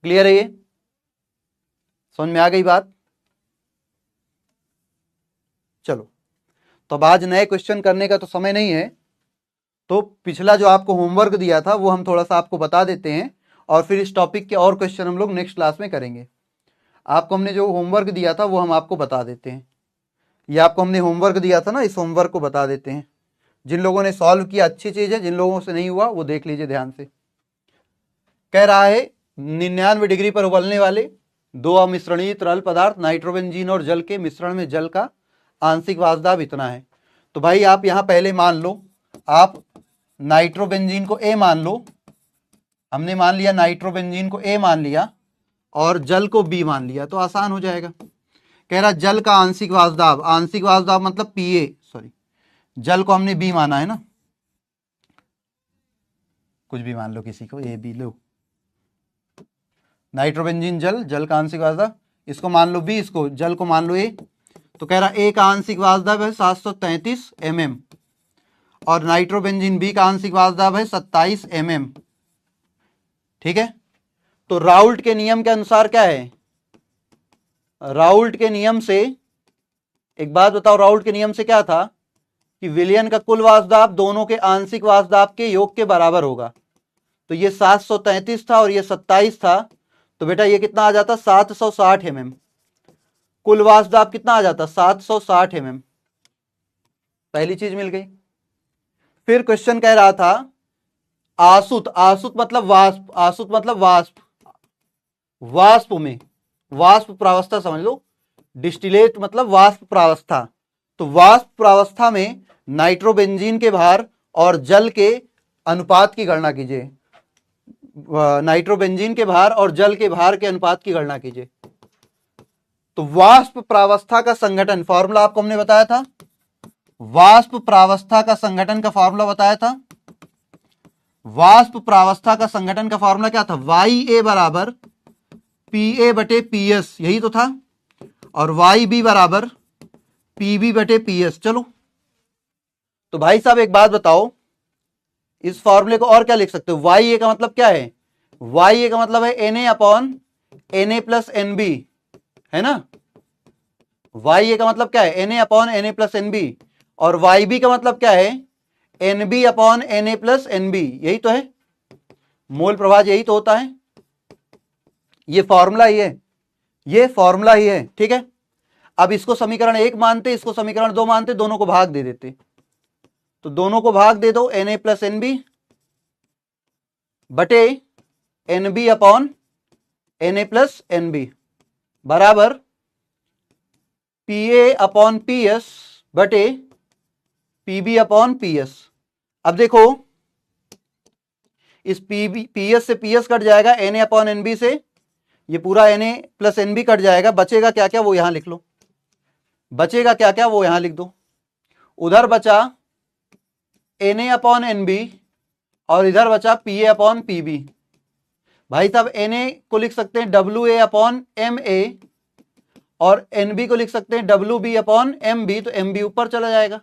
क्लियर है ये, समझ में आ गई बात? चलो तो अब आज नए क्वेश्चन करने का तो समय नहीं है, तो पिछला जो आपको होमवर्क दिया था वो हम थोड़ा सा आपको बता देते हैं और फिर इस टॉपिक के और क्वेश्चन हम लोग नेक्स्ट क्लास में करेंगे। आपको हमने जो होमवर्क दिया था वो हम आपको बता देते हैं, ये आपको हमने होमवर्क दिया था ना, इस होमवर्क को बता देते हैं। जिन लोगों ने सॉल्व किया अच्छी चीज़ है, जिन लोगों से नहीं हुआ वो देख लीजिए ध्यान से। कह रहा है 99 डिग्री पर उबलने वाले 2 अमिश्रणीय तरल पदार्थ नाइट्रोबेंजीन और जल के मिश्रण में जल का आंशिक वाष्प दाब इतना है। तो भाई आप यहाँ पहले मान लो, आप नाइट्रोबेंजीन को ए मान लो, हमने मान लिया नाइट्रोबेंजीन को ए मान लिया और जल को बी मान लिया, तो आसान हो जाएगा। कह रहा जल का आंशिक वाष्प दाब, आंशिक वाष्प दाब मतलब पीए, सॉरी जल को हमने बी माना है ना, कुछ भी मान लो किसी को, ए बी लो, नाइट्रोबेंजीन जल, जल का आंशिक वाष्प दाब, इसको मान लो बी, इसको जल को मान लो ए। तो कह रहा ए का आंशिक वाष्प दाब है 733 mm और नाइट्रोबेंजीन बी का आंशिक वाष्प दाब है 27 mm, ठीक है। तो राउल्ट के नियम के अनुसार क्या है, राउल्ट के नियम से, एक बात बताओ, राउल्ट के नियम से क्या था कि विलयन का कुल वाष्प दाब दोनों के आंशिक वाष्प दाब के योग के बराबर होगा। तो ये 733 था और ये 27 था, तो बेटा ये कितना आ जाता 760 mm, कुल वाष्प दाब कितना आ जाता 760 mm, पहली चीज मिल गई। फिर क्वेश्चन कह रहा था आसुत, आसुत मतलब वाष्प, आसुत मतलब वाष्प, वाष्प में, वाष्प प्रावस्था समझ लो, डिस्टिलेट मतलब वाष्प प्रावस्था। तो वाष्प प्रावस्था में नाइट्रोबेंजीन के भार और जल के अनुपात की गणना कीजिए, नाइट्रोबेंजीन के भार और जल के भार के अनुपात की गणना कीजिए। तो वाष्प प्रावस्था का संगठन, फॉर्मूला आपको हमने बताया था, वाष्प प्रावस्था का संगठन का फॉर्मूला बताया था, वाष्प प्रावस्था का संगठन का फॉर्मूला क्या था, वाई ए बराबर पी ए बटे पी एस, यही तो था, और वाई बी बराबर पी बी बटे पी एस। चलो तो भाई साहब एक बात बताओ, इस फॉर्मूले को और क्या लिख सकते हो, वाई ए का मतलब क्या है, वाई ए का मतलब है N A upon Na plus NB, है ना। YA का मतलब क्या है, Na upon Na plus NB, और YB का मतलब क्या है, NB upon Na plus NB, यही तो है मोल प्रवाह, यही तो होता है, ये फॉर्मूला ही है, ये फॉर्मूला ही है, ठीक है। अब इसको समीकरण 1 मानते, इसको समीकरण 2 मानते, दोनों को भाग दे देते, तो दोनों को भाग दे दो, Na प्लस NB बटे NB upon Na plus NB बराबर PA अपॉन PS बटे PB अपॉन PS। अब देखो इस PS से PS कट जाएगा, Na अपॉन NB से ये पूरा Na प्लस NB कट जाएगा, बचेगा क्या क्या वो यहां लिख लो, बचेगा क्या क्या वो यहां लिख दो। उधर बचा Na अपॉन NB और इधर बचा PA अपॉन PB। भाई साहब Na को लिख सकते हैं WA अपॉन MA और NB को लिख सकते हैं WB अपॉन MB, तो MB ऊपर चला जाएगा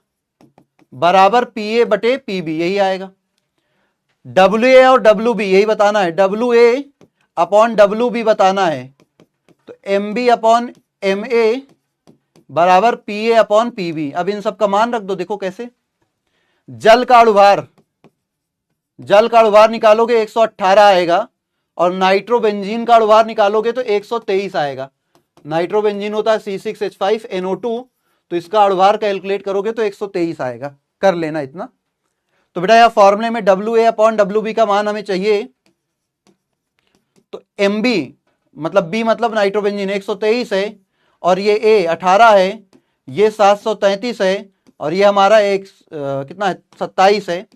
बराबर PA बटे PB, यही आएगा। WA और WB यही बताना है, WA अपॉन WB बताना है, तो MB अपॉन MA बराबर PA अपॉन PB। अब इन सब का मान रख दो, देखो कैसे, जल का अणुभार निकालोगे 118 आएगा, और नाइट्रोबेंजीन का अणुभार निकालोगे तो 123 आएगा। नाइट्रोबेंजीन होता है C6H5NO2, तो इसका अणुभार कैलकुलेट करोगे तो 123 आएगा, कर लेना इतना। तो बेटा यह फॉर्मूले में WA अपॉन WB का मान हमें चाहिए, तो MB मतलब B मतलब नाइट्रोबेंजीन 123 है, और ये A 18 है, ये 733 है, और ये हमारा कितना है 27 है।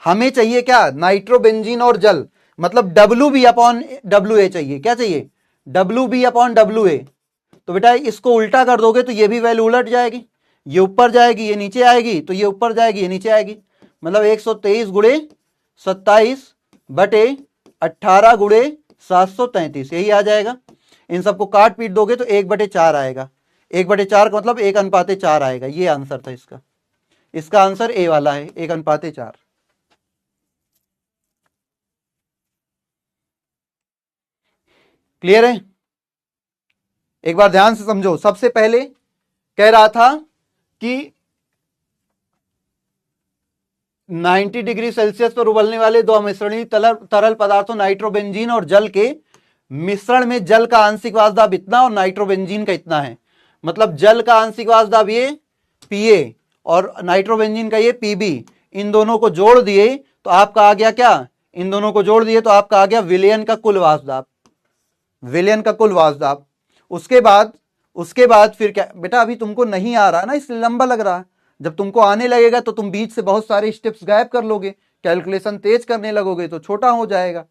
हमें चाहिए क्या, नाइट्रोबेंजीन और जल, मतलब WB अपॉन WA चाहिए, क्या चाहिए, WB अपॉन WA। तो बेटा इसको उल्टा कर दोगे तो ये भी वैल्यू उलट जाएगी, ये ऊपर जाएगी ये नीचे आएगी, तो ये ऊपर जाएगी ये नीचे आएगी, मतलब 123 गुणे 27 बटे 18 गुणे 733, यही आ जाएगा। इन सबको काट पीट दोगे तो 1/4 आएगा, 1/4 का मतलब 1:4 आएगा, ये आंसर था इसका। इसका आंसर ए वाला है, 1:4। क्लियर है। एक बार ध्यान से समझो, सबसे पहले कह रहा था कि 90 डिग्री सेल्सियस पर उबलने वाले दो मिश्रणीय तरल पदार्थों नाइट्रोबेंजीन और जल के मिश्रण में जल का आंशिक वाष्प दाब इतना और नाइट्रोबेंजीन का इतना है, मतलब जल का आंशिक वाष्प दाब ये PA और नाइट्रोबेंजीन का ये PB, इन दोनों को जोड़ दिए तो आपका आ गया क्या, इन दोनों को जोड़ दिए तो आपका आ गया विलयन का कुल वाष्प दाब, विलयन का कुल वाष्प दाब। उसके बाद फिर क्या बेटा, अभी तुमको नहीं आ रहा ना इसलिए लंबा लग रहा है, जब तुमको आने लगेगा तो तुम बीच से बहुत सारे स्टेप्स गायब कर लोगे, कैलकुलेशन तेज करने लगोगे तो छोटा हो जाएगा।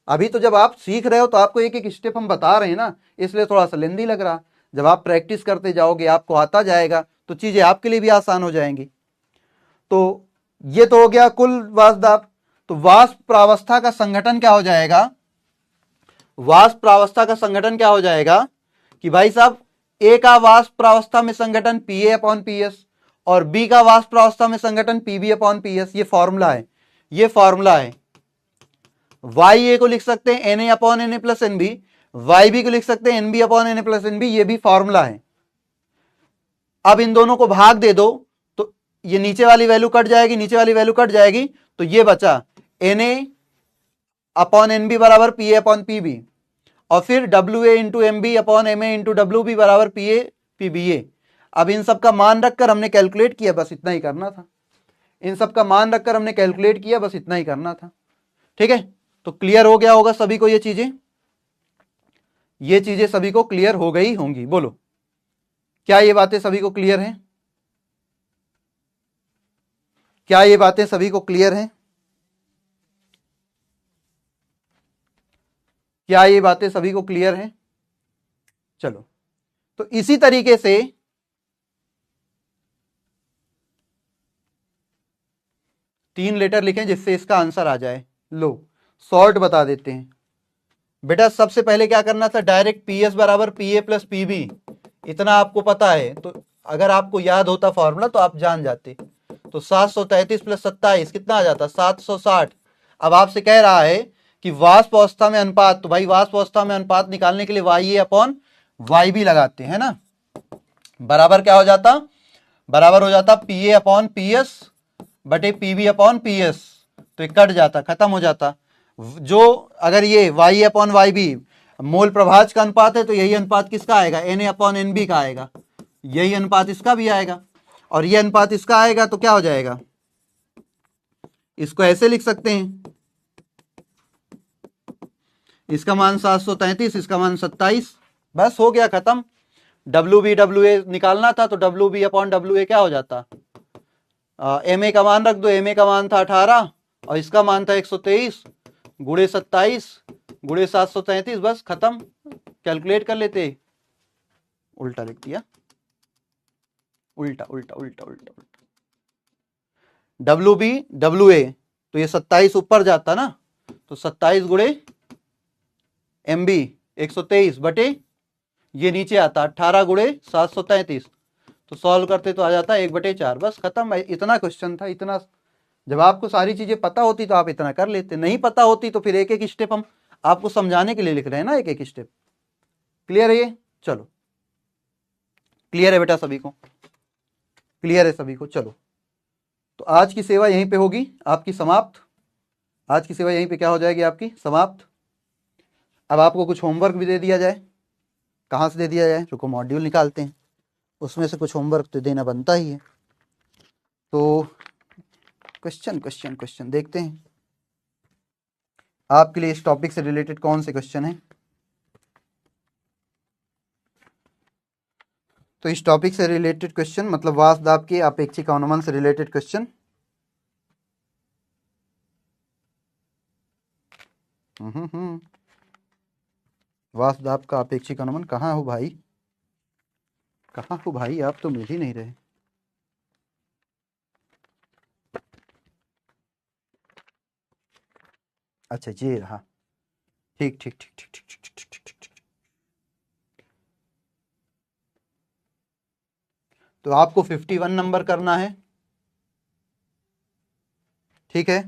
अभी तो जब आप सीख रहे हो तो आपको एक एक स्टेप हम बता रहे हैं ना, इसलिए थोड़ा सा लेंदी लग रहा। जब आप प्रैक्टिस करते जाओगे आपको आता जाएगा तो चीजें आपके लिए भी आसान हो जाएंगी। तो ये तो हो गया कुल वाष्प दाब। तो वाष्प प्रावस्था का संगठन क्या हो जाएगा, वाष्प प्रावस्था का संगठन क्या हो जाएगा कि भाई साहब ए का वाष्प प्रावस्था में संगठन PA अपॉन PS और B का वाष्प प्रावस्था में संगठन PB अपॉन PS, ये फॉर्मूला है, ये फॉर्मूला है। YA को लिख सकते हैं Na upon Na plus NB, YB को लिख सकते हैं NB upon Na plus NB, ये भी फॉर्मूला है। अब इन दोनों को भाग दे दो तो ये नीचे वाली वैल्यू कट जाएगी, नीचे वाली वैल्यू कट जाएगी, तो ये बचा Na अपॉन NB बराबर PA अपॉन PB, और फिर WA into MB upon MA into WB बराबर PA PBA। अब इन सब का मान रखकर हमने कैलकुलेट किया, बस इतना ही करना था, इन सब का मान रखकर हमने कैलकुलेट किया, बस इतना ही करना था। ठीक है, तो क्लियर हो गया होगा सभी को, ये चीजें सभी को क्लियर हो गई होंगी। बोलो क्या ये बातें सभी को क्लियर हैं, क्या ये बातें सभी को क्लियर हैं, क्या ये बातें सभी को क्लियर हैं। चलो तो इसी तरीके से तीन लेटर लिखें जिससे इसका आंसर आ जाए। लो शॉर्ट बता देते हैं बेटा। सबसे पहले क्या करना था, डायरेक्ट PS बराबर PA प्लस PB, इतना आपको पता है, तो अगर आपको याद होता फॉर्मूला तो आप जान जाते। तो 733 प्लस 27 कितना आ जाता, 760। अब आपसे कह रहा है कि वाष्प अवस्था में अनुपात, तो भाई वाष्प अवस्था में अनुपात निकालने के लिए YA अपॉन YB लगाते हैं ना, बराबर क्या हो जाता, बराबर हो जाता PA अपॉन PS बटे PB अपॉन PS, तो ये कट जाता, खत्म हो जाता। जो अगर ये YA अपॉन YB मोल प्रभाज का अनुपात है तो यही अनुपात किसका आएगा, Na अपॉन NB का आएगा, यही अनुपात इसका भी आएगा, और ये अनुपात इसका आएगा तो क्या हो जाएगा, इसको ऐसे लिख सकते हैं, इसका मान 733, इसका मान 27, बस हो गया खत्म। WB WA निकालना था तो WB अपॉन WA क्या हो जाता, MA का मान रख दो, MA का मान था 18 और इसका मान था 123 गुणे 27 गुणे 733, बस खत्म, कैलकुलेट कर लेते, उल्टा लिख दिया, उल्टा उल्टा उल्टा उल्टा उल्टा। WB WA तो ये 27 ऊपर जाता ना, तो 27 गुणे MB 123 बटे ये नीचे आता 18 गुणे 733, तो सॉल्व करते तो आ जाता 1/4, बस खत्म। इतना क्वेश्चन था, इतना। जब आपको सारी चीजें पता होती तो आप इतना कर लेते, नहीं पता होती तो फिर एक एक स्टेप हम आपको समझाने के लिए लिख रहे हैं ना, एक एक स्टेप। क्लियर है ये? चलो क्लियर है बेटा सभी को, क्लियर है सभी को। चलो तो आज की सेवा यहीं पे होगी आपकी समाप्त, आज की सेवा यहीं पे क्या हो जाएगी आपकी समाप्त। अब आपको कुछ होमवर्क भी दे दिया जाए, कहाँ से दे दिया जाए, रुको मॉड्यूल निकालते हैं, उसमें से कुछ होमवर्क तो देना बनता ही है। तो क्वेश्चन क्वेश्चन क्वेश्चन देखते हैं आपके लिए इस टॉपिक से रिलेटेड कौन से क्वेश्चन हैं। तो इस टॉपिक से रिलेटेड क्वेश्चन मतलब वाष्प दाब के अपेक्षिक अवनमन से रिलेटेड क्वेश्चन, वाष्प दाब का अपेक्षिक अनुमान, कहाँ हो भाई, कहाँ हो भाई, आप तो मिल ही नहीं रहे। अच्छा ये रहा, ठीक ठीक ठीक ठीक ठीक ठीक ठीक ठीक ठीक। तो आपको 51 नंबर करना है, ठीक है।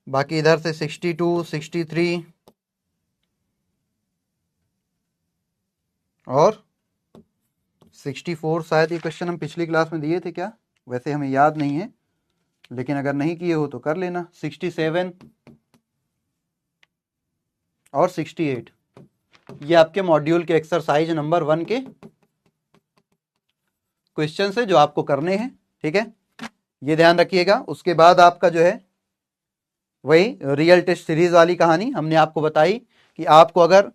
बाकी इधर से 62, 63 और 64, शायद ये क्वेश्चन हम पिछली क्लास में दिए थे क्या, वैसे हमें याद नहीं है, लेकिन अगर नहीं किए हो तो कर लेना। 67 और 68 ये आपके मॉड्यूल के एक्सरसाइज नंबर 1 के क्वेश्चन है जो आपको करने हैं, ठीक है, ये ध्यान रखिएगा। उसके बाद आपका जो है वही रियल टेस्ट सीरीज वाली कहानी हमने आपको बताई कि आपको अगर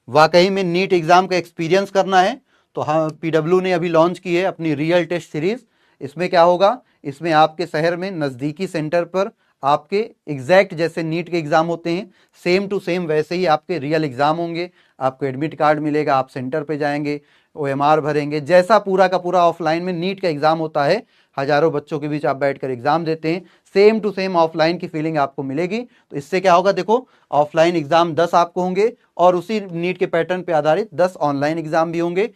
वाकई में नीट एग्जाम का एक्सपीरियंस करना है तो हाँ, PW ने अभी लॉन्च की है अपनी रियल टेस्ट सीरीज। इसमें क्या होगा, इसमें आपके शहर में नज़दीकी सेंटर पर आपके एग्जैक्ट जैसे नीट के एग्जाम होते हैं सेम टू सेम वैसे ही आपके रियल एग्जाम होंगे। आपको एडमिट कार्ड मिलेगा, आप सेंटर पे जाएंगे, OMR भरेंगे, जैसा पूरा का पूरा ऑफलाइन में नीट का एग्जाम होता है, हजारों बच्चों के बीच आप बैठकर एग्जाम देते हैं, सेम टू सेम ऑफलाइन की फीलिंग आपको मिलेगी। तो इससे क्या होगा, देखो ऑफलाइन एग्जाम 10 आपको होंगे और उसी नीट के पैटर्न पे आधारित 10 ऑनलाइन एग्जाम भी होंगे।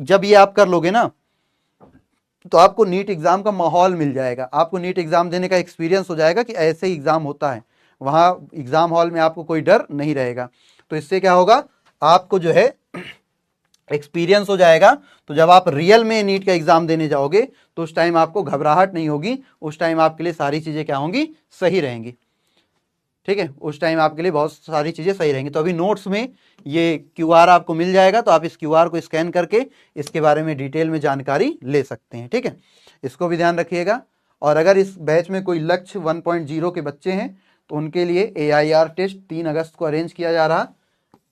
जब ये आप कर लोगे ना तो आपको नीट एग्जाम का माहौल मिल जाएगा, आपको नीट एग्जाम देने का एक्सपीरियंस हो जाएगा कि ऐसे ही एग्जाम होता है, वहां एग्जाम हॉल में आपको कोई डर नहीं रहेगा। तो इससे क्या होगा, आपको जो है एक्सपीरियंस हो जाएगा। तो जब आप रियल में नीट का एग्जाम देने जाओगे तो उस टाइम आपको घबराहट नहीं होगी, उस टाइम आपके लिए सारी चीजें क्या होंगी, सही रहेंगी, ठीक है, उस टाइम आपके लिए बहुत सारी चीजें सही रहेंगी। तो अभी नोट्स में ये QR आपको मिल जाएगा, तो आप इस QR को स्कैन करके इसके बारे में डिटेल में जानकारी ले सकते हैं, ठीक है, इसको भी ध्यान रखिएगा। और अगर इस बैच में कोई लक्ष्य 1.0 के बच्चे हैं तो उनके लिए AIR टेस्ट 3 अगस्त को अरेंज किया जा रहा,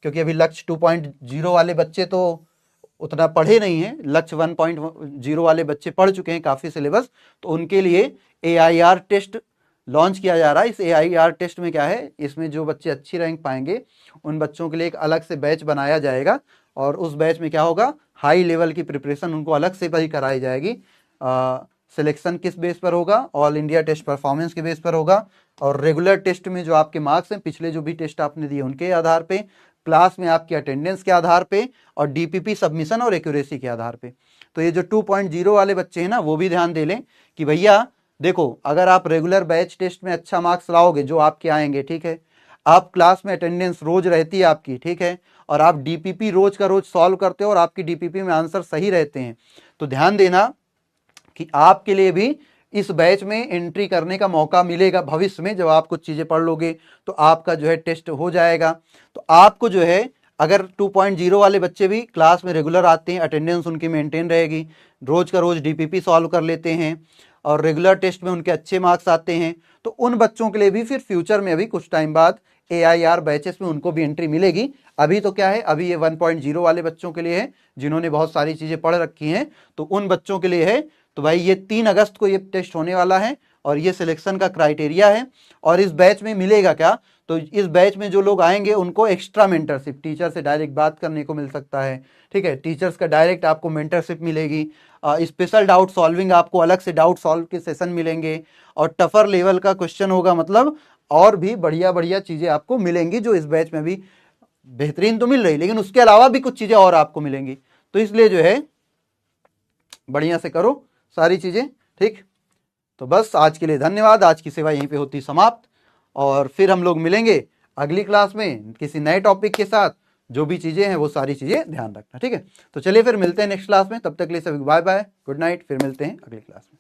क्योंकि अभी लक्ष्य 2.0 वाले बच्चे तो उतना पढ़े नहीं हैं, लक्ष्य 1.0 वाले बच्चे पढ़ चुके हैं काफ़ी सिलेबस, तो उनके लिए AIR टेस्ट लॉन्च किया जा रहा है। इस AIR टेस्ट में क्या है, इसमें जो बच्चे अच्छी रैंक पाएंगे उन बच्चों के लिए एक अलग से बैच बनाया जाएगा, और उस बैच में क्या होगा, हाई लेवल की प्रिपरेशन उनको अलग से ही कराई जाएगी। सिलेक्शन किस बेस पर होगा, ऑल इंडिया टेस्ट परफॉर्मेंस के बेस पर होगा, और रेगुलर टेस्ट में जो आपके मार्क्स हैं, पिछले जो भी टेस्ट आपने दिए उनके आधार पे, क्लास में आपकी अटेंडेंस के आधार पे, और DPP सबमिशन और एक्यूरेसी के आधार पे। तो ये जो 2.0 वाले बच्चे हैं ना, वो भी ध्यान दे लें कि भैया देखो अगर आप रेगुलर बैच टेस्ट में अच्छा मार्क्स लाओगे जो आपके आएंगे, ठीक है, आप क्लास में अटेंडेंस रोज रहती है आपकी, ठीक है, और आप डीपीपी रोज का रोज सॉल्व करते हो और आपकी डीपीपी में आंसर सही रहते हैं, तो ध्यान देना कि आपके लिए भी इस बैच में एंट्री करने का मौका मिलेगा भविष्य में। जब आप कुछ चीज़ें पढ़ लोगे तो आपका जो है टेस्ट हो जाएगा। तो आपको जो है अगर 2.0 वाले बच्चे भी क्लास में रेगुलर आते हैं, अटेंडेंस उनकी मेंटेन रहेगी, रोज का रोज डीपीपी सॉल्व कर लेते हैं और रेगुलर टेस्ट में उनके अच्छे मार्क्स आते हैं, तो उन बच्चों के लिए भी फिर फ्यूचर में अभी कुछ टाइम बाद AIR बैचेस में उनको भी एंट्री मिलेगी। अभी तो क्या है, अभी ये 1.0 वाले बच्चों के लिए है जिन्होंने बहुत सारी चीज़ें पढ़ रखी हैं, तो उन बच्चों के लिए है। तो भाई ये 3 अगस्त को ये टेस्ट होने वाला है और ये सिलेक्शन का क्राइटेरिया है। और इस बैच में मिलेगा क्या, तो इस बैच में जो लोग आएंगे उनको एक्स्ट्रा मेंटरशिप, टीचर से डायरेक्ट बात करने को मिल सकता है, ठीक है, टीचर्स का डायरेक्ट आपको मेंटरशिप मिलेगी, स्पेशल डाउट सॉल्विंग, आपको अलग से डाउट सॉल्व के सेशन मिलेंगे, और टफर लेवल का क्वेश्चन होगा, मतलब और भी बढ़िया बढ़िया चीज़ें आपको मिलेंगी जो इस बैच में भी बेहतरीन तो मिल रही, लेकिन उसके अलावा भी कुछ चीज़ें और आपको मिलेंगी। तो इसलिए जो है बढ़िया से करो सारी चीज़ें, ठीक। तो बस आज के लिए धन्यवाद, आज की सेवा यहीं पे होती समाप्त, और फिर हम लोग मिलेंगे अगली क्लास में किसी नए टॉपिक के साथ। जो भी चीज़ें हैं वो सारी चीज़ें ध्यान रखना, ठीक है। तो चलिए फिर मिलते हैं नेक्स्ट क्लास में, तब तक के लिए सभी बाय बाय, गुड नाइट, फिर मिलते हैं अगली क्लास में।